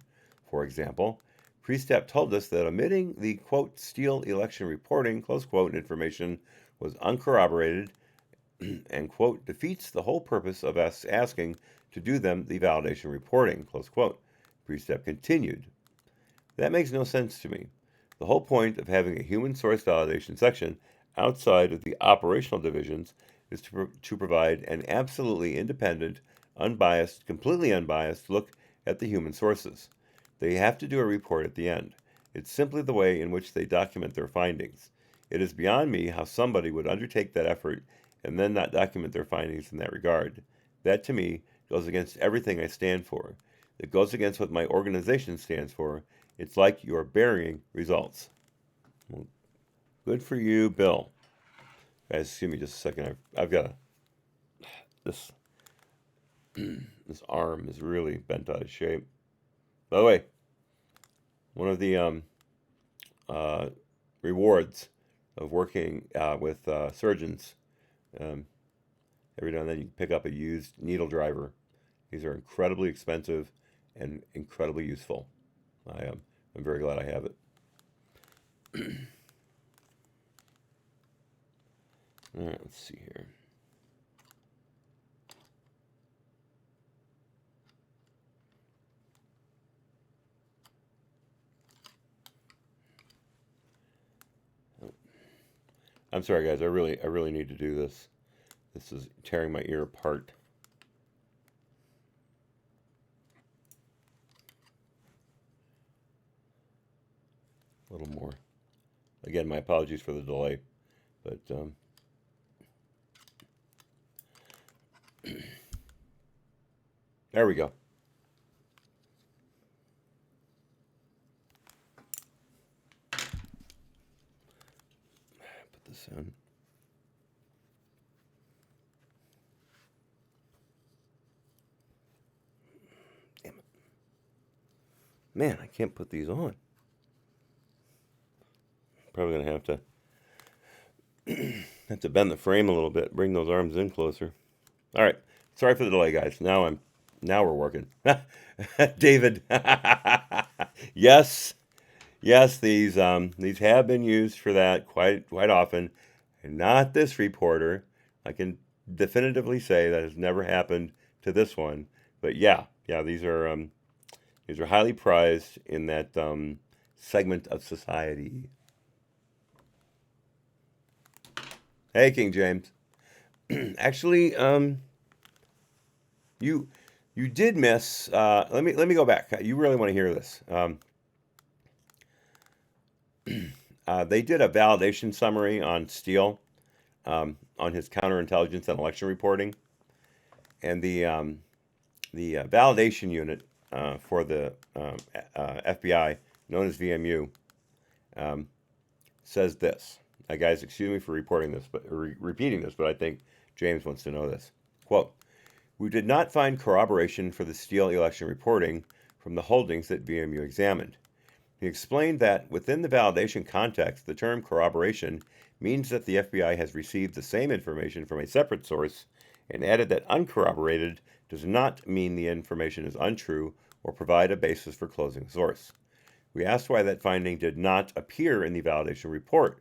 For example, Priestap told us that omitting the, quote, Steele election reporting, close quote, information was uncorroborated and, quote, defeats the whole purpose of us asking to do them the validation reporting, close quote. Priestap continued. That makes no sense to me. The whole point of having a human source validation section outside of the operational divisions is to provide an absolutely independent, unbiased, completely unbiased look at the human sources. They have to do a report at the end. It's simply the way in which they document their findings. It is beyond me how somebody would undertake that effort and then not document their findings in that regard. That, to me, goes against everything I stand for. It goes against what my organization stands for. It's like you're burying results. Well, good for you, Bill. Guys, excuse me just a second. I've got this arm is really bent out of shape. By the way, one of the rewards of working with surgeons, every now and then you pick up a used needle driver. These are incredibly expensive and incredibly useful. I'm very glad I have it. All right, let's see here. I'm sorry, guys. I really need to do this. This is tearing my ear apart. A little more. Again, my apologies for the delay, but there we go. Put this in. Man, I can't put these on. Probably going to have to bend the frame a little bit, bring those arms in closer. All right. Sorry for the delay, guys. Now we're working. David. Yes. Yes, these have been used for that quite often. And not this reporter. I can definitively say that has never happened to this one. But yeah, these are highly prized in that segment of society. Hey, King James. Actually, you did miss. Let me go back. You really want to hear this. They did a validation summary on Steele, on his counterintelligence and election reporting, and the validation unit for the FBI, known as VMU, says this. Guys, excuse me for reporting this, but repeating this, but I think James wants to know this. Quote, "We did not find corroboration for the Steele election reporting from the holdings that VMU examined." He explained that within the validation context, the term corroboration means that the FBI has received the same information from a separate source, and added that uncorroborated does not mean the information is untrue or provide a basis for closing the source. We asked why that finding did not appear in the validation report.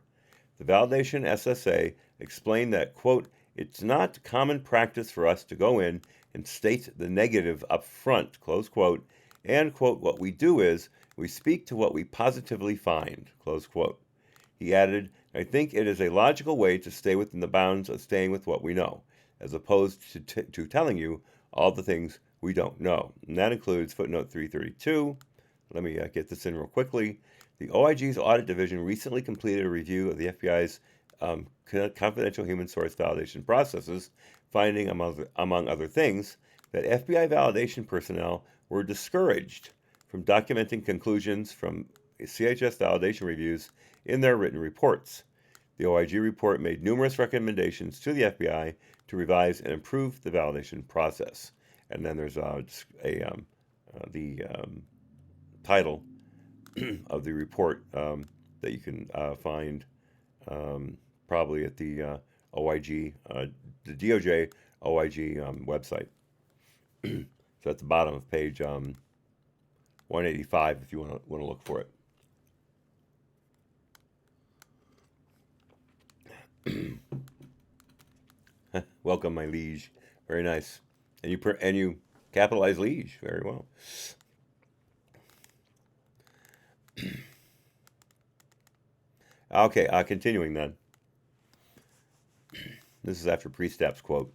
The validation SSA explained that, quote, "It's not common practice for us to go in and state the negative up front," close quote, and, quote, "What we do is we speak to what we positively find," close quote. He added, "I think it is a logical way to stay within the bounds of staying with what we know, as opposed to telling you all the things we don't know." And that includes footnote 332. Let me get this in real quickly. The OIG's Audit Division recently completed a review of the FBI's confidential human source validation processes, finding, among other things, that FBI validation personnel were discouraged from documenting conclusions from CHS validation reviews in their written reports. The OIG report made numerous recommendations to the FBI to revise and improve the validation process. And then there's the title of the report that you can find probably at the OIG, the DOJ OIG website. So at the bottom of page 185 if you want to look for it. Welcome, my liege. Very nice. And you capitalize liege very well. Okay, continuing then. This is after Priestap's quote.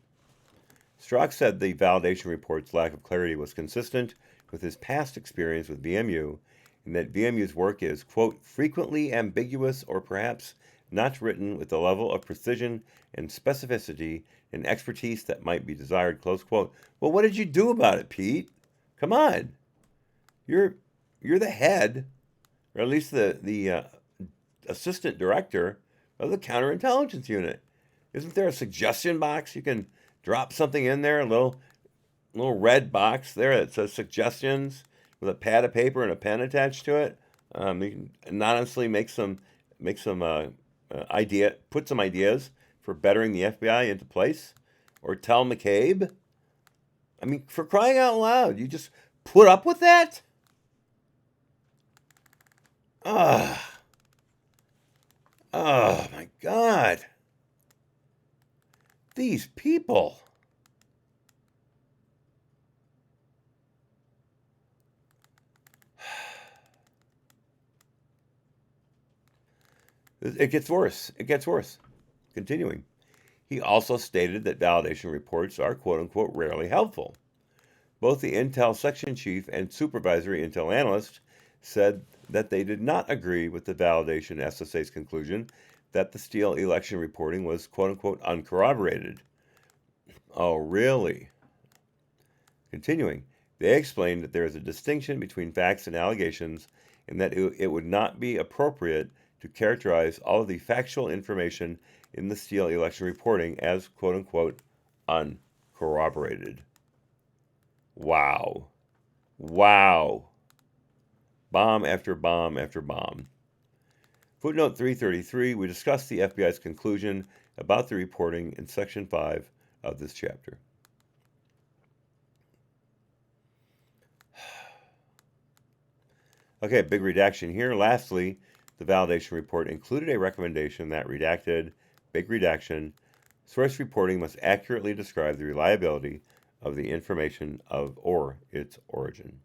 Strzok said the validation report's lack of clarity was consistent with his past experience with VMU, and that VMU's work is, quote, "frequently ambiguous or perhaps not written with the level of precision and specificity and expertise that might be desired," close quote. Well, what did you do about it, Pete? Come on. You're the head, or at least the assistant director of the counterintelligence unit. Isn't there a suggestion box? You can drop something in there, a little red box there that says suggestions with a pad of paper and a pen attached to it. You can anonymously put some ideas for bettering the FBI into place, or tell McCabe. I mean, for crying out loud, you just put up with that? Oh my God. These people. It gets worse. It gets worse. Continuing. He also stated that validation reports are, quote unquote, rarely helpful. Both the Intel section chief and supervisory Intel analyst said that they did not agree with the validation SSA's conclusion that the Steele election reporting was, quote unquote, uncorroborated. Oh, really? Continuing, they explained that there is a distinction between facts and allegations, and that it would not be appropriate to characterize all of the factual information in the Steele election reporting as, quote unquote, uncorroborated. Wow. Wow. Bomb after bomb after bomb. Footnote 333, we discussed the FBI's conclusion about the reporting in Section 5 of this chapter. Okay, big redaction here. Lastly, the validation report included a recommendation that redacted, big redaction, source reporting must accurately describe the reliability of the information or its origin.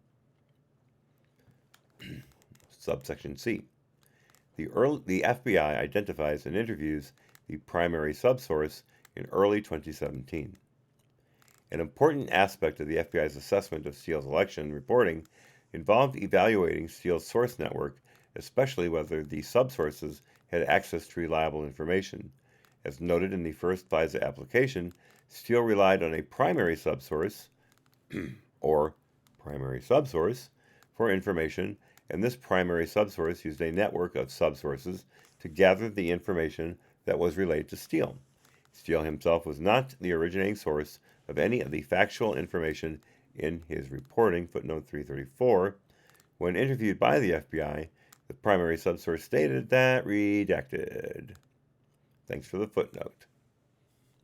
Subsection C. The FBI identifies and interviews the primary subsource in early 2017. An important aspect of the FBI's assessment of Steele's election reporting involved evaluating Steele's source network, especially whether the subsources had access to reliable information. As noted in the first FISA application, Steele relied on a primary subsource, or primary subsource, for information, and this primary subsource used a network of subsources to gather the information that was relayed to Steele. Steele himself was not the originating source of any of the factual information in his reporting. Footnote 334. When interviewed by the FBI, the primary subsource stated that redacted. Thanks for the footnote.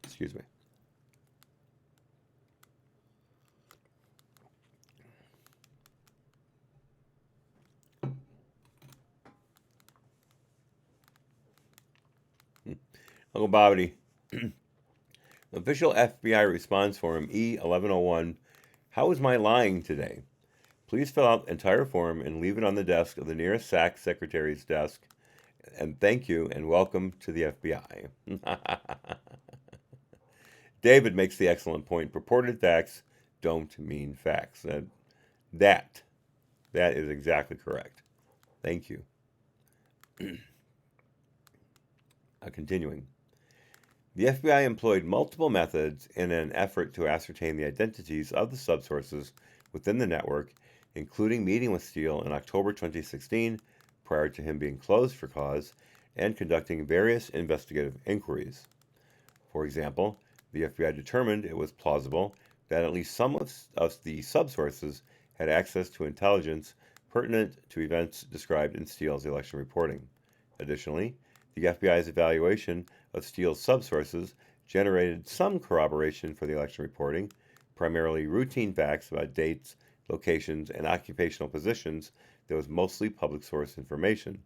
Excuse me. Uncle Bobbity. Official FBI response form E1101. How is my lying today? Please fill out the entire form and leave it on the desk of the nearest SAC secretary's desk. And thank you and welcome to the FBI. David makes the excellent point. Purported facts don't mean facts. That is exactly correct. Thank you. Continuing. The FBI employed multiple methods in an effort to ascertain the identities of the subsources within the network, including meeting with Steele in October 2016, prior to him being closed for cause, and conducting various investigative inquiries. For example, the FBI determined it was plausible that at least some of the subsources had access to intelligence pertinent to events described in Steele's election reporting. Additionally, the FBI's evaluation of Steele's subsources generated some corroboration for the election reporting, primarily routine facts about dates, locations, and occupational positions that was mostly public source information.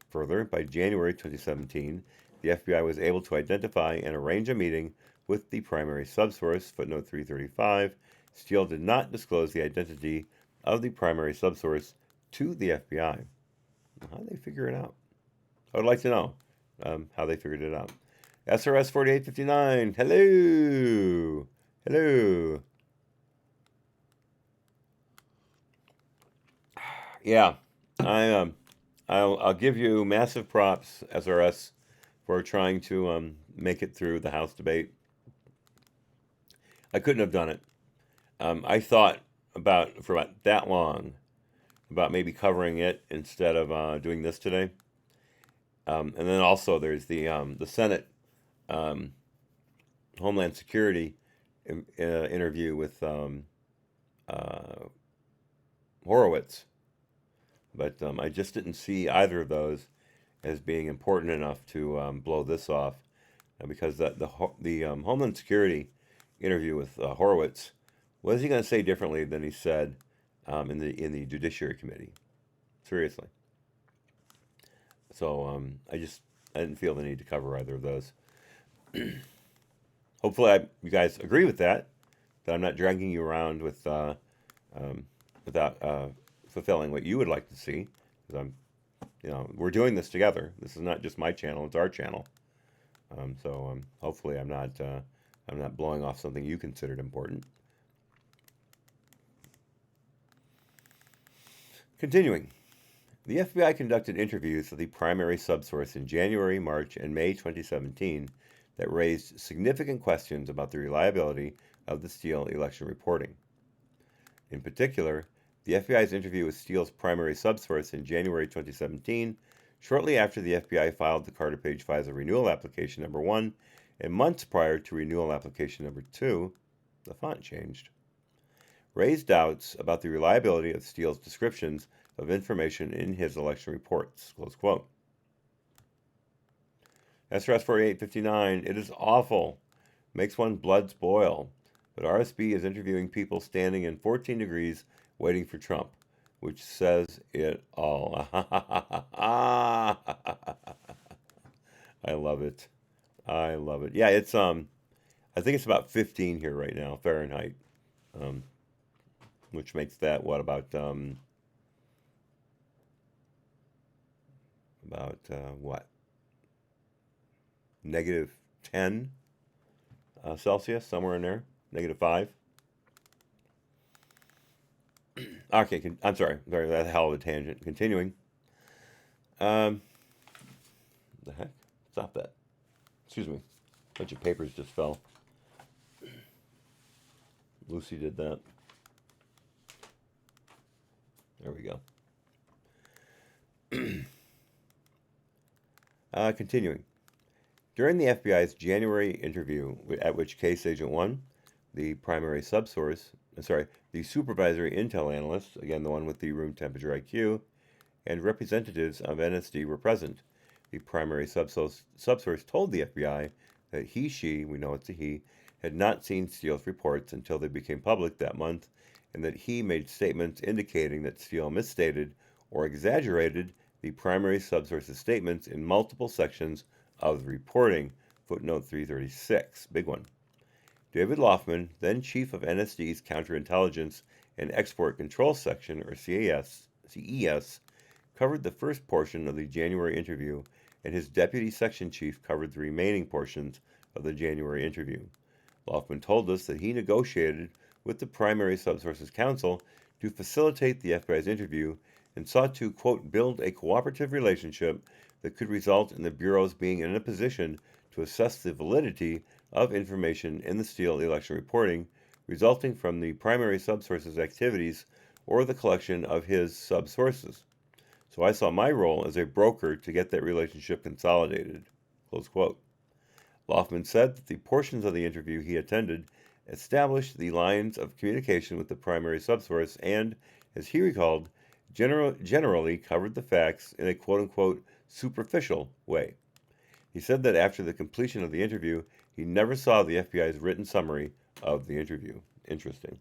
Further, by January 2017, the FBI was able to identify and arrange a meeting with the primary subsource. Footnote 335. Steele did not disclose the identity of the primary subsource to the FBI. How did they figure it out? I would like to know how they figured it out. SRS 4859. Hello. Hello. Yeah, I'll give you massive props, SRS, for trying to make it through the House debate. I couldn't have done it. I thought for about that long about maybe covering it instead of doing this today. And then also there's the Senate Homeland Security interview with Horowitz. But I just didn't see either of those as being important enough to blow this off, because the Homeland Security interview with Horowitz, what is he going to say differently than he said in the Judiciary Committee? Seriously. So I didn't feel the need to cover either of those. Hopefully you guys agree with that I'm not dragging you around with without fulfilling what you would like to see, because we're doing this together. This is not just my channel; it's our channel. So hopefully, I'm not blowing off something you considered important. Continuing, the FBI conducted interviews of the primary subsource in January, March, and May 2017 that raised significant questions about the reliability of the Steele election reporting. In particular, the FBI's interview with Steele's primary subsource in January 2017, shortly after the FBI filed the Carter Page FISA renewal application number 1, and months prior to renewal application number 2, the font changed, raised doubts about the reliability of Steele's descriptions of information in his election reports, close quote. SRS 4859, it is awful. Makes one's bloods boil. But RSB is interviewing people standing in 14 degrees waiting for Trump, which says it all. I love it. I love it. Yeah, it's I think it's about 15 here right now, Fahrenheit. Which makes that what about what? -10 Celsius, somewhere in there. -5. Okay, I'm sorry. Sorry, that's a hell of a tangent. Continuing. The heck? Stop that. Excuse me. A bunch of papers just fell. Lucy did that. There we go. Continuing. During the FBI's January interview, at which Case Agent 1, the primary the supervisory intel analyst, again the one with the room temperature IQ, and representatives of NSD were present, the primary subsource told the FBI that we know it's a he, had not seen Steele's reports until they became public that month, and that he made statements indicating that Steele misstated or exaggerated the primary subsource's statements in multiple sections of the reporting, footnote 336, big one. David Loffman, then chief of NSD's Counterintelligence and Export Control Section, or CES, covered the first portion of the January interview, and his deputy section chief covered the remaining portions of the January interview. Loffman told us that he negotiated with the primary subsources counsel to facilitate the FBI's interview and sought to, quote, build a cooperative relationship that could result in the bureaus being in a position to assess the validity of information in the Steele election reporting resulting from the primary subsource's activities or the collection of his subsources. So I saw my role as a broker to get that relationship consolidated, close quote. Loffman said that the portions of the interview he attended established the lines of communication with the primary subsource and, as he recalled, generally covered the facts in a quote-unquote superficial way. He said that after the completion of the interview, he never saw the FBI's written summary of the interview. Interesting.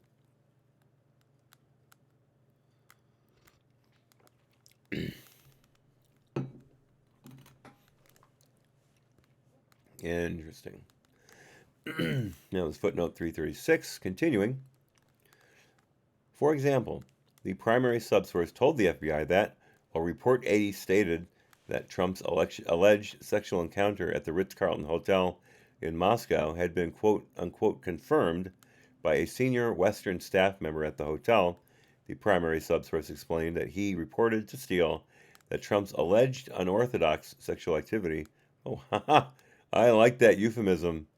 Interesting. Now, it's footnote 336, continuing. For example, the primary subsource told the FBI that, while Report 80 stated that Trump's alleged sexual encounter at the Ritz-Carlton Hotel in Moscow had been quote-unquote confirmed by a senior Western staff member at the hotel, the primary subsource explained that he reported to Steele that Trump's alleged unorthodox sexual activity. Oh, haha, I like that euphemism.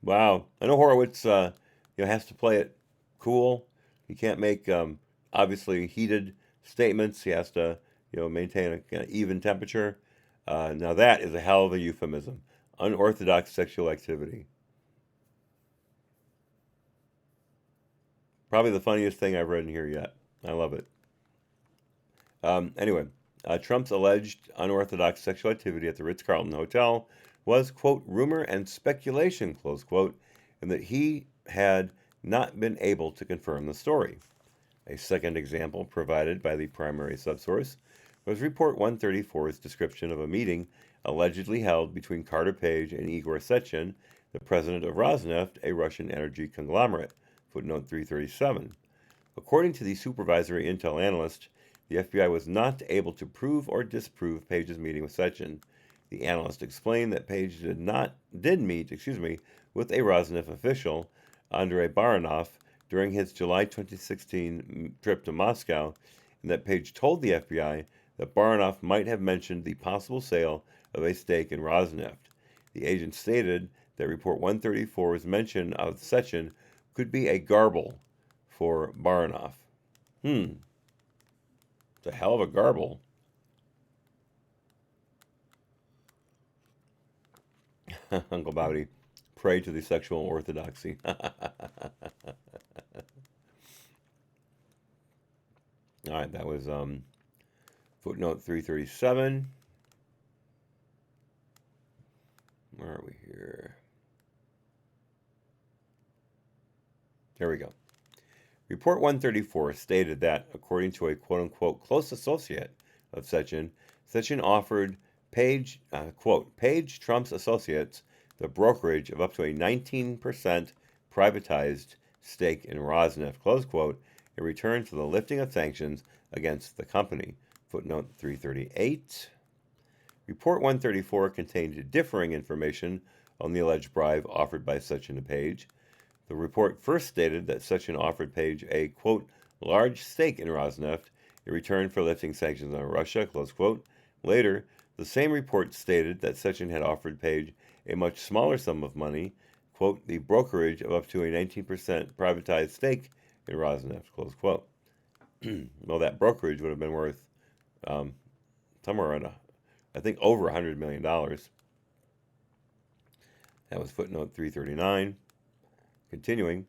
Wow. I know Horowitz has to play it cool. He can't make obviously heated statements. He has to maintain a kind of even temperature. Now that is a hell of a euphemism. Unorthodox sexual activity. Probably the funniest thing I've read in here yet. I love it. Anyway, Trump's alleged unorthodox sexual activity at the Ritz-Carlton Hotel was, quote, rumor and speculation, close quote, and that he had not been able to confirm the story. A second example provided by the primary subsource was Report 134's description of a meeting allegedly held between Carter Page and Igor Sechin, the president of Rosneft, a Russian energy conglomerate, footnote 337. According to the supervisory intel analyst, the FBI was not able to prove or disprove Page's meeting with Sechin. The analyst explained that Page did meet with a Rosneft official, Andrei Baranov, during his July 2016 trip to Moscow, and that Page told the FBI that Baranov might have mentioned the possible sale of a stake in Rosneft. The agent stated that Report 134's mention of Sechin could be a garble for Baranov. It's a hell of a garble. Uncle Bobby, prey to the sexual orthodoxy. All right, that was Footnote 337. Where are we here? There we go. Report 134 stated that, according to a quote-unquote close associate of Sechin offered Page, quote, Page Trump's associates the brokerage of up to a 19% privatized stake in Rosneft, close quote, in return for the lifting of sanctions against the company. Footnote 338. Report 134 contained differing information on the alleged bribe offered by Sechin to Page. The report first stated that Sechin offered Page a, quote, large stake in Rosneft in return for lifting sanctions on Russia, close quote. Later, the same report stated that Sechin had offered Page a much smaller sum of money, quote, the brokerage of up to a 19% privatized stake in Rosneft, close quote. Well, that brokerage would have been worth somewhere around, I think, over $100 million. That was footnote 339. Continuing,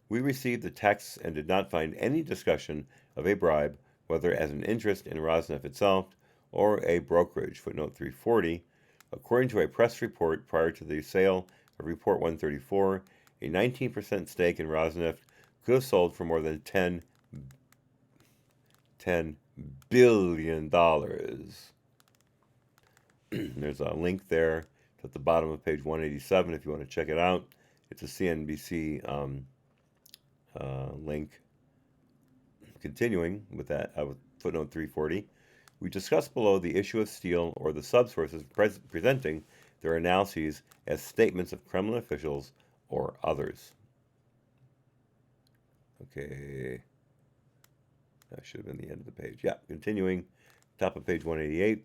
we received the texts and did not find any discussion of a bribe, whether as an interest in Rosneft itself or a brokerage. Footnote 340. According to a press report prior to the sale of Report 134, a 19% stake in Rosneft could have sold for more than $10 billion. There's a link there at the bottom of page 187 if you want to check it out. It's a CNBC link. Continuing with that, with footnote 340, we discussed below the issue of Steele or the subsources presenting their analyses as statements of Kremlin officials or others. Okay. That should have been the end of the page. Yeah, continuing, top of page 188.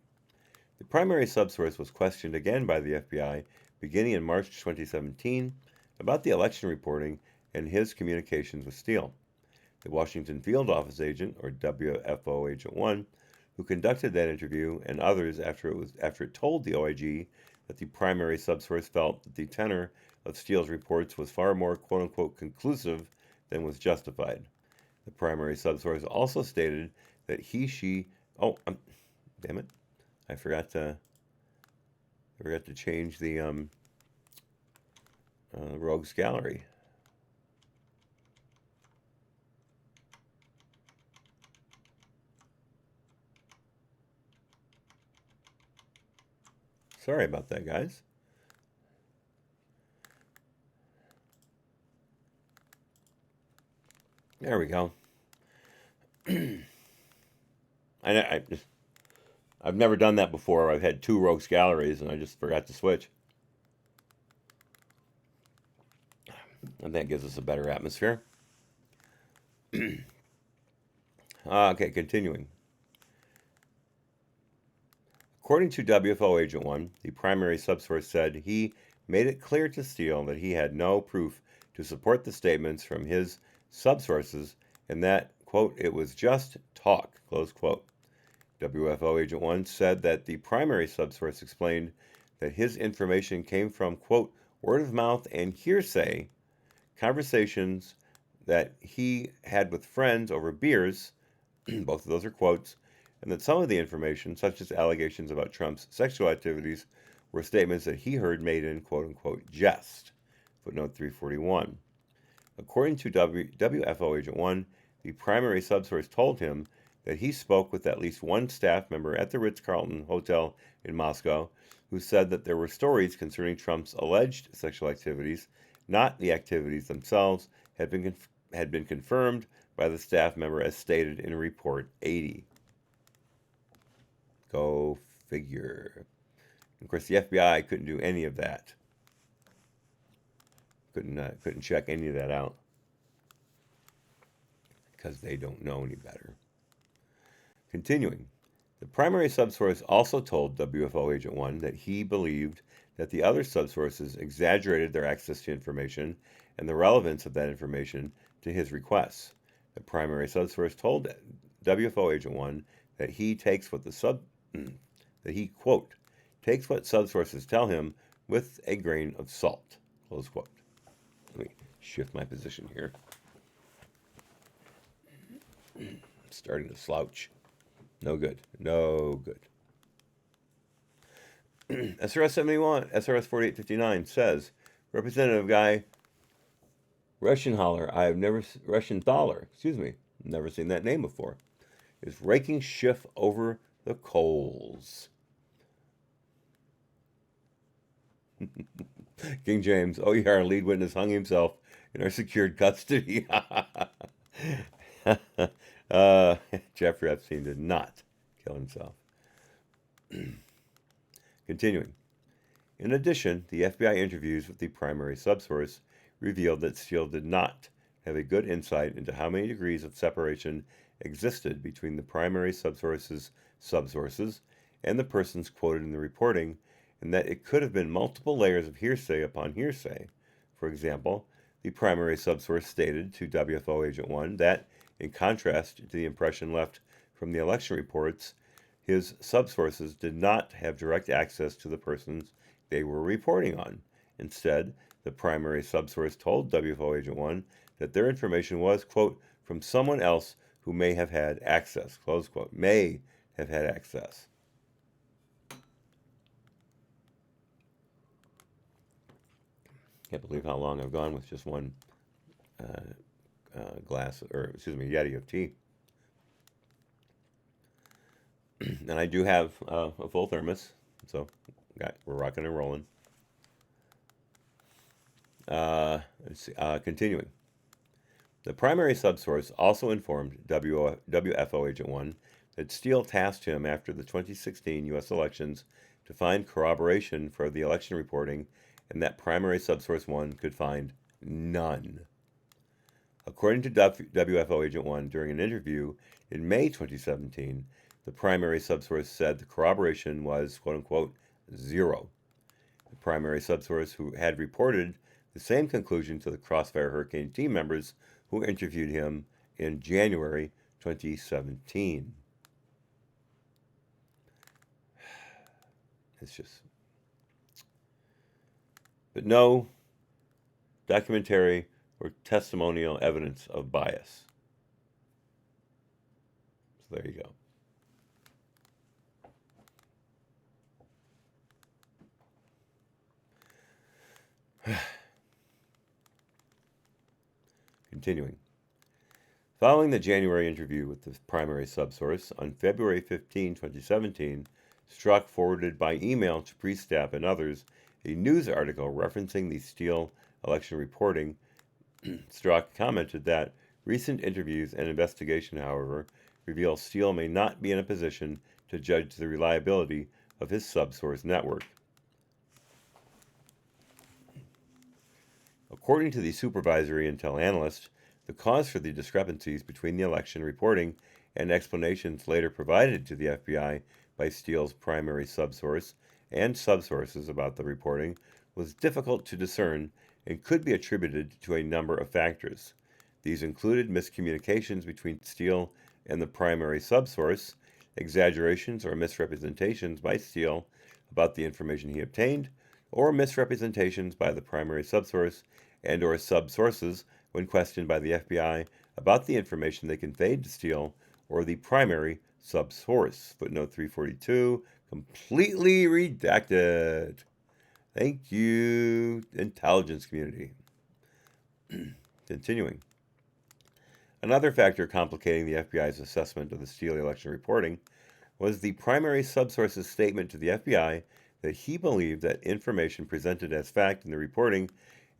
The primary subsource was questioned again by the FBI beginning in March 2017 about the election reporting and his communications with Steele. The Washington Field Office agent, or WFO Agent 1, who conducted that interview, and others after it told the OIG that the primary subsource felt that the tenor of Steele's reports was far more quote-unquote conclusive than was justified. The primary subsource also stated that damn it, I forgot to change the Rogues Gallery. Sorry about that, guys. There we go. I've never done that before. I've had two Rogues Galleries, and I just forgot to switch. And that gives us a better atmosphere. Okay, continuing. According to WFO Agent 1, the primary subsource said he made it clear to Steele that he had no proof to support the statements from his subsources and that, quote, it was just talk, close quote. WFO Agent 1 said that the primary subsource explained that his information came from, quote, word of mouth and hearsay conversations that he had with friends over beers, both of those are quotes, and that some of the information, such as allegations about Trump's sexual activities, were statements that he heard made in quote-unquote jest. Footnote 341. According to WFO Agent 1, the primary subsource told him that he spoke with at least one staff member at the Ritz-Carlton Hotel in Moscow who said that there were stories concerning Trump's alleged sexual activities, not the activities themselves, had been confirmed by the staff member as stated in Report 80. Go figure. Of course, the FBI couldn't do any of that. Couldn't check any of that out because they don't know any better. Continuing, the primary subsource also told WFO Agent 1 that he believed that the other subsources exaggerated their access to information and the relevance of that information to his requests. The primary subsource told WFO Agent 1 that he takes what quote, takes what subsources tell him with a grain of salt, close quote. Let me shift my position here. Starting to slouch. No good. No good. SRS 71, SRS 4859 says, Representative Guy Russian-Thaler, excuse me, never seen that name before, is raking Schiff over the coals. King James, oh yeah, our lead witness hung himself in our secured custody. Jeffrey Epstein did not kill himself. Continuing. In addition, the FBI interviews with the primary subsource revealed that Steele did not have a good insight into how many degrees of separation existed between the primary subsource's subsources and the persons quoted in the reporting, and that it could have been multiple layers of hearsay upon hearsay. For example, the primary subsource stated to WFO Agent 1 that, in contrast to the impression left from the election reports, his subsources did not have direct access to the persons they were reporting on. Instead, the primary subsource told WFO Agent 1 that their information was, quote, from someone else who may have had access, close quote, may have had access. Can't believe how long I've gone with just one Yeti of tea. And I do have a full thermos, so we're rocking and rolling. Continuing. The primary subsource also informed WFO Agent 1 that Steele tasked him after the 2016 U.S. elections to find corroboration for the election reporting, and that primary subsource 1 could find none. According to WFO Agent 1, during an interview in May 2017, the primary subsource said the corroboration was, quote-unquote, zero. The primary subsource who had reported the same conclusion to the Crossfire Hurricane team members who interviewed him in January 2017. It's just... But no documentary or testimonial evidence of bias. So there you go. Continuing. Following the January interview with the primary subsource, on February 15, 2017, Strzok forwarded by email to Priestap and others a news article referencing the Steele election reporting. Strzok commented that recent interviews and investigation, however, reveal Steele may not be in a position to judge the reliability of his subsource network. According to the supervisory intel analyst, the cause for the discrepancies between the election reporting and explanations later provided to the FBI by Steele's primary subsource and subsources about the reporting was difficult to discern and could be attributed to a number of factors. These included miscommunications between Steele and the primary subsource, exaggerations or misrepresentations by Steele about the information he obtained, or misrepresentations by the primary subsource and or subsources when questioned by the FBI about the information they conveyed to Steele or the primary subsource. Footnote 342, completely redacted. Thank you, intelligence community. Continuing. Another factor complicating the FBI's assessment of the Steele election reporting was the primary subsource's statement to the FBI that he believed that information presented as fact in the reporting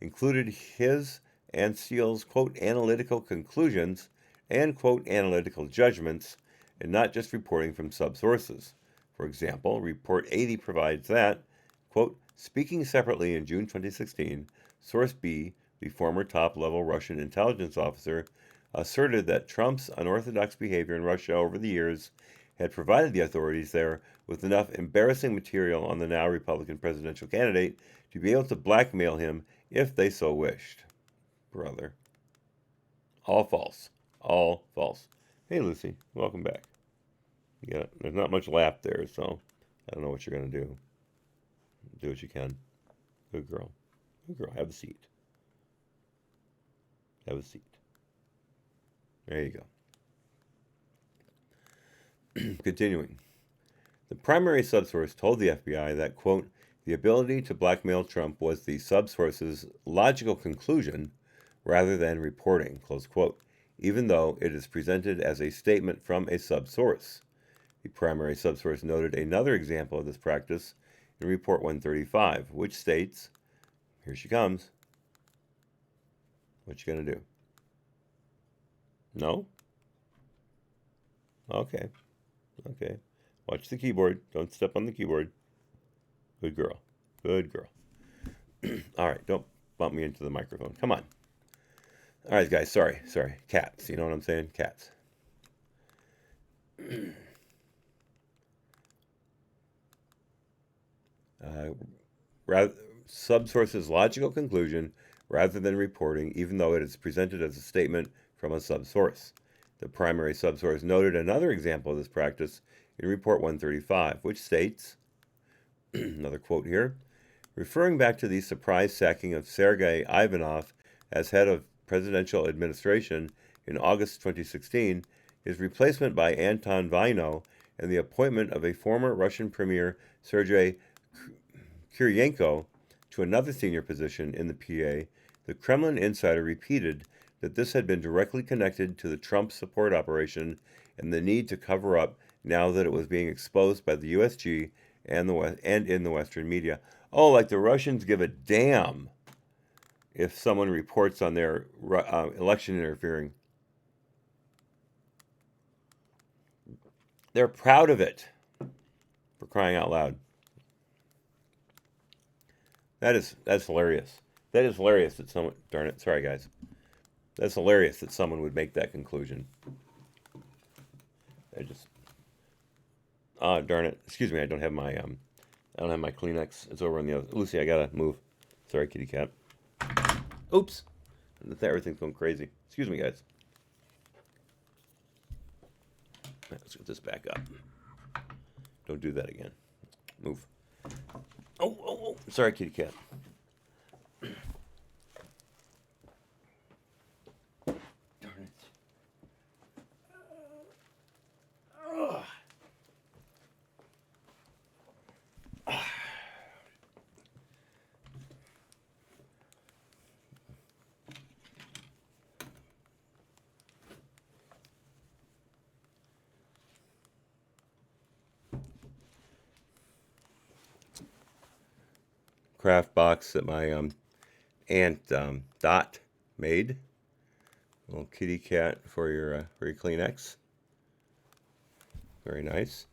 included his and Steele's, quote, analytical conclusions and, quote, analytical judgments, and not just reporting from subsources. For example, Report 80 provides that, quote, speaking separately in June 2016, Source B, the former top-level Russian intelligence officer, asserted that Trump's unorthodox behavior in Russia over the years had provided the authorities there with enough embarrassing material on the now Republican presidential candidate to be able to blackmail him if they so wished. Brother. All false. All false. Hey, Lucy. Welcome back. There's not much lap there, so I don't know what you're going to do. Do what you can. Good girl. Good girl. Have a seat. Have a seat. There you Continuing. The primary subsource told the FBI that, quote, the ability to blackmail Trump was the subsource's logical conclusion rather than reporting, close quote, even though it is presented as a statement from a subsource. The primary subsource noted another example of this practice in Report 135, which states, here she comes, what you gonna do? No? Okay. Okay. Watch the keyboard. Don't step on the keyboard. Good girl. Good girl. All right. Don't bump me into the microphone. Come on. All right, guys. Sorry. Cats. You know what I'm saying? Cats. Subsource's logical conclusion rather than reporting, even though it is presented as a statement from a subsource. The primary subsource noted another example of this practice in Report 135, which states, another quote here, referring back to the surprise sacking of Sergei Ivanov as head of presidential administration in August 2016, his replacement by Anton Vaino, and the appointment of a former Russian Premier Sergei Kiriyenko to another senior position in the PA, the Kremlin insider repeated that this had been directly connected to the Trump support operation and the need to cover up now that it was being exposed by the USG and in the Western media. Oh, like the Russians give a damn if someone reports on their election interfering. They're proud of it, for crying out loud. That's hilarious. That is hilarious that someone, darn it, sorry guys. That's hilarious that someone would make that conclusion. Darn it. Excuse me, I don't have my Kleenex. It's over on the other. Lucy, I gotta move. Sorry, kitty cat. Oops. Everything's going crazy. Excuse me, guys. Let's get this back up. Don't do that again. Move. Oh. Sorry, kitty cat. Darn it. Craft box that my aunt Dot made. A little kitty cat for your Kleenex. Very nice.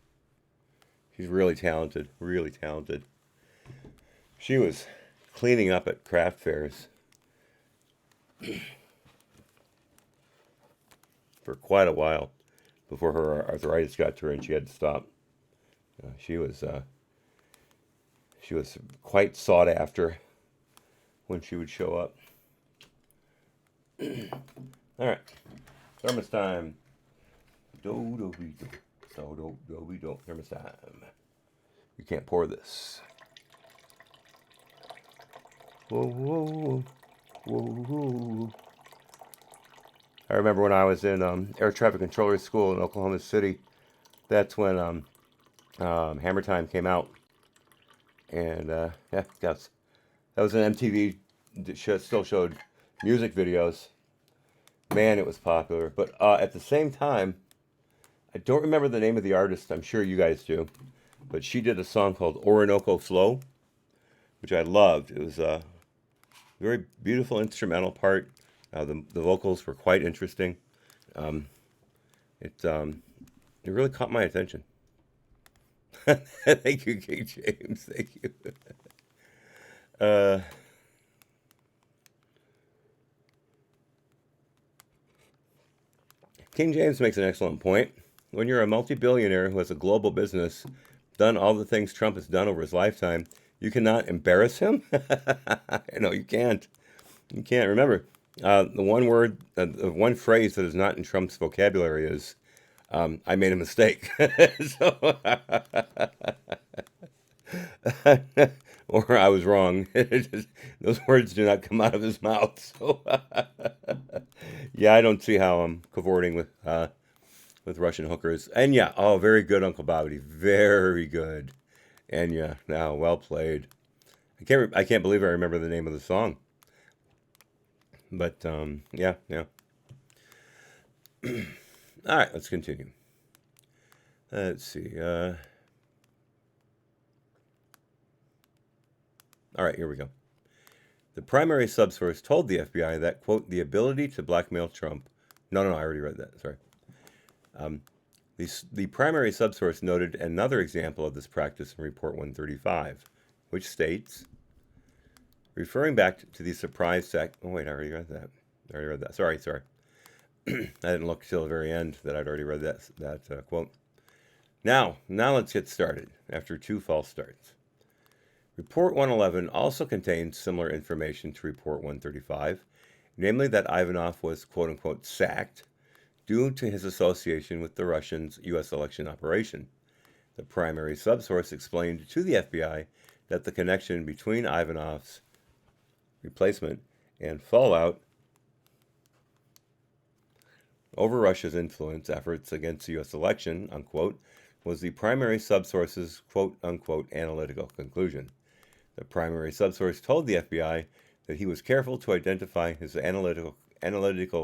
She's really talented. Really talented. She was cleaning up at craft fairs for quite a while before her arthritis got to her and she had to stop. She was quite sought after when she would show up. All right, thermos time. Thermos time. You can't pour this. Whoa. I remember when I was in air traffic controller school in Oklahoma City. That's when Hammer Time came out. And that was an MTV that still showed music videos. Man, it was popular. But at the same time, I don't remember the name of the artist. I'm sure you guys do. But she did a song called Orinoco Flow, which I loved. It was a very beautiful instrumental part. The vocals were quite interesting. It really caught my attention. Thank you, King James. Thank you. King James makes an excellent point. When you're a multi-billionaire who has a global business, done all the things Trump has done over his lifetime, you cannot embarrass him? No, you can't. You can't. Remember, the one phrase that is not in Trump's vocabulary is, I made a mistake. Or I was wrong. Those words do not come out of his mouth. So, yeah, I don't see how I'm cavorting with with Russian hookers. And yeah, oh, very good, Uncle Bobby, very good. And yeah, now well played. I can't believe I remember the name of the song. But yeah. All right, let's continue. Let's see. All right, here we go. The primary subsource told the FBI that, quote, the ability to blackmail Trump. No, I already read that. Sorry. The primary subsource noted another example of this practice in Report 135, which states, referring back to the surprise sack. Oh, wait, I already read that. Sorry. I didn't look till the very end that I'd already read that quote. Now let's get started after two false starts. Report 111 also contains similar information to Report 135, namely that Ivanov was, quote-unquote, sacked due to his association with the Russians' U.S. election operation. The primary subsource explained to the FBI that the connection between Ivanov's replacement and fallout over Russia's influence efforts against the U.S. election, unquote, was the primary subsource's, quote-unquote, analytical conclusion. The primary subsource told the FBI that he was careful to identify his analytical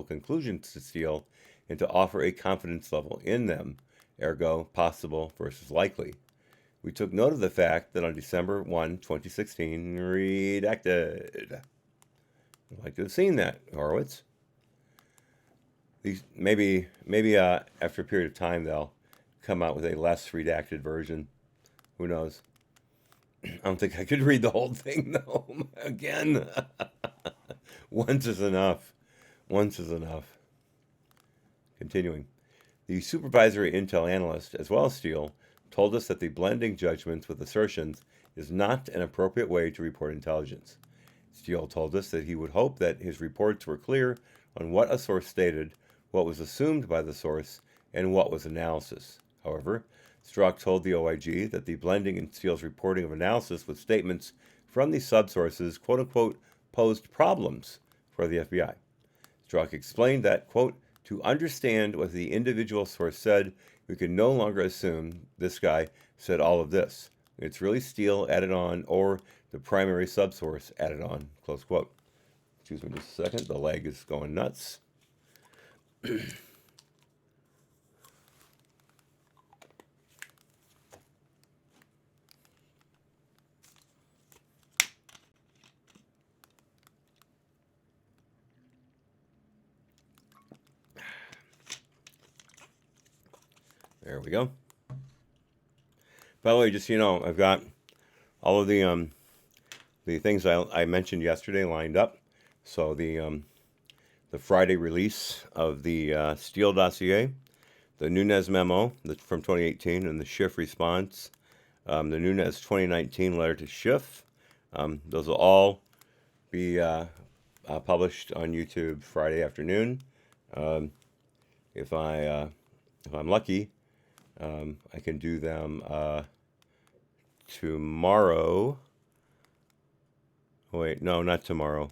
conclusions to steal and to offer a confidence level in them, ergo possible versus likely. We took note of the fact that on December 1, 2016, redacted. I'd like to have seen that, Horowitz. Maybe after a period of time they'll come out with a less redacted version. Who knows? I don't think I could read the whole thing, though. Again, once is enough. Continuing. The supervisory intel analyst, as well as Steele, told us that the blending judgments with assertions is not an appropriate way to report intelligence. Steele told us that he would hope that his reports were clear on what a source stated, what was assumed by the source, and what was analysis. However, Strzok told the OIG that the blending in Steele's reporting of analysis with statements from the subsources, quote-unquote, posed problems for the FBI. Strzok explained that, quote, to understand what the individual source said, we can no longer assume this guy said all of this. It's really Steele added on or the primary subsource added on, close quote. Excuse me just a second. The leg is going nuts. There we go. By the way, just so you know, I've got all of the things I mentioned yesterday lined up. So the Friday release of the Steele dossier, the Nunes memo from 2018, and the Schiff response, the Nunes 2019 letter to Schiff. Those will all be published on YouTube Friday afternoon. If I'm lucky. I can do them tomorrow. Wait, no, not tomorrow.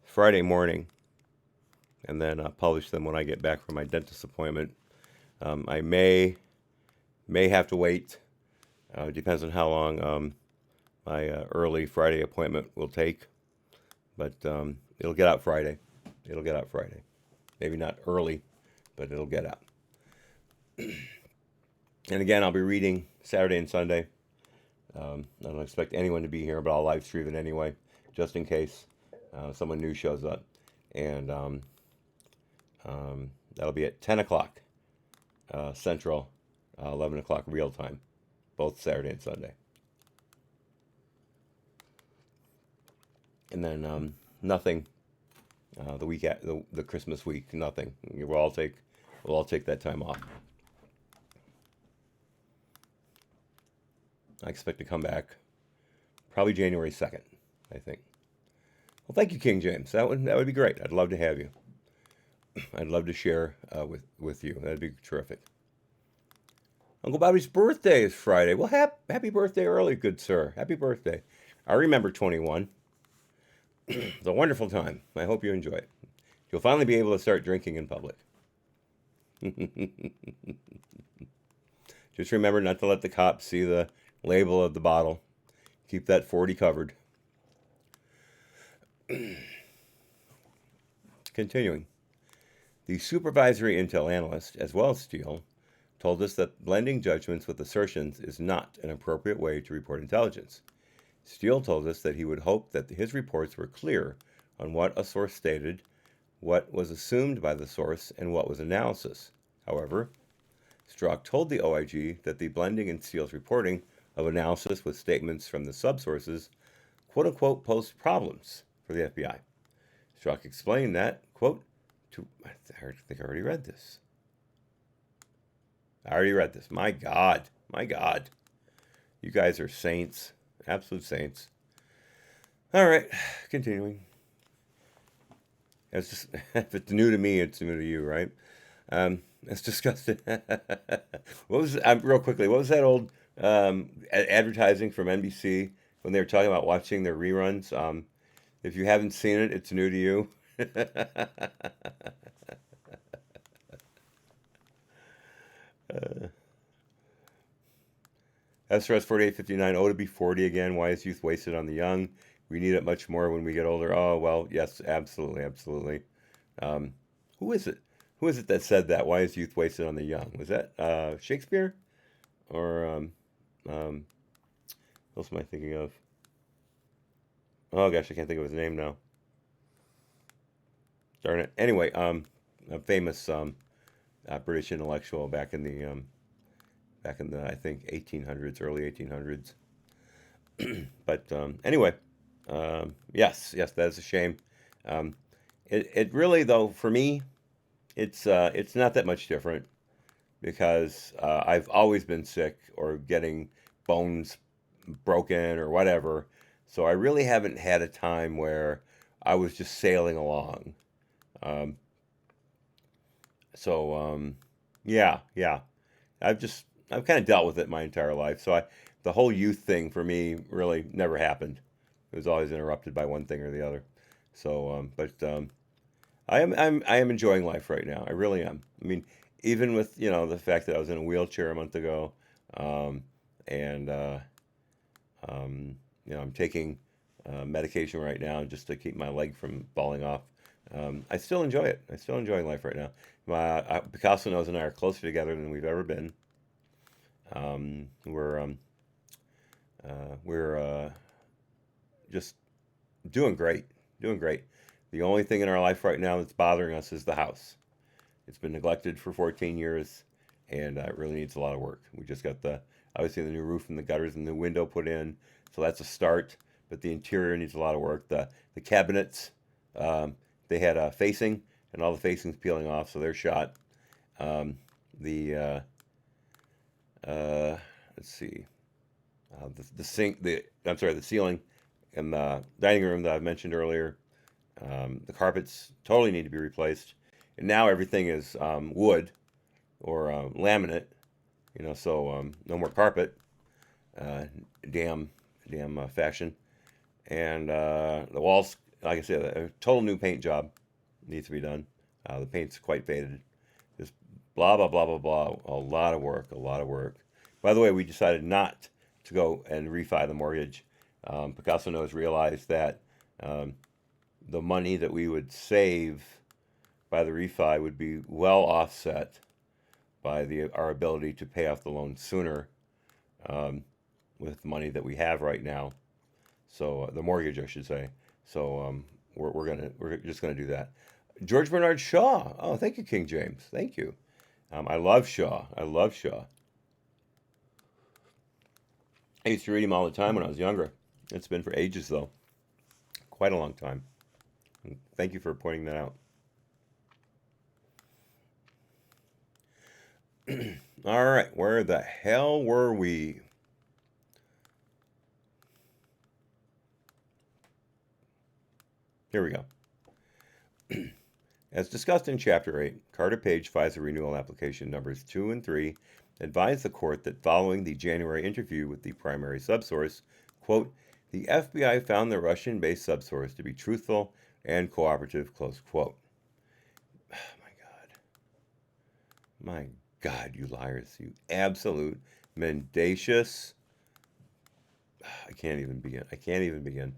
Friday morning, and then publish them when I get back from my dentist appointment. I may have to wait. Depends on how long my early Friday appointment will take. But it'll get out Friday. Maybe not early, but it'll get out. And again, I'll be reading Saturday and Sunday. I don't expect anyone to be here, but I'll live stream it anyway, just in case someone new shows up. And that'll be at 10 o'clock Central, 11 o'clock real time, both Saturday and Sunday. And then nothing the week at the Christmas week, nothing. We'll all take that time off. I expect to come back probably January 2nd, I think. Well, thank you, King James. That would be great. I'd love to have you. I'd love to share with you. That'd be terrific. Uncle Bobby's birthday is Friday. Well, happy birthday early, good sir. Happy birthday. I remember 21. It's a wonderful time. I hope you enjoy it. You'll finally be able to start drinking in public. Just remember not to let the cops see the label of the bottle. Keep that 40 covered. Continuing. The supervisory intel analyst, as well as Steele, told us that blending judgments with assertions is not an appropriate way to report intelligence. Steele told us that he would hope that his reports were clear on what a source stated, what was assumed by the source, and what was analysis. However, Strzok told the OIG that the blending in Steele's reporting of analysis with statements from the subsources, quote-unquote, posed problems for the FBI. Strzok explained that, quote, I think I already read this. My God. You guys are saints. Absolute saints. All right, continuing. It's just, if it's new to me, it's new to you, right? It's disgusting. Real quickly, what was that old advertising from NBC when they were talking about watching their reruns? If you haven't seen it, it's new to you. SRS 4859, to be 40 again. Why is youth wasted on the young? We need it much more when we get older. Oh, well, yes, absolutely. Who is it? Who is it that said that? Why is youth wasted on the young? Was that Shakespeare? Or, what else am I thinking of? Oh, gosh, I can't think of his name now. Darn it. Anyway, a famous British intellectual back in the I think 1800s, early 1800s. But anyway, yes, that is a shame. It really, though, for me, it's not that much different because I've always been sick or getting bones broken or whatever. So I really haven't had a time where I was just sailing along. Yeah. I've kind of dealt with it my entire life. So the whole youth thing for me really never happened. It was always interrupted by one thing or the other. So, I am enjoying life right now. I really am. I mean, even with, the fact that I was in a wheelchair a month ago, and I'm taking medication right now just to keep my leg from falling off. I still enjoy it. I'm still enjoying life right now. Picasso knows and I are closer together than we've ever been. We're just doing great. The only thing in our life right now that's bothering us is the house. It's been neglected for 14 years, and it really needs a lot of work. We just got obviously the new roof and the gutters and the window put in, so that's a start. But the interior needs a lot of work. The cabinets, they had facing, and all the facing's peeling off, so they're shot. Let's see, the sink, the ceiling in the dining room that I mentioned earlier. The carpets totally need to be replaced, and now everything is wood or laminate. So no more carpet. Damn fashion. And the walls, like I said, a total new paint job needs to be done. The paint's quite faded. Just blah blah blah blah blah. A lot of work. By the way, we decided not to go and refi the mortgage. Picasso knows realized that the money that we would save by the refi would be well offset by our ability to pay off the loan sooner with the money that we have right now. So the mortgage, I should say. So we're just gonna do that. George Bernard Shaw. Oh, thank you, King James. Thank you. I love Shaw. I used to read him all the time when I was younger. It's been for ages, though. Quite a long time. Thank you for pointing that out. All right, where the hell were we? Here we go. As discussed in Chapter 8, Carter Page FISA renewal application numbers 2 and 3 advised the court that following the January interview with the primary subsource, quote, the FBI found the Russian-based subsource to be truthful and cooperative, close quote. Oh, my God. My God, you liars. You absolute mendacious. I can't even begin. I can't even begin.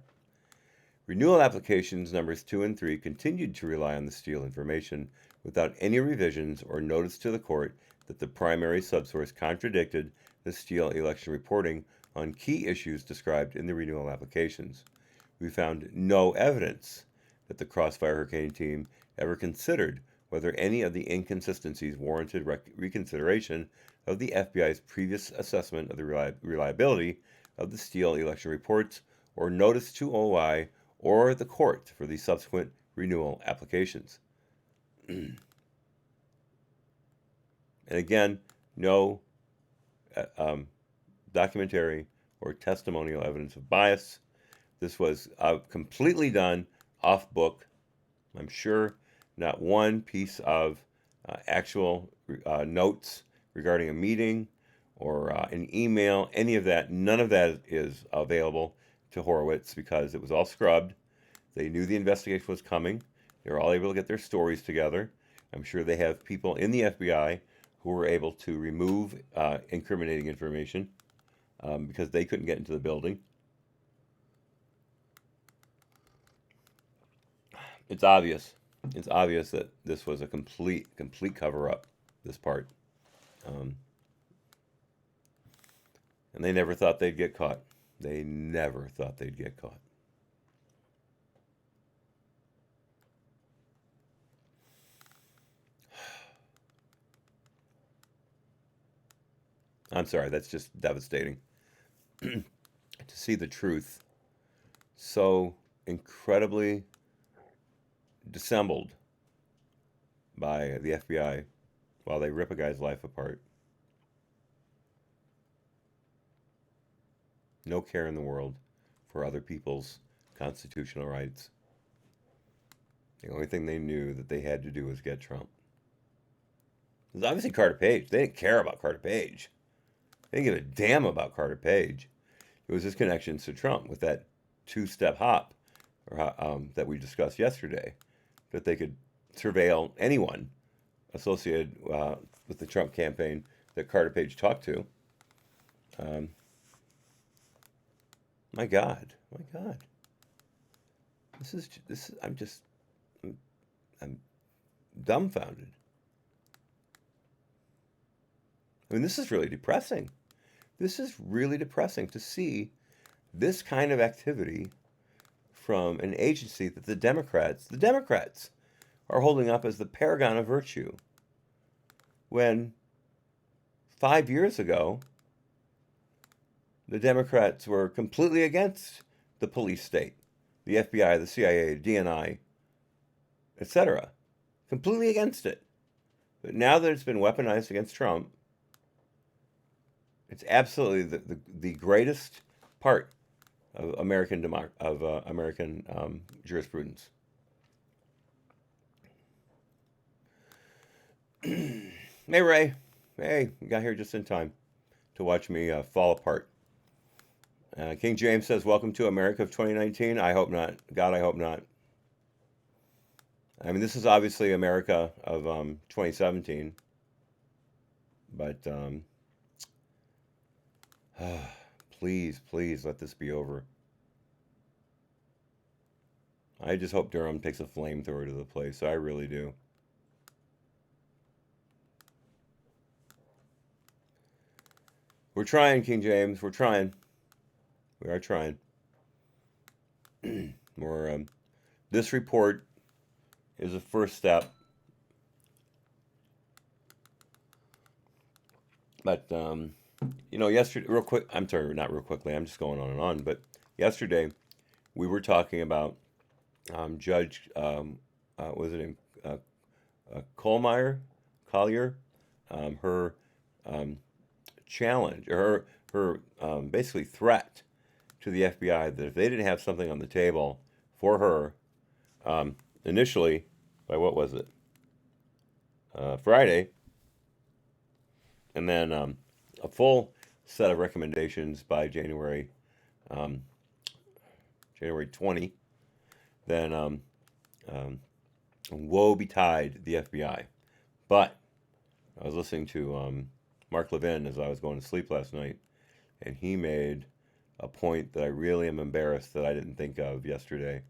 Renewal applications numbers 2 and 3 continued to rely on the Steele information without any revisions or notice to the court that the primary subsource contradicted the Steele election reporting on key issues described in the renewal applications. We found no evidence that the Crossfire Hurricane team ever considered whether any of the inconsistencies warranted reconsideration of the FBI's previous assessment of the reliability of the Steele election reports or notice to OI or the court for the subsequent renewal applications. And again, no documentary or testimonial evidence of bias. This was completely done off book. I'm sure not one piece of actual notes regarding a meeting or an email, any of that, none of that is available to Horowitz because it was all scrubbed. They knew the investigation was coming. They were all able to get their stories together. I'm sure they have people in the FBI who were able to remove incriminating information because they couldn't get into the building. It's obvious. It's obvious that this was a complete cover-up, this part. And they never thought they'd get caught. They never thought they'd get caught. I'm sorry, that's just devastating. To see the truth so incredibly dissembled by the FBI while they rip a guy's life apart. No care in the world for other people's constitutional rights. The only thing they knew that they had to do was get Trump. It was obviously Carter Page. They didn't care about Carter Page. They didn't give a damn about Carter Page. It was his connections to Trump with that two-step hop that we discussed yesterday, that they could surveil anyone associated with the Trump campaign that Carter Page talked to. My God. I'm dumbfounded. I mean, this is really depressing. This is really depressing to see this kind of activity from an agency that the Democrats are holding up as the paragon of virtue. When 5 years ago, the Democrats were completely against the police state, the FBI, the CIA, DNI, etc. Completely against it. But now that it's been weaponized against Trump, it's absolutely the greatest part of American jurisprudence. Hey Ray, hey, you got here just in time to watch me fall apart. King James says, "Welcome to America of 2019." I hope not. God, I hope not. I mean, this is obviously America of 2017, but please let this be over. I just hope Durham takes a flamethrower to the place. I really do. We're trying, King James. We're trying. We are trying. This report is a first step. But, yesterday, real quick, I'm sorry, not real quickly, I'm just going on and on, but yesterday we were talking about Judge, was it Collier, her challenge, or her basically threat to the FBI that if they didn't have something on the table for her, initially, by what was it? Friday, and then a full set of recommendations by January 20, then woe betide the FBI. But I was listening to Mark Levin as I was going to sleep last night, and he made a point that I really am embarrassed that I didn't think of yesterday.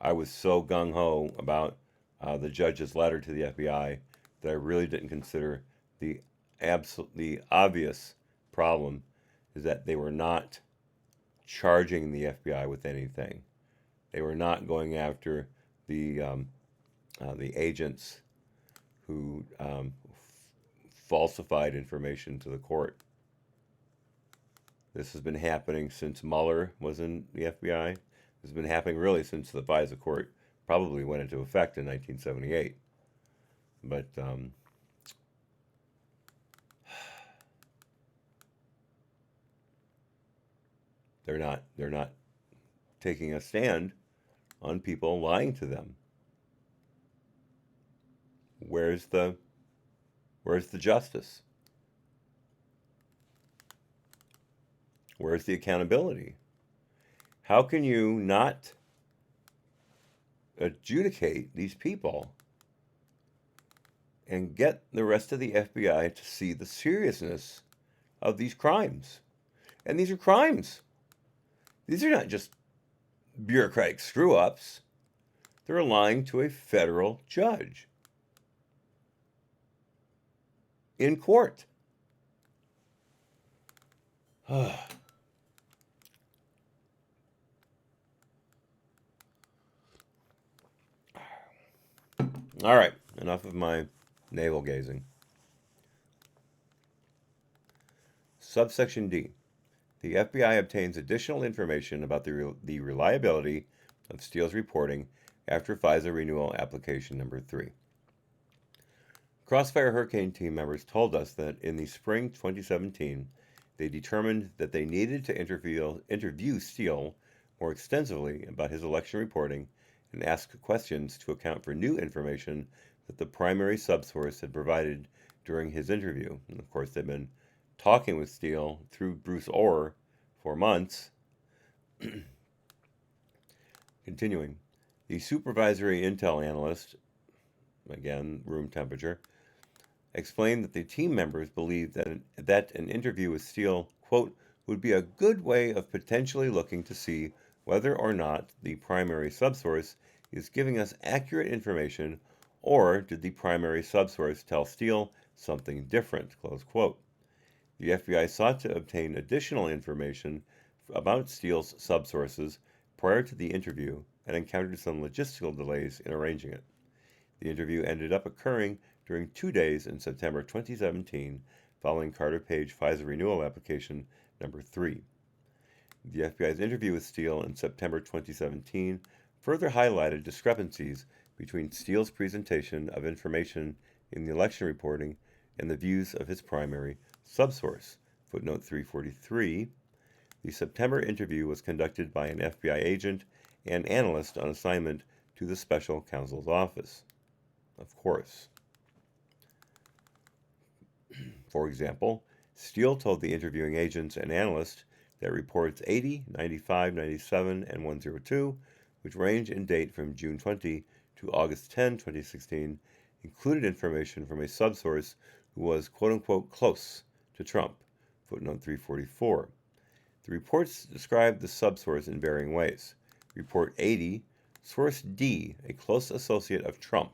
I was so gung-ho about the judge's letter to the FBI that I really didn't consider the obvious problem is that they were not charging the FBI with anything. They were not going after the agents who falsified information to the court. This has been happening since Mueller was in the FBI. This has been happening really since the FISA court probably went into effect in 1978. But they're not taking a stand on people lying to them. Where's the justice? Where's the accountability? How can you not adjudicate these people and get the rest of the FBI to see the seriousness of these crimes? And these are crimes. These are not just bureaucratic screw-ups. They're lying to a federal judge in court. All right, enough of my navel gazing. Subsection D. The FBI obtains additional information about the reliability of Steele's reporting after FISA renewal application number 3. Crossfire Hurricane team members told us that in the spring 2017, they determined that they needed to interview Steele more extensively about his election reporting and ask questions to account for new information that the primary subsource had provided during his interview. And of course, they've been talking with Steele through Bruce Orr for months. Continuing, the supervisory intel analyst, again, room temperature, explained that the team members believed that an interview with Steele, quote, would be a good way of potentially looking to see whether or not the primary subsource is giving us accurate information, or did the primary subsource tell Steele something different, close quote. The FBI sought to obtain additional information about Steele's subsources prior to the interview and encountered some logistical delays in arranging it. The interview ended up occurring during 2 days in September 2017, following Carter Page FISA renewal application number 3. The FBI's interview with Steele in September 2017 further highlighted discrepancies between Steele's presentation of information in the election reporting and the views of his primary subsource. Footnote 343. The September interview was conducted by an FBI agent and analyst on assignment to the special counsel's office. Of course. For example, Steele told the interviewing agents and analysts that reports 80, 95, 97, and 102, which range in date from June 20 to August 10, 2016, included information from a subsource who was quote-unquote close to Trump. Footnote 344. The reports described the subsource in varying ways. Report 80, Source D, a close associate of Trump.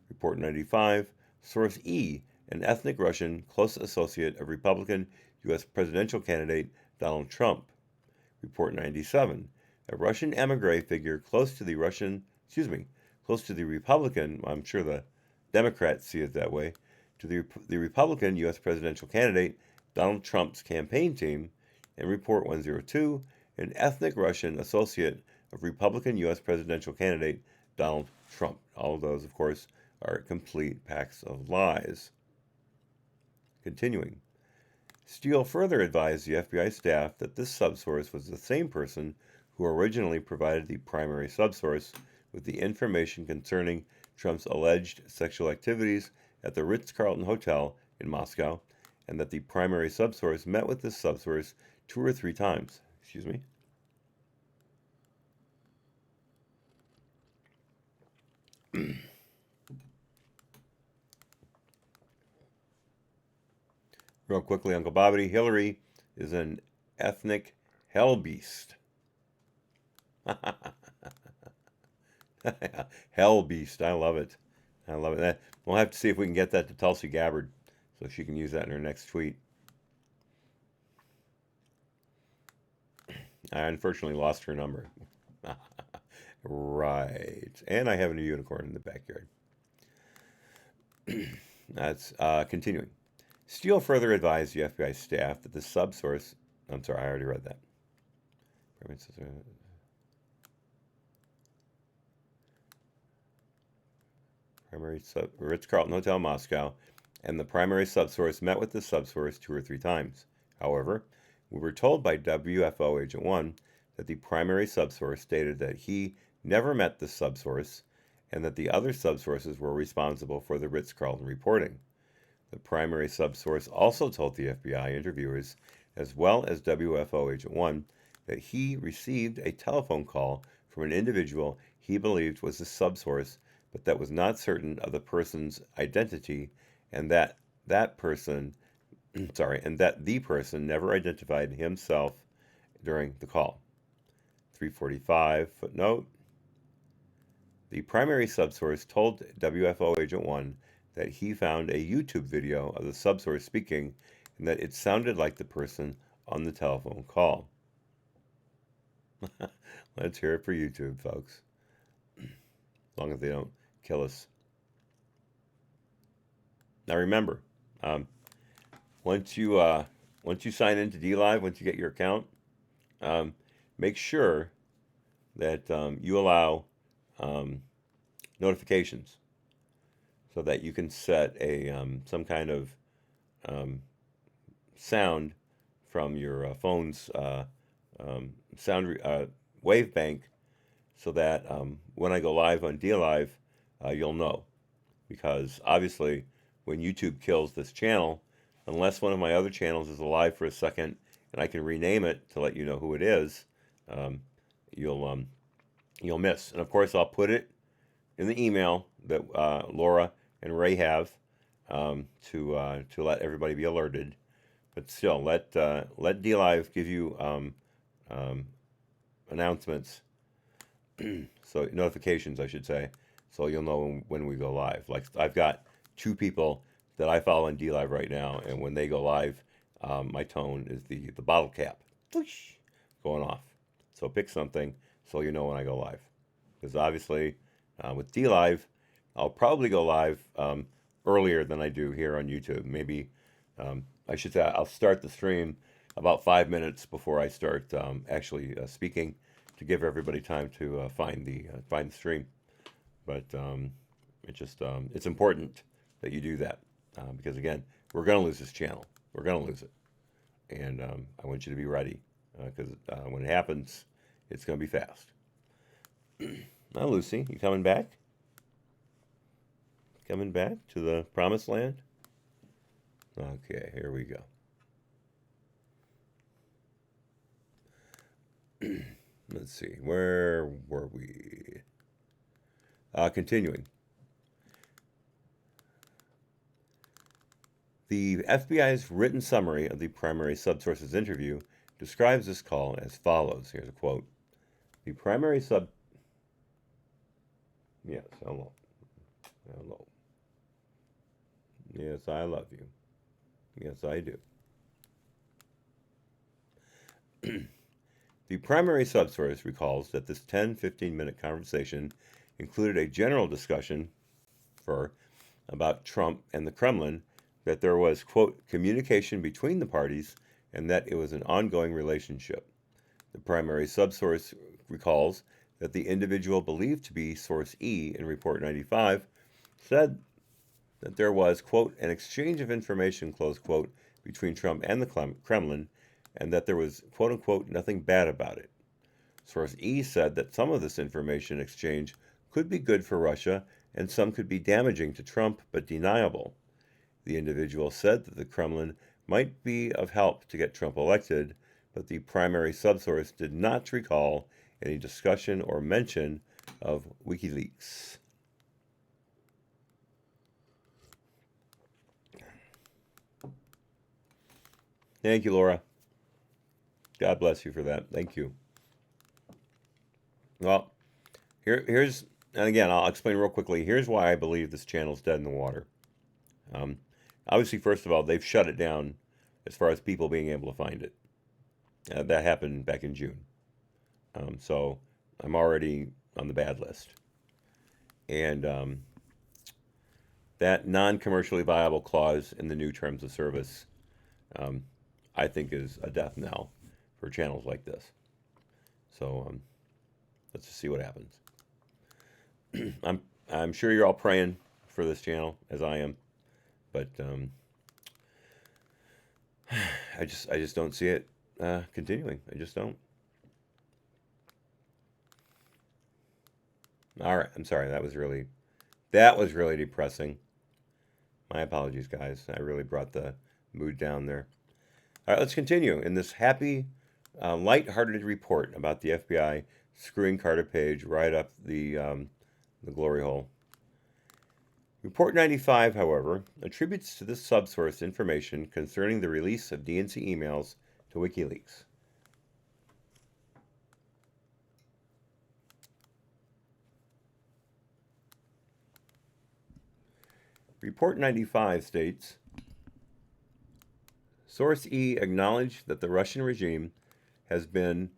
Report 95, Source E, an ethnic Russian close associate of Republican U.S. presidential candidate Donald Trump. Report 97, a Russian emigre figure close to the Republican, I'm sure the Democrats see it that way, to the Republican U.S. presidential candidate Donald Trump's campaign team. And Report 102, an ethnic Russian associate of Republican U.S. presidential candidate Donald Trump. All of those, of course, are complete packs of lies. Continuing, Steele further advised the FBI staff that this subsource was the same person who originally provided the primary subsource with the information concerning Trump's alleged sexual activities at the Ritz-Carlton Hotel in Moscow, and that the primary subsource met with this subsource 2 or 3 times. Real quickly, Uncle Bobbity, Hillary is an ethnic hell beast. Hell beast. I love it. I love it. We'll have to see if we can get that to Tulsi Gabbard so she can use that in her next tweet. I unfortunately lost her number. Right. And I have a new unicorn in the backyard. That's continuing. Steele further advised the FBI staff that the subsource. I'm sorry, I already read that. Ritz-Carlton Hotel, Moscow, and the primary subsource met with the subsource 2 or 3 times. However, we were told by WFO Agent 1 that the primary subsource stated that he never met the subsource and that the other subsources were responsible for the Ritz-Carlton reporting. The primary subsource also told the FBI interviewers, as well as WFO Agent 1, that he received a telephone call from an individual he believed was the subsource, but that was not certain of the person's identity, and that the person never identified himself during the call. 345 footnote. The primary subsource told WFO Agent 1 that he found a YouTube video of the subsource speaking and that it sounded like the person on the telephone call. Let's hear it for YouTube, folks. As long as they don't kill us. Now remember, once you sign into DLive, once you get your account, make sure that you allow notifications so that you can set a some kind of sound from your phone's sound wave bank, so that when I go live on DLive, you'll know. Because obviously, when YouTube kills this channel, unless one of my other channels is alive for a second and I can rename it to let you know who it is, you'll miss. And of course, I'll put it in the email that Laura and Ray have to let everybody be alerted. But still, let DLive give you announcements, so notifications, I should say, so you'll know when we go live. Like, I've got 2 people that I follow on DLive right now, and when they go live, my tone is the bottle cap going off. So pick something so you know when I go live. Because obviously, with DLive, I'll probably go live earlier than I do here on YouTube. Maybe, I should say, I'll start the stream about 5 minutes before I start actually speaking, to give everybody time to find the stream. But it's important that you do that, because again, we're going to lose this channel. We're going to lose it, and I want you to be ready, because when it happens, it's going to be fast. Now, Lucy, you coming back? Coming back to the promised land? Okay, here we go. Let's see, where were we? Continuing. The FBI's written summary of the primary subsource's interview describes this call as follows. Here's a quote. The primary sub... Yes, hello. Hello. Yes, I love you. Yes, I do. The primary subsource recalls that this 10-15 minute conversation included a general discussion about Trump and the Kremlin, that there was, quote, communication between the parties, and that it was an ongoing relationship. The primary subsource recalls that the individual believed to be Source E in Report 95 said that there was, quote, an exchange of information, close quote, between Trump and the Kremlin, and that there was, quote unquote, nothing bad about it. Source E said that some of this information exchange could be good for Russia and some could be damaging to Trump, but deniable. The individual said that the Kremlin might be of help to get Trump elected, but the primary subsource did not recall any discussion or mention of WikiLeaks. Thank you, Laura. God bless you for that. Thank you. Well, here's, and again, I'll explain real quickly. Here's why I believe this channel's dead in the water. Um, Obviously, first of all, they've shut it down as far as people being able to find it. That happened back in June. So I'm already on the bad list. And that non-commercially viable clause in the new terms of service, I think, is a death knell for channels like this. So let's just see what happens. I'm sure you're all praying for this channel, as I am, but I just don't see it continuing. I just don't. All right, I'm sorry. That was really depressing. My apologies, guys. I really brought the mood down there. All right, let's continue in this happy, light-hearted report about the FBI screwing Carter Page right up the glory hole. Report 95, however, attributes to this subsource information concerning the release of DNC emails to WikiLeaks. Report 95 states, Source E acknowledged that the Russian regime had been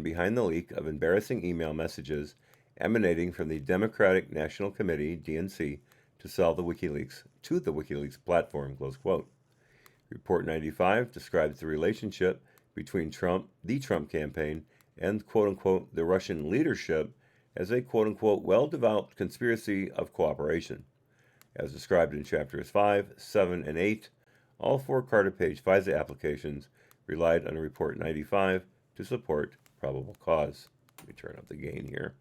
behind the leak of embarrassing email messages emanating from the Democratic National Committee, DNC, to sell the WikiLeaks platform, close quote. Report 95 describes the relationship between the Trump campaign, and quote-unquote the Russian leadership as a quote-unquote well-developed conspiracy of cooperation. As described in chapters 5, 7, and 8, all 4 Carter Page FISA applications relied on Report 95 to support probable cause. Let me turn up the gain here.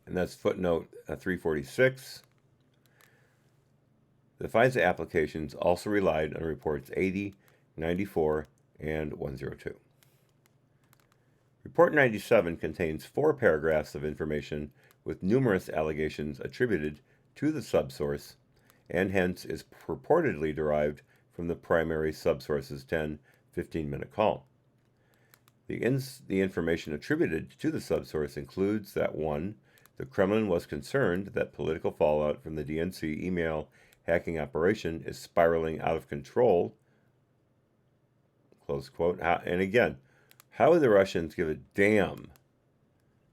And that's footnote 346. The FISA applications also relied on Reports 80, 94, and 102. Report 97 contains 4 paragraphs of information with numerous allegations attributed to the subsource, and hence is purportedly derived from the primary subsource's 10-15-minute call. The information attributed to the subsource includes that 1. The Kremlin was concerned that political fallout from the DNC email hacking operation is spiraling out of control, close quote. And again, how would the Russians give a damn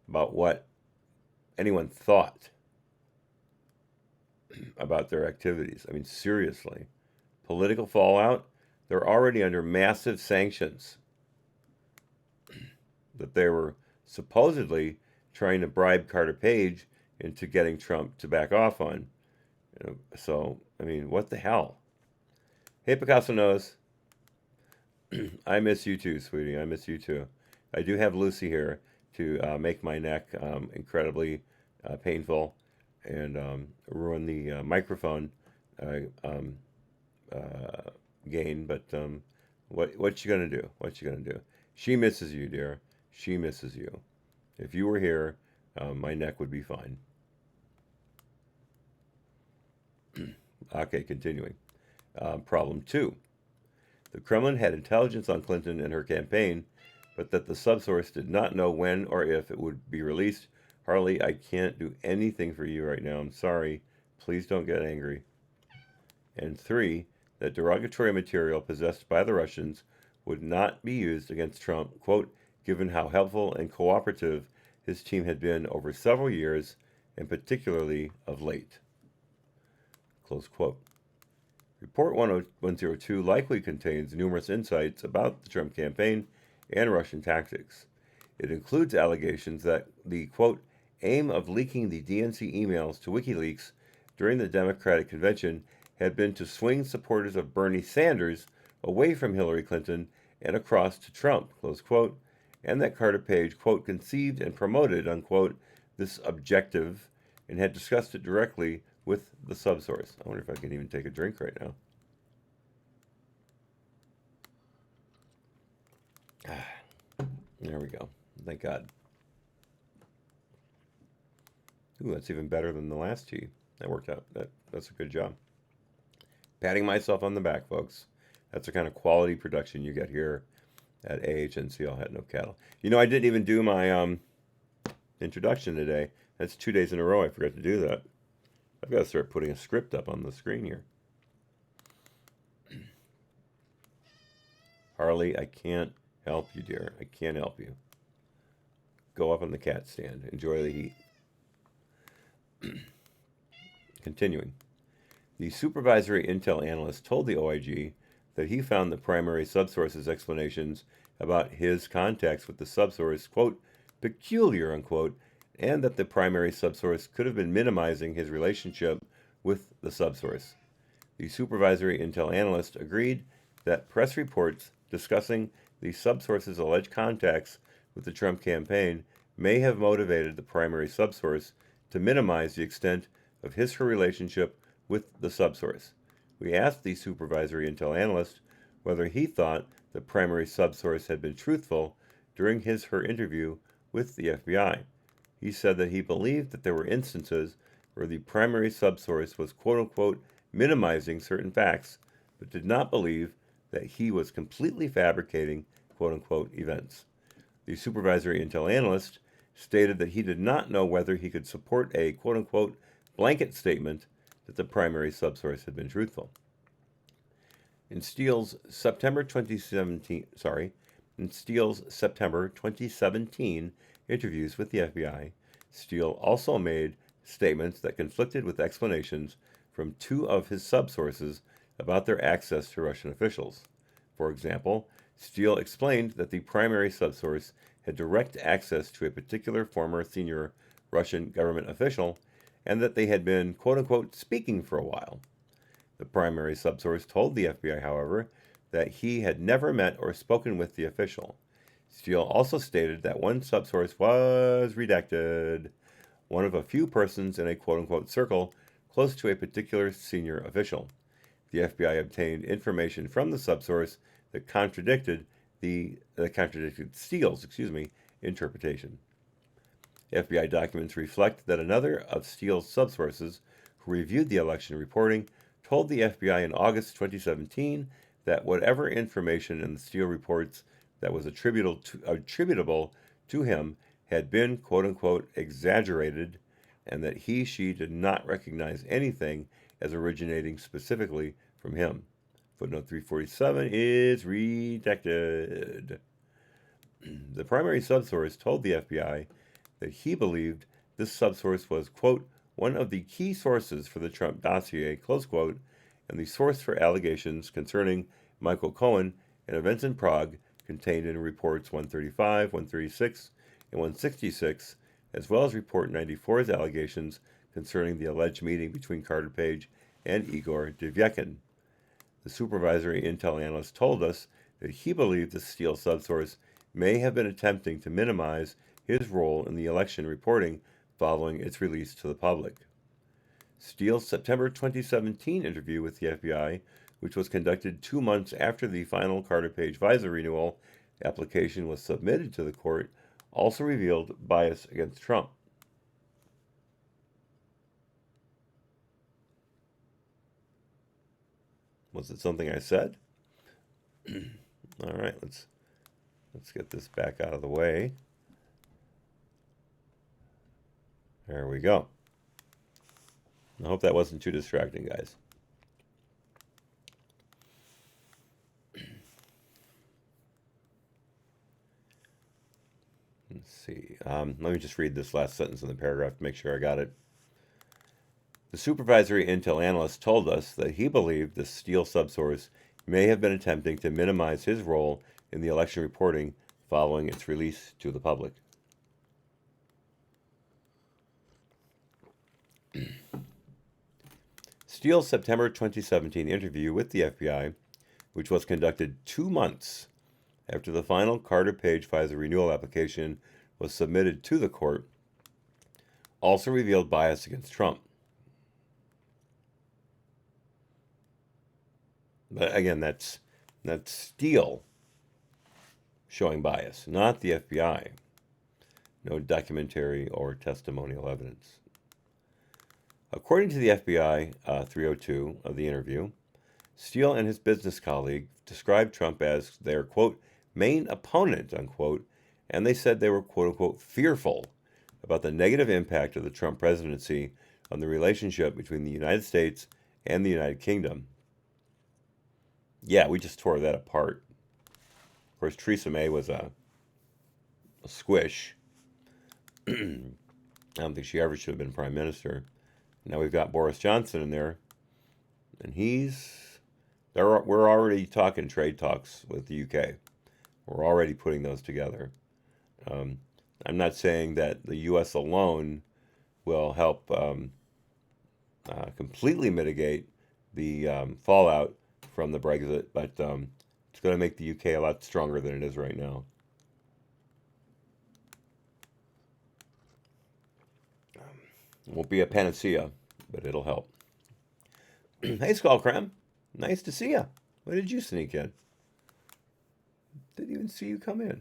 about what anyone thought about their activities? I mean, seriously. Political fallout? They're already under massive sanctions that they were supposedly trying to bribe Carter Page into getting Trump to back off on. So, I mean, what the hell? Hey, Picasso knows. I miss you too, sweetie. I miss you too. I do have Lucy here to make my neck incredibly painful and ruin the microphone gain. But what you gonna do? What you gonna do? She misses you, dear. She misses you. If you were here, my neck would be fine. Okay, continuing. Problem 2. The Kremlin had intelligence on Clinton and her campaign, but that the subsource did not know when or if it would be released. Harley, I can't do anything for you right now. I'm sorry. Please don't get angry. And 3, that derogatory material possessed by the Russians would not be used against Trump, quote, given how helpful and cooperative his team had been over several years, and particularly of late. Close quote. Report 102 likely contains numerous insights about the Trump campaign and Russian tactics. It includes allegations that the, quote, aim of leaking the DNC emails to WikiLeaks during the Democratic convention had been to swing supporters of Bernie Sanders away from Hillary Clinton and across to Trump, close quote, and that Carter Page, quote, conceived and promoted, unquote, this objective and had discussed it directly with the subsource. I wonder if I can even take a drink right now. There we go. Thank God. Ooh, that's even better than the last tea. That worked out. That's a good job. Patting myself on the back, folks. That's the kind of quality production you get here at AHNC All Hat No Cattle. You know, I didn't even do my introduction today. That's 2 days in a row I forgot to do that. I've got to start putting a script up on the screen here. Harley, I can't help you, dear. I can't help you. Go up on the cat stand. Enjoy the heat. Continuing. The supervisory intel analyst told the OIG that he found the primary subsource's explanations about his contacts with the subsource, quote, peculiar, unquote, and that the primary subsource could have been minimizing his relationship with the subsource. The supervisory intel analyst agreed that press reports discussing the subsource's alleged contacts with the Trump campaign may have motivated the primary subsource to minimize the extent of his/her relationship with the subsource. We asked the supervisory intel analyst whether he thought the primary subsource had been truthful during his/her interview with the FBI. He said that he believed that there were instances where the primary subsource was quote-unquote minimizing certain facts, but did not believe that he was completely fabricating quote-unquote events. The supervisory intel analyst stated that he did not know whether he could support a quote-unquote blanket statement that the primary subsource had been truthful. In Steele's September 2017 interviews with the FBI, Steele also made statements that conflicted with explanations from two of his subsources about their access to Russian officials. For example, Steele explained that the primary subsource had direct access to a particular former senior Russian government official and that they had been, quote-unquote, speaking for a while. The primary subsource told the FBI, however, that he had never met or spoken with the official. Steele also stated that one subsource was redacted, one of a few persons in a quote-unquote circle close to a particular senior official. The FBI obtained information from the subsource that contradicted Steele's interpretation. FBI documents reflect that another of Steele's subsources, who reviewed the election reporting, told the FBI in August 2017 that whatever information in the Steele reports that was attributable to him had been, quote-unquote, exaggerated, and that she did not recognize anything as originating specifically from him. Footnote 347 is redacted. The primary subsource told the FBI that he believed this subsource was, quote, one of the key sources for the Trump dossier, close quote, and the source for allegations concerning Michael Cohen and events in Prague contained in reports 135, 136, and 166, as well as Report 94's allegations concerning the alleged meeting between Carter Page and Igor Devyekin. The supervisory intel analyst told us that he believed the Steele subsource may have been attempting to minimize his role in the election reporting following its release to the public. Steele's September 2017 interview with the FBI, which was conducted 2 months after the final Carter Page FISA renewal application was submitted to the court, also revealed bias against Trump. Was it something I said? All right, let's get this back out of the way. There we go. I hope that wasn't too distracting, guys. Let's see. Let me just read this last sentence in the paragraph to make sure I got it. The supervisory intel analyst told us that he believed the Steele subsource may have been attempting to minimize his role in the election reporting following its release to the public. Steele's September 2017 interview with the FBI, which was conducted 2 months after the final Carter Page FISA renewal application was submitted to the court, also revealed bias against Trump. But again, that's Steele showing bias, not the FBI. No documentary or testimonial evidence. According to the FBI 302 of the interview, Steele and his business colleague described Trump as their, quote, main opponent, unquote, and they said they were, quote unquote, fearful about the negative impact of the Trump presidency on the relationship between the United States and the United Kingdom. Yeah, we just tore that apart. Of course, Theresa May was a squish. I don't think she ever should have been prime minister. Now we've got Boris Johnson in there, and we're already talking trade talks with the UK. We're already putting those together. I'm not saying that the U.S. alone will help completely mitigate the fallout from the Brexit, but it's going to make the UK a lot stronger than it is right now. Won't be a panacea, but it'll help. Hey, Skullcram. Nice to see you. When did you sneak in? Didn't even see you come in.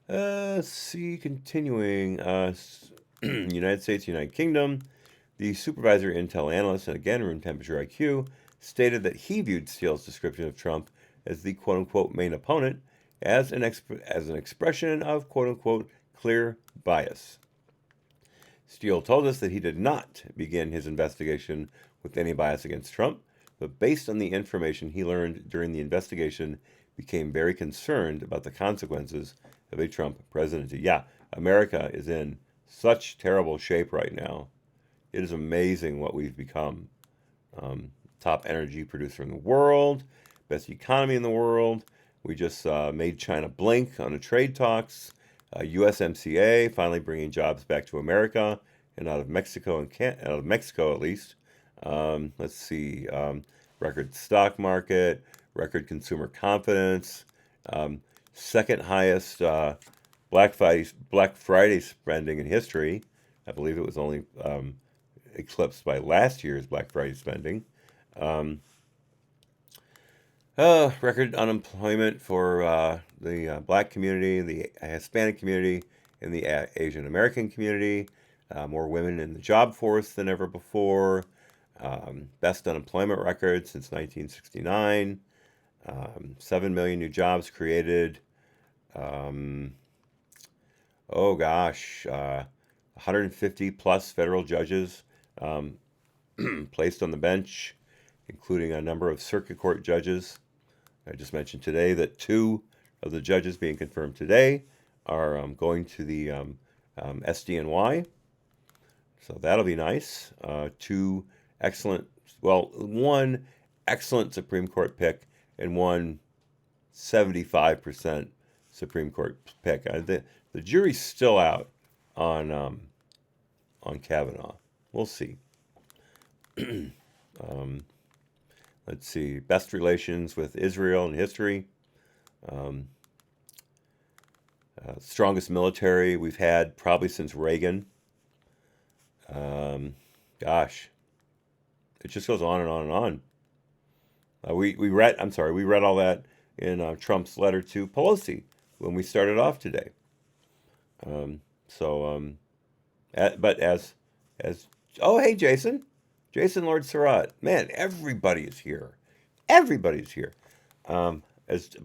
Let's see, continuing. United States, United Kingdom. The supervisor intel analyst, and again, room temperature IQ, stated that he viewed Steele's description of Trump as the quote-unquote main opponent as an expression of quote-unquote clear bias. Steele told us that he did not begin his investigation with any bias against Trump, but based on the information he learned during the investigation, became very concerned about the consequences of a Trump presidency. Yeah, America is in such terrible shape right now. It is amazing what we've become. Top energy producer in the world, best economy in the world. We just made China blink on the trade talks. USMCA finally bringing jobs back to America and out of Mexico out of Mexico at least. Let's see, record stock market, record consumer confidence, second highest Black Friday spending in history. I believe it was only eclipsed by last year's Black Friday spending. Record unemployment for the Black community, the Hispanic community, and the Asian American community. More women in the job force than ever before. Best unemployment record since 1969. 7 million new jobs created. 150 plus federal judges placed on the bench, including a number of circuit court judges. I just mentioned today that 2 of the judges being confirmed today are going to the SDNY. So that'll be nice. 2 excellent, well, 1 excellent Supreme Court pick and 1 75% Supreme Court pick. The jury's still out on Kavanaugh. We'll see. Let's see. Best relations with Israel in history. Strongest military we've had probably since Reagan. Gosh, it just goes on and on and on. We read all that in Trump's letter to Pelosi when we started off today. But as oh, hey, Jason Lord Surratt, man, everybody is here. Everybody's here. As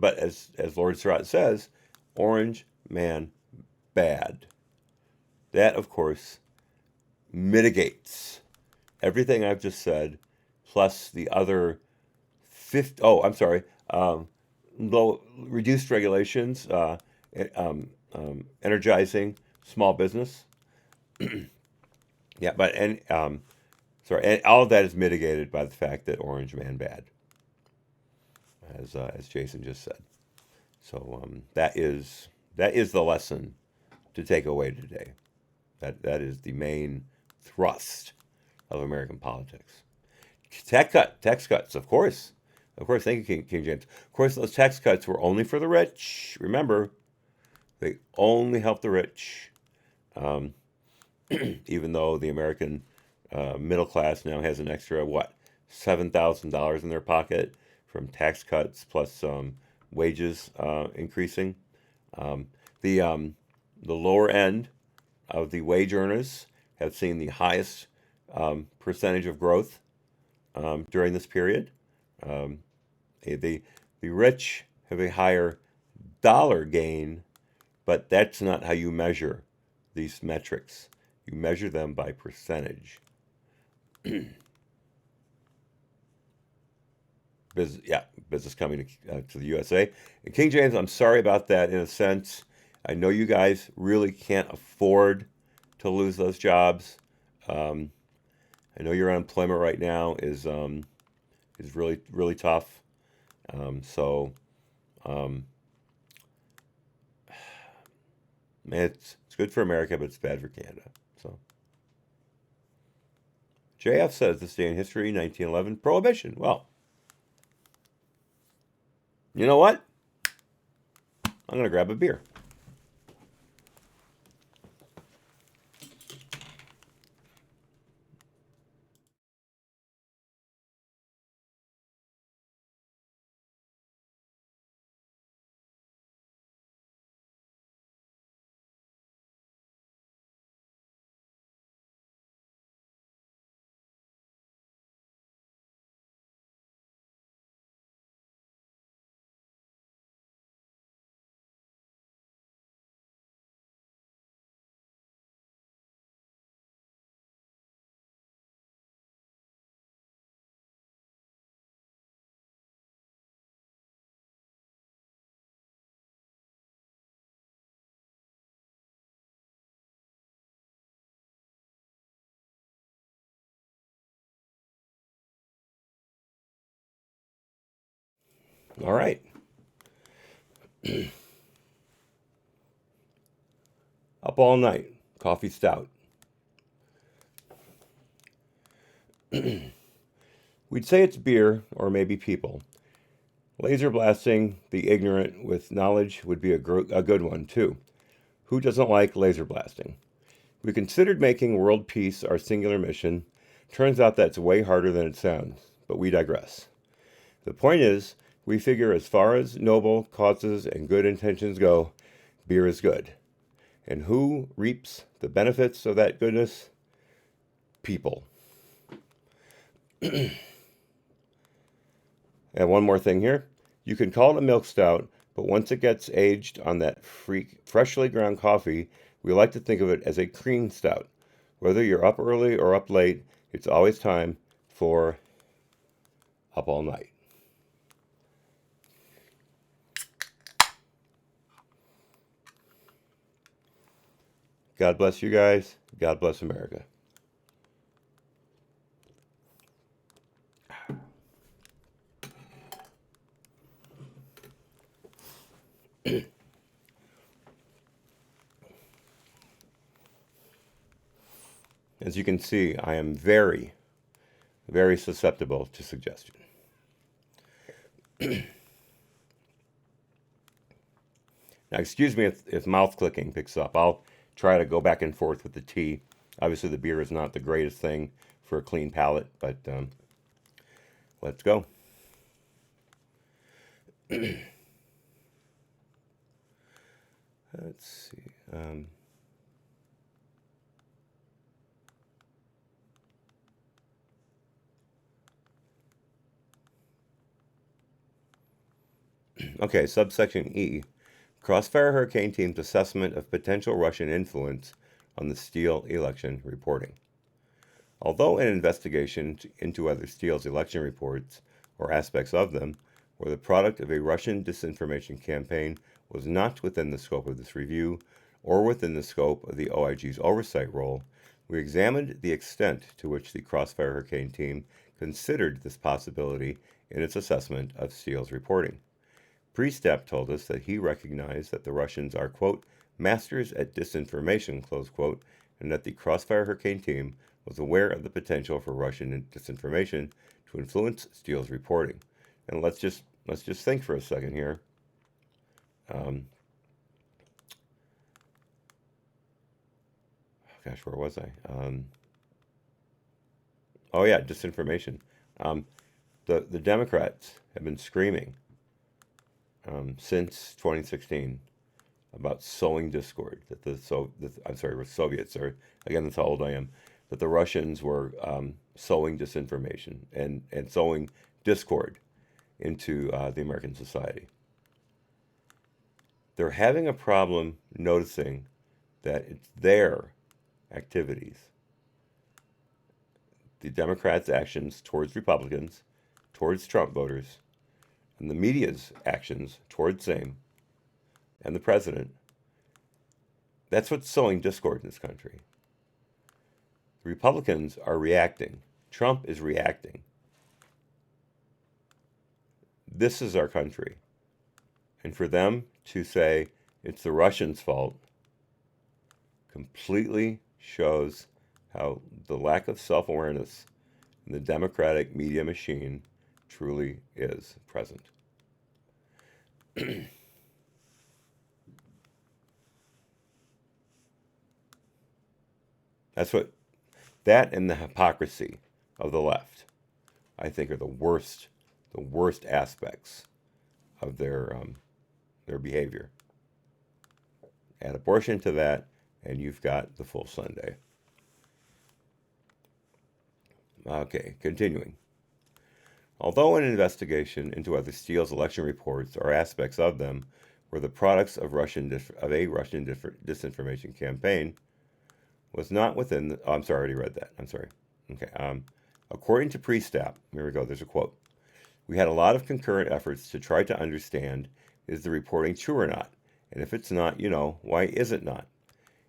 Lord Surratt says, Orange Man bad. That, of course, mitigates everything I've just said, plus the other reduced regulations, energizing small business. Yeah, and all of that is mitigated by the fact that Orange Man bad, as Jason just said. So that is the lesson to take away today. That is the main thrust of American politics. Tax cuts, of course. Thank you, King James. Of course, those tax cuts were only for the rich. Remember, they only help the rich. Even though the American middle class now has an extra, $7,000 in their pocket from tax cuts plus wages increasing. The lower end of the wage earners have seen the highest percentage of growth during this period. The rich have a higher dollar gain, but that's not how you measure these metrics. You measure them by percentage. Business coming to the USA. And King James, I'm sorry about that in a sense. I know you guys really can't afford to lose those jobs. I know your unemployment right now is really, really tough. Man, it's good for America, but it's bad for Canada. So, JF says this day in history, 1911, Prohibition. Well, you know what? I'm going to grab a beer. All right. Up all night. Coffee stout. We'd say it's beer or maybe people. Laser blasting the ignorant with knowledge would be a good one, too. Who doesn't like laser blasting? We considered making world peace our singular mission. Turns out that's way harder than it sounds, but we digress. The point is, we figure as far as noble causes and good intentions go, beer is good. And who reaps the benefits of that goodness? People. And one more thing here. You can call it a milk stout, but once it gets aged on that freshly ground coffee, we like to think of it as a cream stout. Whether you're up early or up late, it's always time for Up All Night. God bless you guys. God bless America. As you can see, I am very, very susceptible to suggestion. Now, excuse me if mouth clicking picks up. I'll try to go back and forth with the tea. Obviously, the beer is not the greatest thing for a clean palate, but let's go. Let's see. Okay, subsection E. Crossfire Hurricane Team's assessment of potential Russian influence on the Steele election reporting. Although an investigation into whether Steele's election reports, or aspects of them, were the product of a Russian disinformation campaign was not within the scope of this review, or within the scope of the OIG's oversight role, we examined the extent to which the Crossfire Hurricane Team considered this possibility in its assessment of Steele's reporting. Priestap told us that he recognized that the Russians are, quote, masters at disinformation, close quote, and that the Crossfire Hurricane Team was aware of the potential for Russian disinformation to influence Steele's reporting. And let's just think for a second here. Gosh, where was I? Oh yeah, disinformation. The Democrats have been screaming since 2016 about sowing discord. That the Soviets are, again, that's how old I am. That the Russians were sowing disinformation and sowing discord into the American society. They're having a problem noticing that it's their activities, the Democrats' actions towards Republicans, towards Trump voters, and the media's actions towards same, and the president. That's what's sowing discord in this country. The Republicans are reacting. Trump is reacting. This is our country. And for them to say it's the Russians' fault completely shows how the lack of self-awareness in the democratic media machine truly is present. That and the hypocrisy of the left, I think, are the worst aspects of their behavior. Add abortion to that, and you've got the full Sunday. Okay, continuing. Although an investigation into whether Steele's election reports or aspects of them were the products of a Russian disinformation campaign, was not within the... Oh, I'm sorry, I already read that. I'm sorry. Okay. According to Priestap, here we go, there's a quote. We had a lot of concurrent efforts to try to understand, is the reporting true or not? And if it's not, why is it not?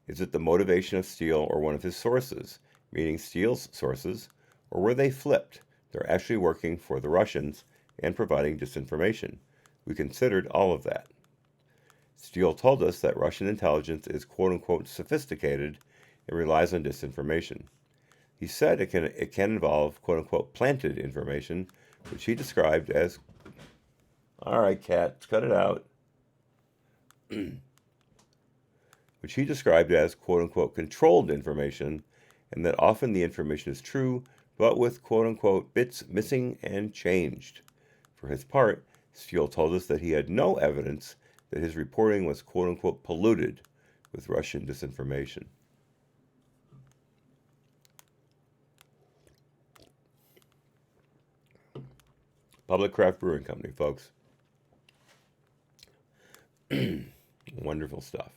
Is it the motivation of Steele or one of his sources, meaning Steele's sources, or were they flipped? They're actually working for the Russians and providing disinformation. We considered all of that. Steele told us that Russian intelligence is quote-unquote sophisticated and relies on disinformation. He said it can involve quote-unquote planted information, which he described as, all right, cats, cut it out, which he described as quote-unquote controlled information, and that often the information is true, but with quote-unquote bits missing and changed. For his part, Steele told us that he had no evidence that his reporting was quote-unquote polluted with Russian disinformation. Public Craft Brewing Company, folks. Wonderful stuff.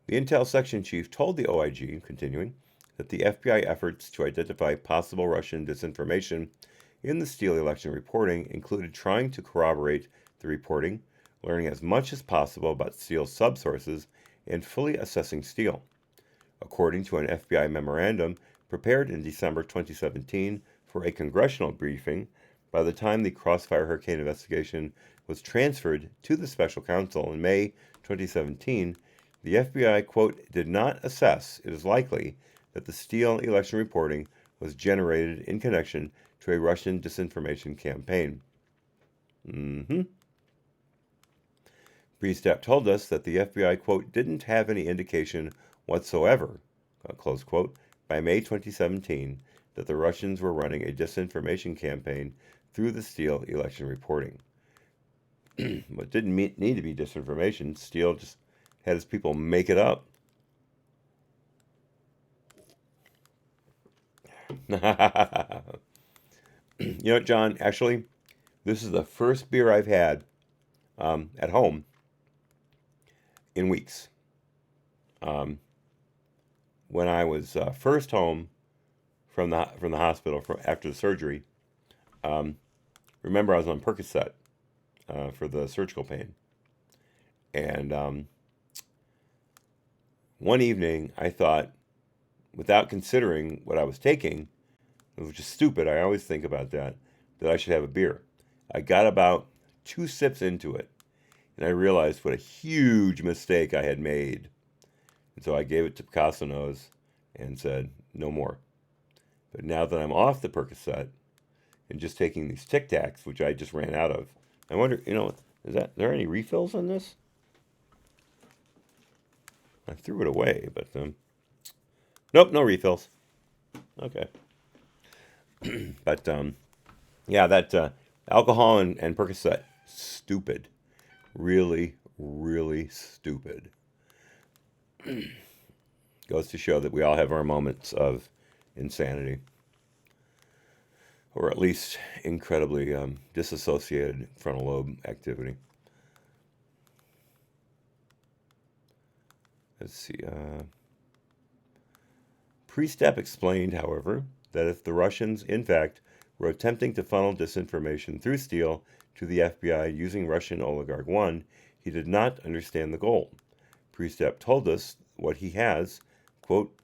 The Intel Section Chief told the OIG, continuing, that the FBI efforts to identify possible Russian disinformation in the Steele election reporting included trying to corroborate the reporting, learning as much as possible about Steele's subsources, and fully assessing Steele. According to an FBI memorandum prepared in December 2017 for a congressional briefing, by the time the Crossfire Hurricane investigation was transferred to the special counsel in May 2017, the FBI, quote, did not assess it is likely that the Steele election reporting was generated in connection to a Russian disinformation campaign. Priestap told us that the FBI, quote, didn't have any indication whatsoever, close quote, by May 2017 that the Russians were running a disinformation campaign through the Steele election reporting. But didn't need to be disinformation. Steele just had his people make it up. You know what, John? Actually, this is the first beer I've had at home in weeks. When I was first home from the hospital after the surgery, remember I was on Percocet for the surgical pain, and one evening I thought, without considering what I was taking, it was just stupid. I always think about that I should have a beer. I got about 2 sips into it, and I realized what a huge mistake I had made. And so I gave it to Picasso Nose and said, no more. But now that I'm off the Percocet and just taking these Tic Tacs, which I just ran out of, I wonder, is there any refills on this? I threw it away, but nope, no refills. Okay. But yeah, that Alcohol and Percocet. Stupid. Really, really stupid. Goes to show that we all have our moments of insanity. Or at least incredibly disassociated frontal lobe activity. Let's see. Priestap explained, however, that if the Russians, in fact, were attempting to funnel disinformation through Steele to the FBI using Russian oligarch 1, he did not understand the goal. Priestap told us what he has, quote,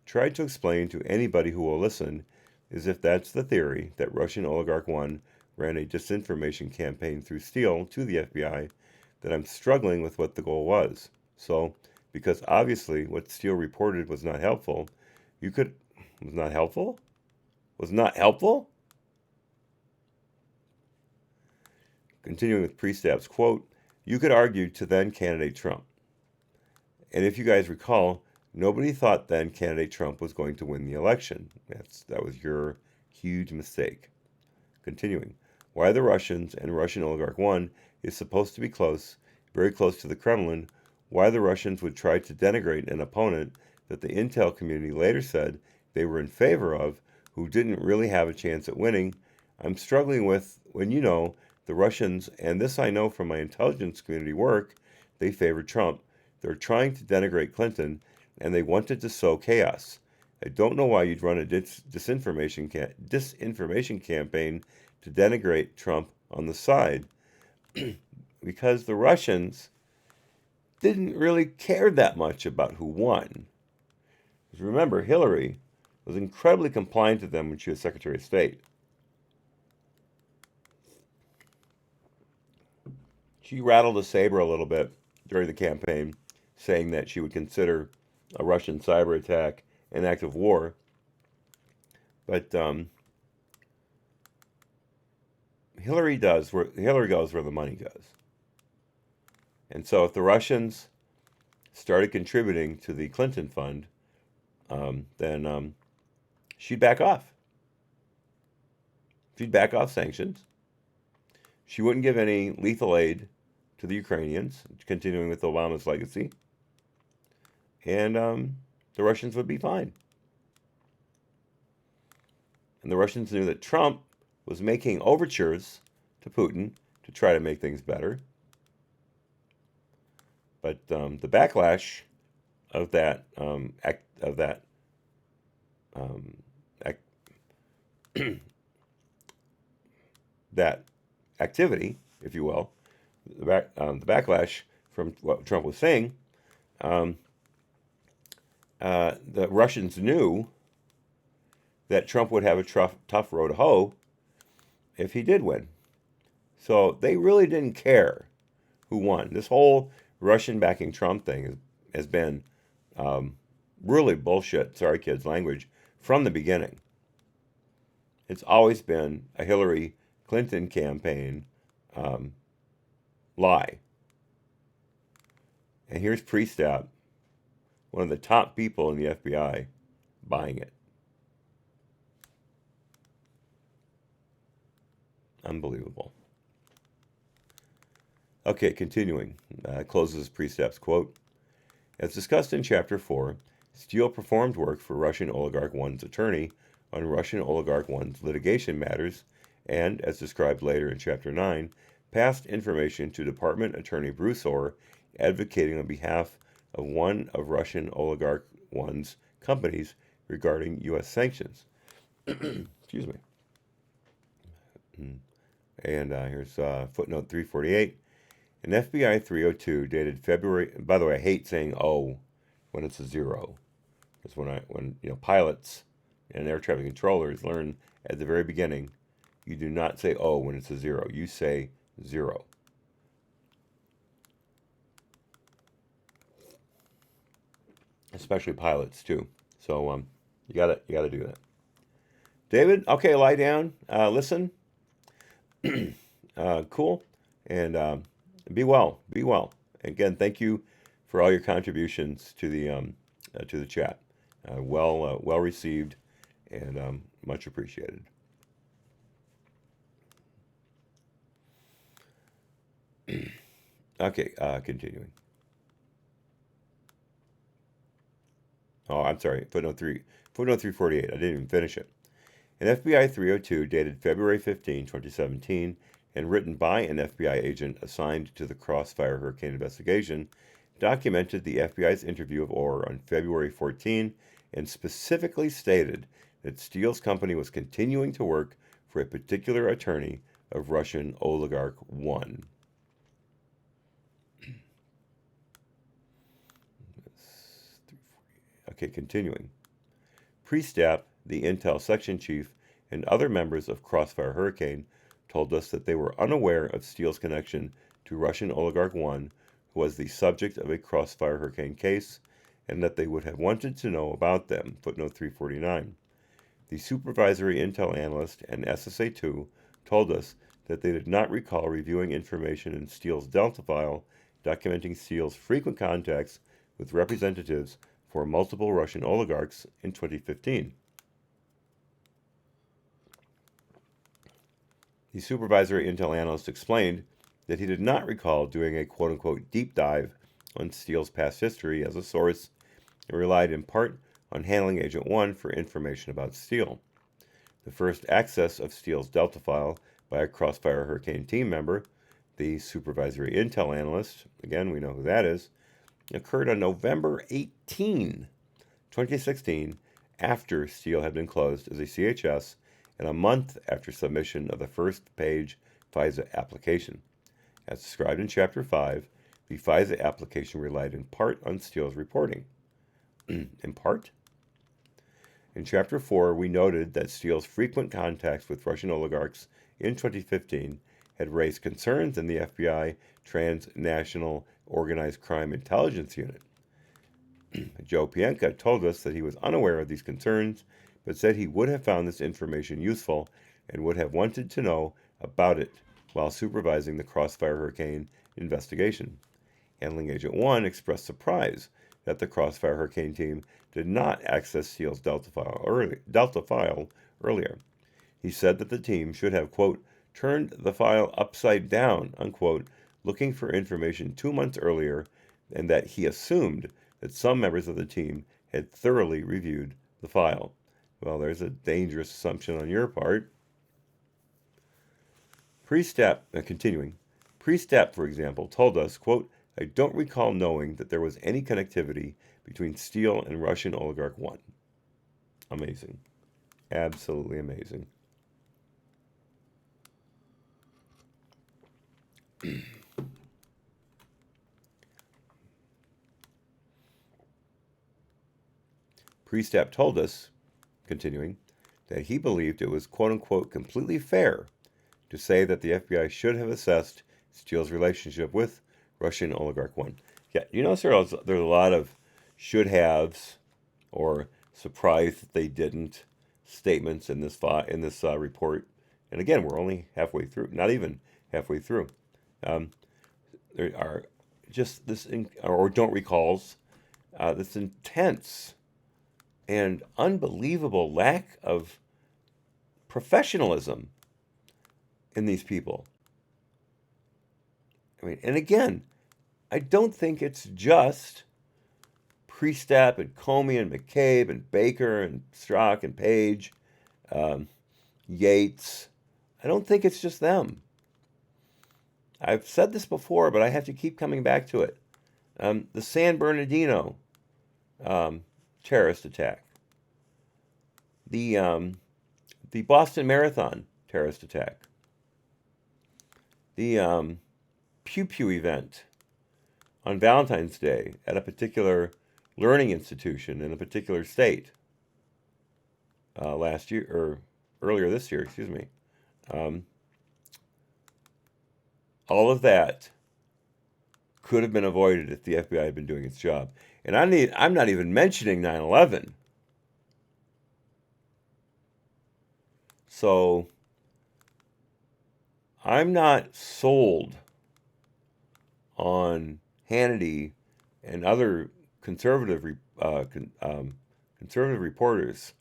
tried to explain to anybody who will listen is if that's the theory, that Russian oligarch 1 ran a disinformation campaign through Steele to the FBI, that I'm struggling with what the goal was. So, because obviously what Steele reported was not helpful, was not helpful? Was not helpful? Continuing with Priestap's quote, you could argue to then candidate Trump. And if you guys recall, nobody thought then candidate Trump was going to win the election. That was your huge mistake. Continuing, why the Russians and Russian oligarch 1 is supposed to be close, very close to the Kremlin, why the Russians would try to denigrate an opponent that the intel community later said they were in favor of, who didn't really have a chance at winning, I'm struggling with when you know the Russians, and this I know from my intelligence community work, they favored Trump. They're trying to denigrate Clinton, and they wanted to sow chaos. I don't know why you'd run a disinformation campaign to denigrate Trump on the side, because the Russians didn't really care that much about who won. Because remember, Hillary was incredibly compliant to them when she was Secretary of State. She rattled a saber a little bit during the campaign, saying that she would consider a Russian cyber attack an act of war. But Hillary goes where the money goes. And so if the Russians started contributing to the Clinton fund, then she'd back off. She'd back off sanctions. She wouldn't give any lethal aid to the Ukrainians, continuing with Obama's legacy. And the Russians would be fine. And the Russians knew that Trump was making overtures to Putin to try to make things better. But the backlash of that that activity, if you will, the backlash from what Trump was saying, the Russians knew that Trump would have a tough road to hoe if he did win. So they really didn't care who won. This whole Russian backing Trump thing has been really bullshit, sorry kids language, from the beginning. It's always been a Hillary Clinton campaign lie. And here's Priestap, one of the top people in the FBI, buying it. Unbelievable. Okay, continuing. Closes Priestap's quote. As discussed in Chapter 4, Steele performed work for Russian Oligarch 1's attorney on Russian Oligarch 1's litigation matters and, as described later in Chapter 9, passed information to Department Attorney Bruce Orr advocating on behalf of one of Russian Oligarch 1's companies regarding U.S. sanctions. Excuse me. And here's footnote 348. An FBI 302 dated February. By the way, I hate saying "oh" when it's a zero, because when pilots and air traffic controllers learn at the very beginning, you do not say "oh" when it's a zero. You say 0. Especially pilots too. So you gotta do that. David, okay, lie down. Listen. Cool, and be well. Be well. Again, thank you for all your contributions to the chat. Well received, and much appreciated. Okay, continuing. Oh, I'm sorry. Footnote 348. I didn't even finish it. An FBI 302 dated February 15, 2017, and written by an FBI agent assigned to the Crossfire Hurricane investigation, documented the FBI's interview of Orr on February 14 and specifically stated that Steele's company was continuing to work for a particular attorney of Russian oligarch 1. Okay, continuing. Priestap, the Intel section chief, and other members of Crossfire Hurricane told us that they were unaware of Steele's connection to Russian oligarch 1, who was the subject of a Crossfire Hurricane case, and that they would have wanted to know about them. Footnote 349. The supervisory Intel analyst and SSA-2 told us that they did not recall reviewing information in Steele's Delta file documenting Steele's frequent contacts with representatives for multiple Russian oligarchs in 2015. The supervisory Intel analyst explained that he did not recall doing a quote-unquote deep dive on Steele's past history as a source and relied in part on handling Agent 1 for information about Steele. The first access of Steele's Delta file by a Crossfire Hurricane team member, the supervisory Intel analyst, again we know who that is, occurred on November 18, 2016, after Steele had been closed as a CHS and a month after submission of the first page FISA application. As described in Chapter 5, the FISA application relied in part on Steele's reporting. In part? In Chapter 4, we noted that Steele's frequent contacts with Russian oligarchs in 2015 had raised concerns in the FBI Transnational Organized Crime Intelligence Unit. Joe Pienka told us that he was unaware of these concerns, but said he would have found this information useful and would have wanted to know about it while supervising the Crossfire Hurricane investigation. Handling Agent 1 expressed surprise that the Crossfire Hurricane team did not access Steele's Delta file earlier. He said that the team should have, quote, turned the file upside down, unquote, looking for information 2 months earlier, and that he assumed that some members of the team had thoroughly reviewed the file. Well, there's a dangerous assumption on your part. Continuing, Priestap, for example, told us, quote, I don't recall knowing that there was any connectivity between Steele and Russian oligarch 1. Amazing. Absolutely amazing. Priestap told us, continuing, that he believed it was quote-unquote completely fair to say that the FBI should have assessed Steele's relationship with Russian oligarch 1. Yeah, you notice there's a lot of should-haves or surprised that they didn't statements in this report. And again, we're only halfway through, not even halfway through. There are just this, or don't recalls, this intense and unbelievable lack of professionalism in these people. I mean, and again, I don't think it's just Priestap and Comey and McCabe and Baker and Strzok and Page, Yates. I don't think it's just them. I've said this before, but I have to keep coming back to it. The San Bernardino terrorist attack, the Boston Marathon terrorist attack, the Pew Pew event on Valentine's Day at a particular learning institution in a particular state last year, or earlier this year, excuse me. All of that could have been avoided if the FBI had been doing its job. And I'm not even mentioning 9/11. So I'm not sold on Hannity and other conservative reporters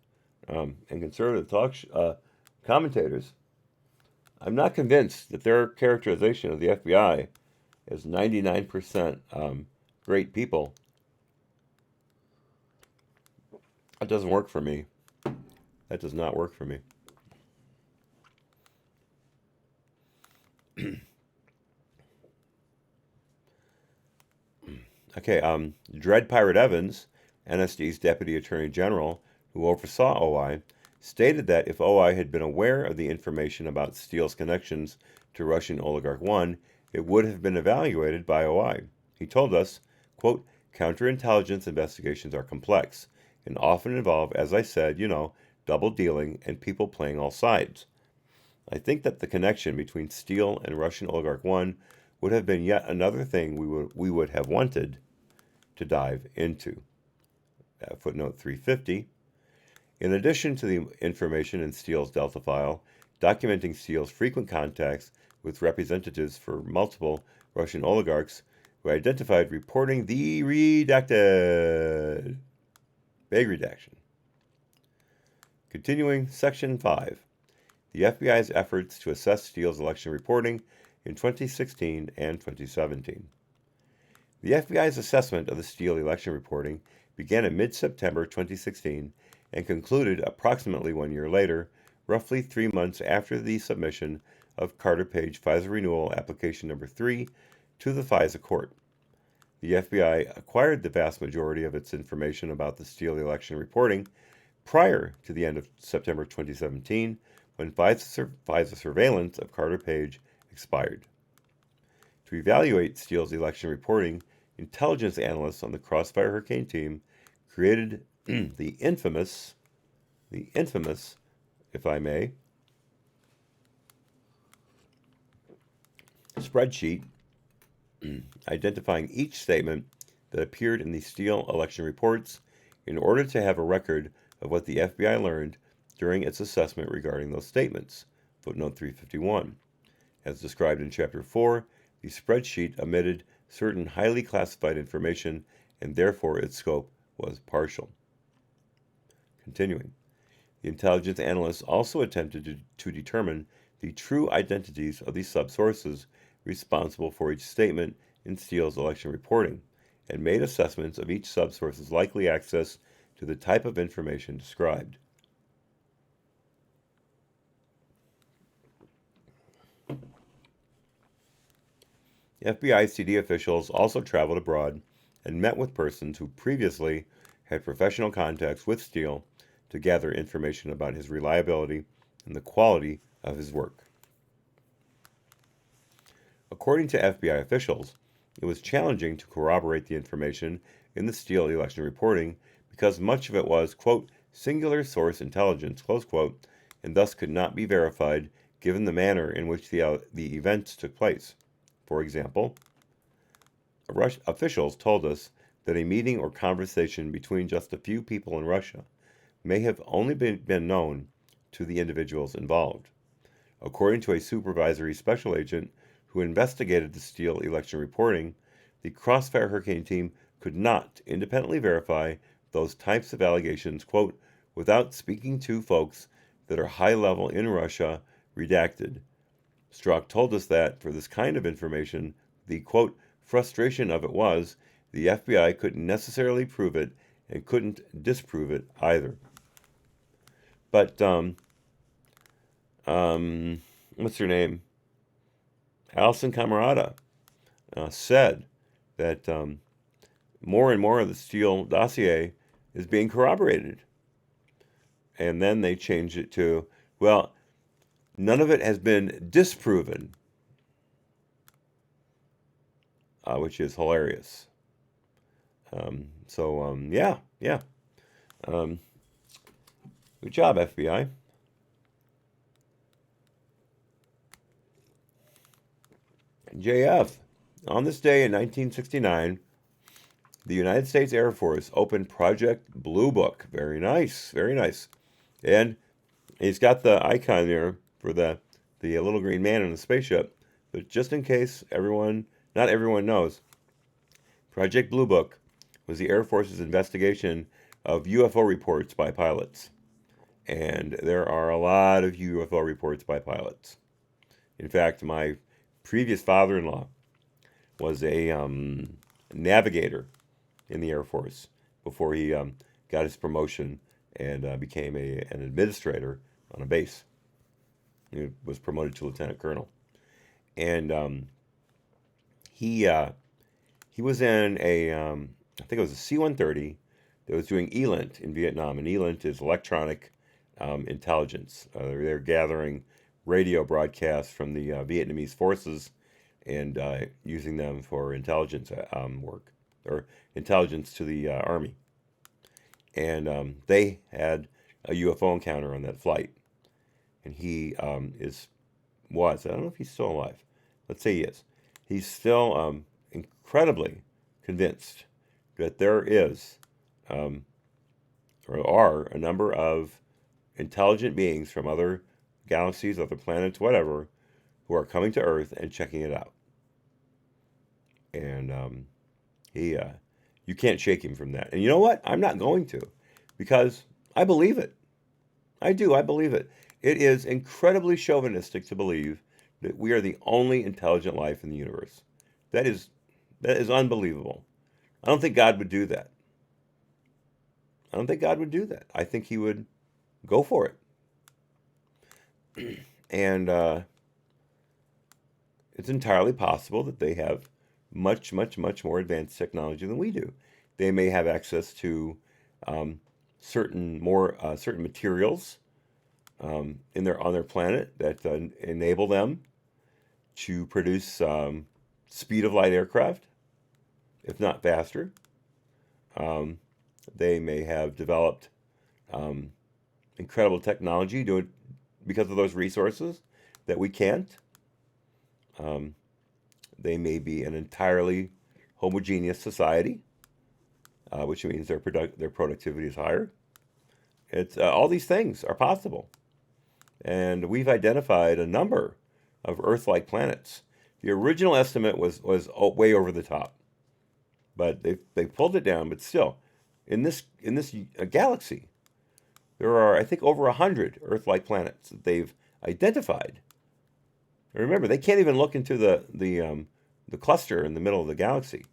and conservative commentators. I'm not convinced that their characterization of the FBI as 99% great people. That doesn't work for me. That does not work for me. Okay, Dread Pirate Evans, NSD's Deputy Attorney General, who oversaw OI, stated that if OI had been aware of the information about Steele's connections to Russian oligarch 1, it would have been evaluated by OI. He told us, quote, counterintelligence investigations are complex and often involve, as I said, double dealing and people playing all sides. I think that the connection between Steele and Russian oligarch 1 would have been yet another thing we would have wanted to dive into. Footnote 350. In addition to the information in Steele's Delta file, documenting Steele's frequent contacts with representatives for multiple Russian oligarchs who identified reporting the redacted. Vague redaction. Continuing, Section 5. The FBI's efforts to assess Steele's election reporting in 2016 and 2017. The FBI's assessment of the Steele election reporting began in mid-September 2016 and concluded approximately 1 year later, roughly 3 months after the submission of Carter Page FISA Renewal Application Number 3 to the FISA Court. The FBI acquired the vast majority of its information about the Steele election reporting prior to the end of September 2017, when FISA surveillance of Carter Page expired. To evaluate Steele's election reporting, intelligence analysts on the Crossfire Hurricane team created the infamous, if I may, spreadsheet identifying each statement that appeared in the Steele election reports in order to have a record of what the FBI learned during its assessment regarding those statements. Footnote 351. As described in Chapter 4, the spreadsheet omitted certain highly classified information, and therefore its scope was partial. Continuing. The intelligence analysts also attempted to determine the true identities of the subsources responsible for each statement in Steele's election reporting, and made assessments of each subsource's likely access to the type of information described. FBI CD officials also traveled abroad and met with persons who previously had professional contacts with Steele to gather information about his reliability and the quality of his work. According to FBI officials, it was challenging to corroborate the information in the Steele election reporting because much of it was, quote, singular source intelligence, close quote, and thus could not be verified given the manner in which the events took place. For example, officials told us that a meeting or conversation between just a few people in Russia may have only been known to the individuals involved. According to a supervisory special agent who investigated the Steele election reporting, the Crossfire Hurricane team could not independently verify those types of allegations, quote, without speaking to folks that are high level in Russia, redacted. Strzok told us that for this kind of information, the, quote, frustration of it was the FBI couldn't necessarily prove it and couldn't disprove it either. But, what's her name? Alison Camerata said that more and more of the Steele dossier is being corroborated. And then they changed it to, well, none of it has been disproven, which is hilarious. Yeah. Good job, FBI. JF. On this day in 1969, the United States Air Force opened Project Blue Book. Very nice, very nice. And he's got the icon there for the little green man in the spaceship. But just in case not everyone knows, Project Blue Book was the Air Force's investigation of UFO reports by pilots. And there are a lot of UFO reports by pilots. In fact, my previous father-in-law was a navigator in the Air Force before he got his promotion and became an administrator on a base. He was promoted to lieutenant colonel, and he was in I think it was a C-130 that was doing ELINT in Vietnam, and ELINT is electronic intelligence. They're gathering radio broadcasts from the Vietnamese forces and using them for intelligence work or intelligence to the army. And they had a UFO encounter on that flight, and he was, I don't know if he's still alive. Let's say he is. He's still incredibly convinced that there is or are a number of intelligent beings from other galaxies, other planets, whatever, who are coming to Earth and checking it out. And you can't shake him from that. And you know what? I'm not going to, because I believe it. I do. I believe it. It is incredibly chauvinistic to believe that we are the only intelligent life in the universe. That is unbelievable. I don't think God would do that. I don't think God would do that. I think he would go for it. And it's entirely possible that they have much, much, much more advanced technology than we do. They may have access to certain materials on their planet that enable them to produce speed of light aircraft, if not faster. They may have developed incredible technology because of those resources that we can't. They may be an entirely homogeneous society, which means their productivity is higher. It's all these things are possible, and we've identified a number of Earth-like planets. The original estimate was way over the top, but they pulled it down. But still, in this galaxy, there are, I think, over 100 Earth-like planets that they've identified. And remember, they can't even look into the cluster in the middle of the galaxy.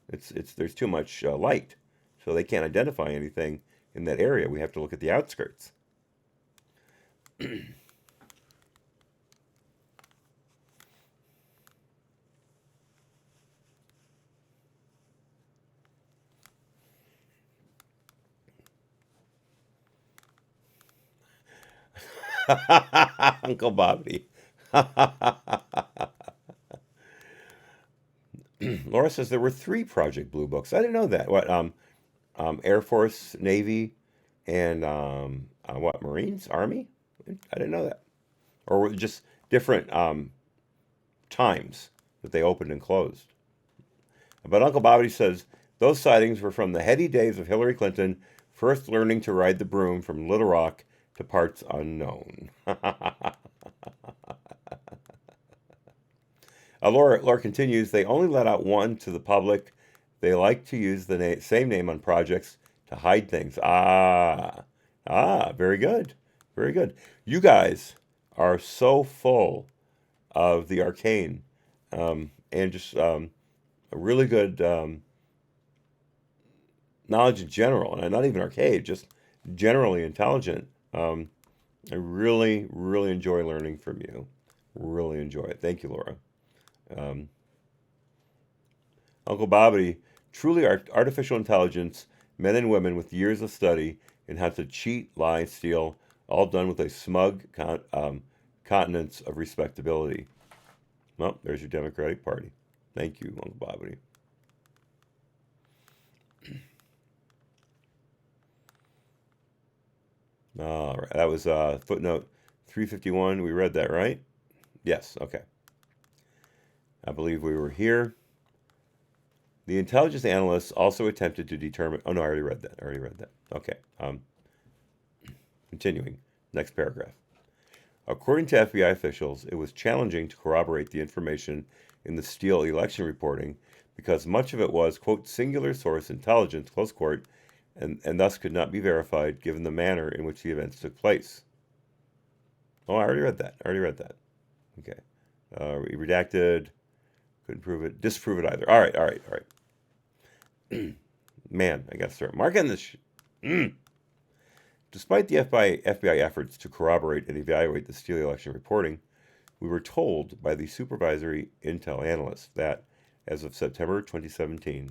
There's too much light, so they can't identify anything in that area. We have to look at the outskirts. Uncle Bobby. Laura says there were 3 Project Blue books. I didn't know that. What? Air Force, Navy, and what? Marines, Army. I didn't know that. Or were it just different times that they opened and closed. But Uncle Bobby says those sightings were from the heady days of Hillary Clinton first learning to ride the broom from Little Rock to parts unknown. Laura continues, they only let out one to the public. They like to use the same name on projects to hide things. Very good. Very good. You guys are so full of the arcane and just a really good knowledge in general, and not even arcade, just generally intelligent. I really, really enjoy learning from you. Really enjoy it. Thank you, Laura. Uncle Bobby, truly artificial intelligence, men and women with years of study in how to cheat, lie, steal, all done with a smug continence of respectability. Well, there's your Democratic Party. Thank you, Uncle Bobby. All right, that was footnote 351. We read that, right? Yes, okay. I believe we were here. The intelligence analysts also attempted to determine... Oh, no, I already read that. Okay. Continuing. Next paragraph. According to FBI officials, it was challenging to corroborate the information in the Steele election reporting because much of it was, quote, singular source intelligence, close quote, and thus could not be verified given the manner in which the events took place. Oh, I already read that. Okay. Redacted. Couldn't prove it. Disprove it either. All right. Man, I got to start marking this. Despite the FBI efforts to corroborate and evaluate the Steele election reporting, we were told by the supervisory intel analyst that, as of September 2017,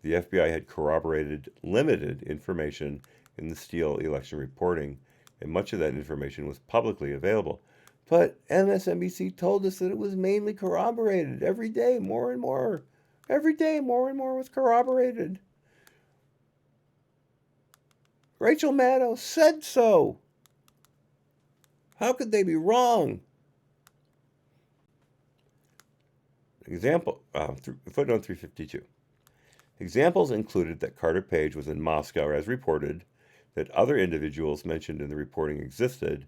the FBI had corroborated limited information in the Steele election reporting, and much of that information was publicly available. But MSNBC told us that it was mainly corroborated. Every day, more and more. Every day, more and more was corroborated. Rachel Maddow said so. How could they be wrong? Example, footnote 352. Examples included that Carter Page was in Moscow as reported, that other individuals mentioned in the reporting existed,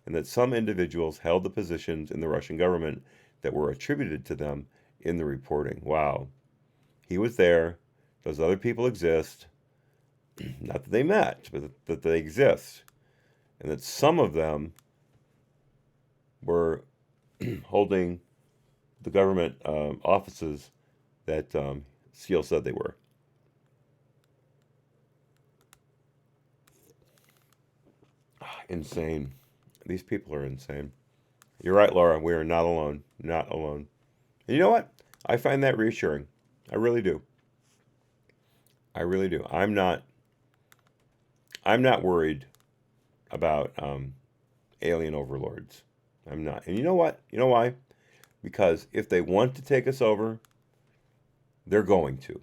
and that some individuals held the positions in the Russian government that were attributed to them in the reporting. Wow. He was there. Those other people exist. Not that they met, but that they exist. And that some of them were holding the government offices that Steele said they were. Insane. These people are insane. You're right, Laura. We are not alone. Not alone. And you know what? I find that reassuring. I really do. I really do. I'm not worried about alien overlords. I'm not. And you know what? You know why? Because if they want to take us over, they're going to.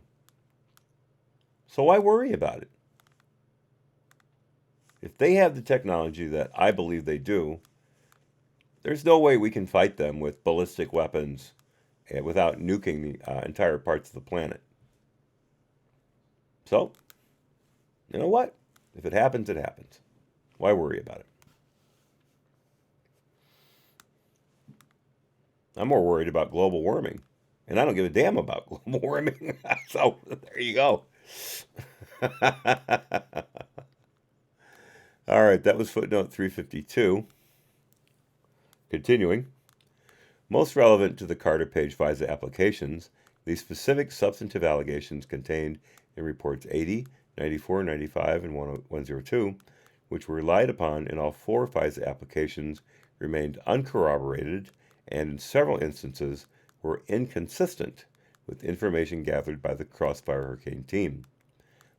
So why worry about it? If they have the technology that I believe they do, there's no way we can fight them with ballistic weapons without nuking the entire parts of the planet. So, you know what? If it happens, it happens. Why worry about it? I'm more worried about global warming. And I don't give a damn about global warming. So, there you go. All right, that was footnote 352. Continuing. Most relevant to the Carter Page FISA applications, the specific substantive allegations contained in reports 80, 94, 95, and 102, which were relied upon in all four FISA applications, remained uncorroborated and in several instances were inconsistent with information gathered by the Crossfire Hurricane team.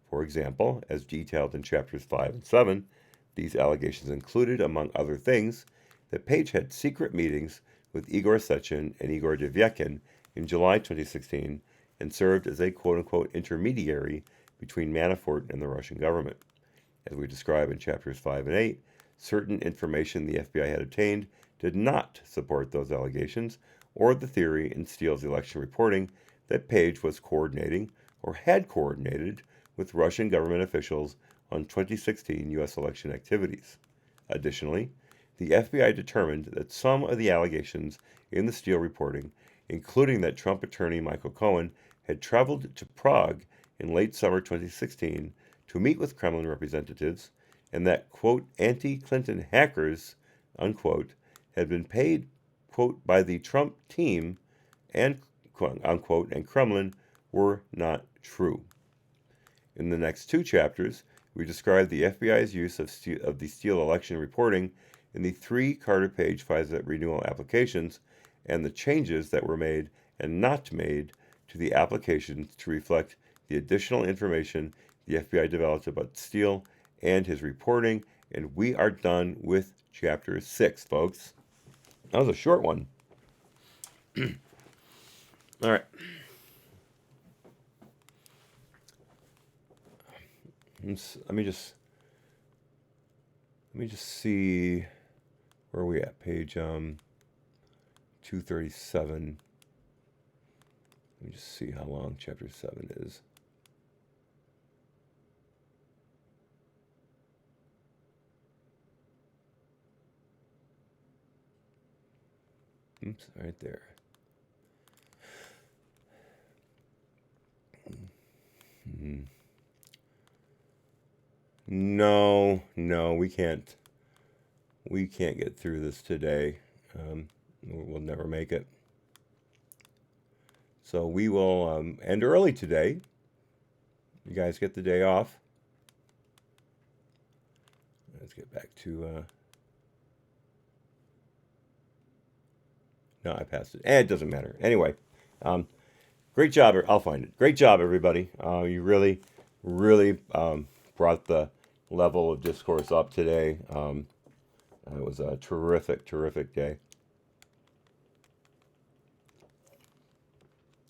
For example, as detailed in chapters 5 and 7, these allegations included, among other things, that Page had secret meetings with Igor Sechin and Igor Devyakin in July 2016 and served as a quote-unquote intermediary between Manafort and the Russian government. As we describe in chapters 5 and 8, certain information the FBI had obtained did not support those allegations or the theory in Steele's election reporting that Page was coordinating or had coordinated with Russian government officials on 2016 U.S. election activities. Additionally, the FBI determined that some of the allegations in the Steele reporting, including that Trump attorney Michael Cohen had traveled to Prague in late summer 2016 to meet with Kremlin representatives, and that, quote, anti-Clinton hackers, unquote, had been paid, quote, by the Trump team, and, unquote, and Kremlin, were not true. In the next two chapters, we describe the FBI's use of the Steele election reporting in the three Carter Page FISA renewal applications and the changes that were made and not made to the applications to reflect the additional information the FBI developed about Steele and his reporting. And we are done with chapter 6, folks. That was a short one. All right. Let me just see where are we at. Page 237. Let me just see how long chapter 7 is. Oops, right there. Mm-hmm. No, we can't. We can't get through this today. We'll never make it. So we will end early today. You guys get the day off. Let's get back to... No, I passed it. It doesn't matter. Anyway, great job. I'll find it. Great job, everybody. You really, really brought the level of discourse up today. It was a terrific, terrific day.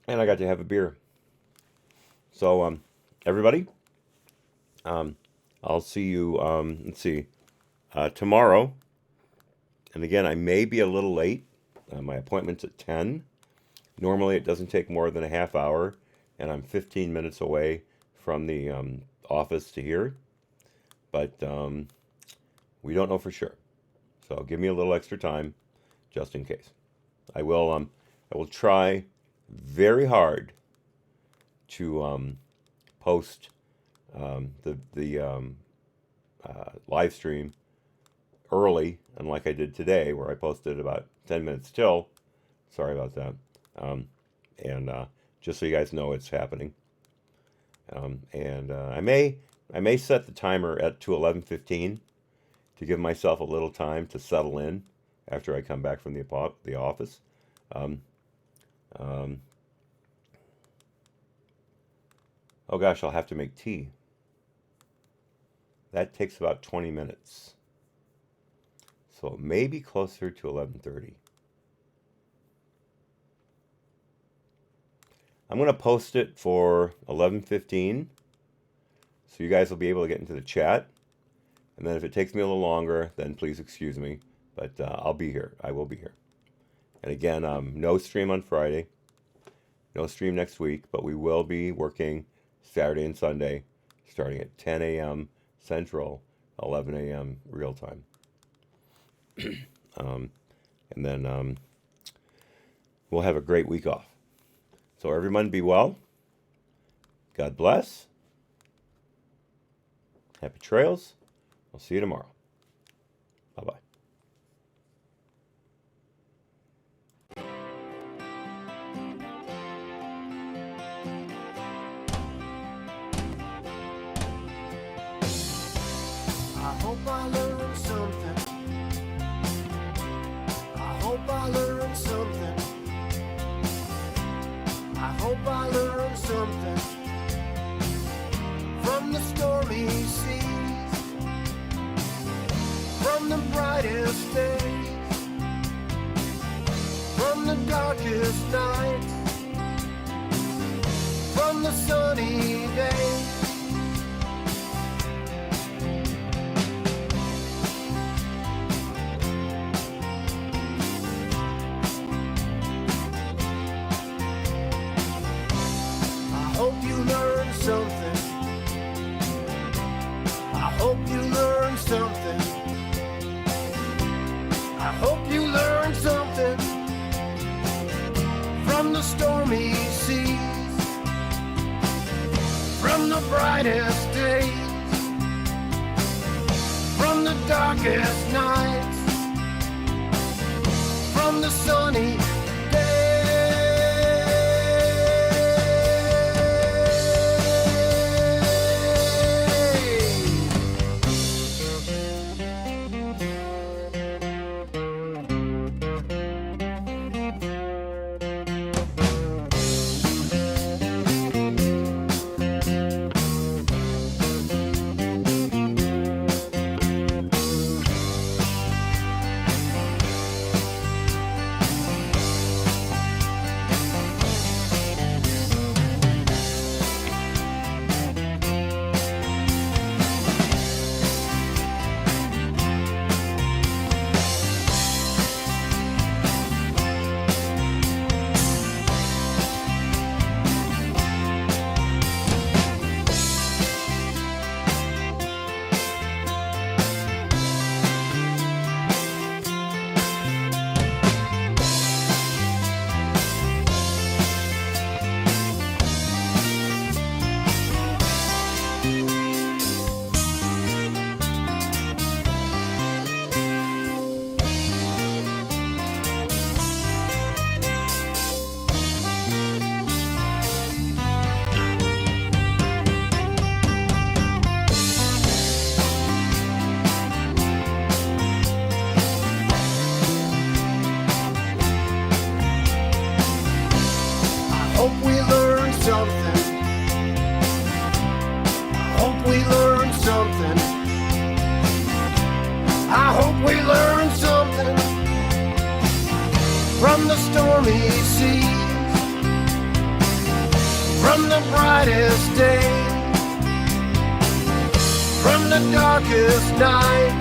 And I got to have a beer. So, everybody, I'll see you, let's see, tomorrow. And again, I may be a little late. My appointment's at 10. Normally, it doesn't take more than a half hour, and I'm 15 minutes away from the office to here. But we don't know for sure. So give me a little extra time, just in case. I will try very hard to post the live stream early, unlike I did today, where I posted about 10 minutes till. Sorry about that. And just so you guys know it's happening. I may set the timer to 11:15 to give myself a little time to settle in after I come back from the office. Oh gosh, I'll have to make tea. That takes about 20 minutes. So it may be closer to 11:30. I'm going to post it for 11:15, so you guys will be able to get into the chat. And then if it takes me a little longer, then please excuse me. But I'll be here. I will be here. And again, no stream on Friday. No stream next week, but we will be working Saturday and Sunday, starting at 10 a.m. Central, 11 a.m. real time. And then we'll have a great week off. So everyone be well. God bless. Happy trails. I'll see you tomorrow. Bye-bye. I hope I learned something. I hope I learned something. I hope I learned something from the stormy seas, from the brightest days, from the darkest nights, from the sunny days. I hope you learned something. I hope you learned something. I hope you learned something from the stormy seas, from the brightest days, from the darkest nights, from the sunny from the stormy seas, from the brightest day, from the darkest night.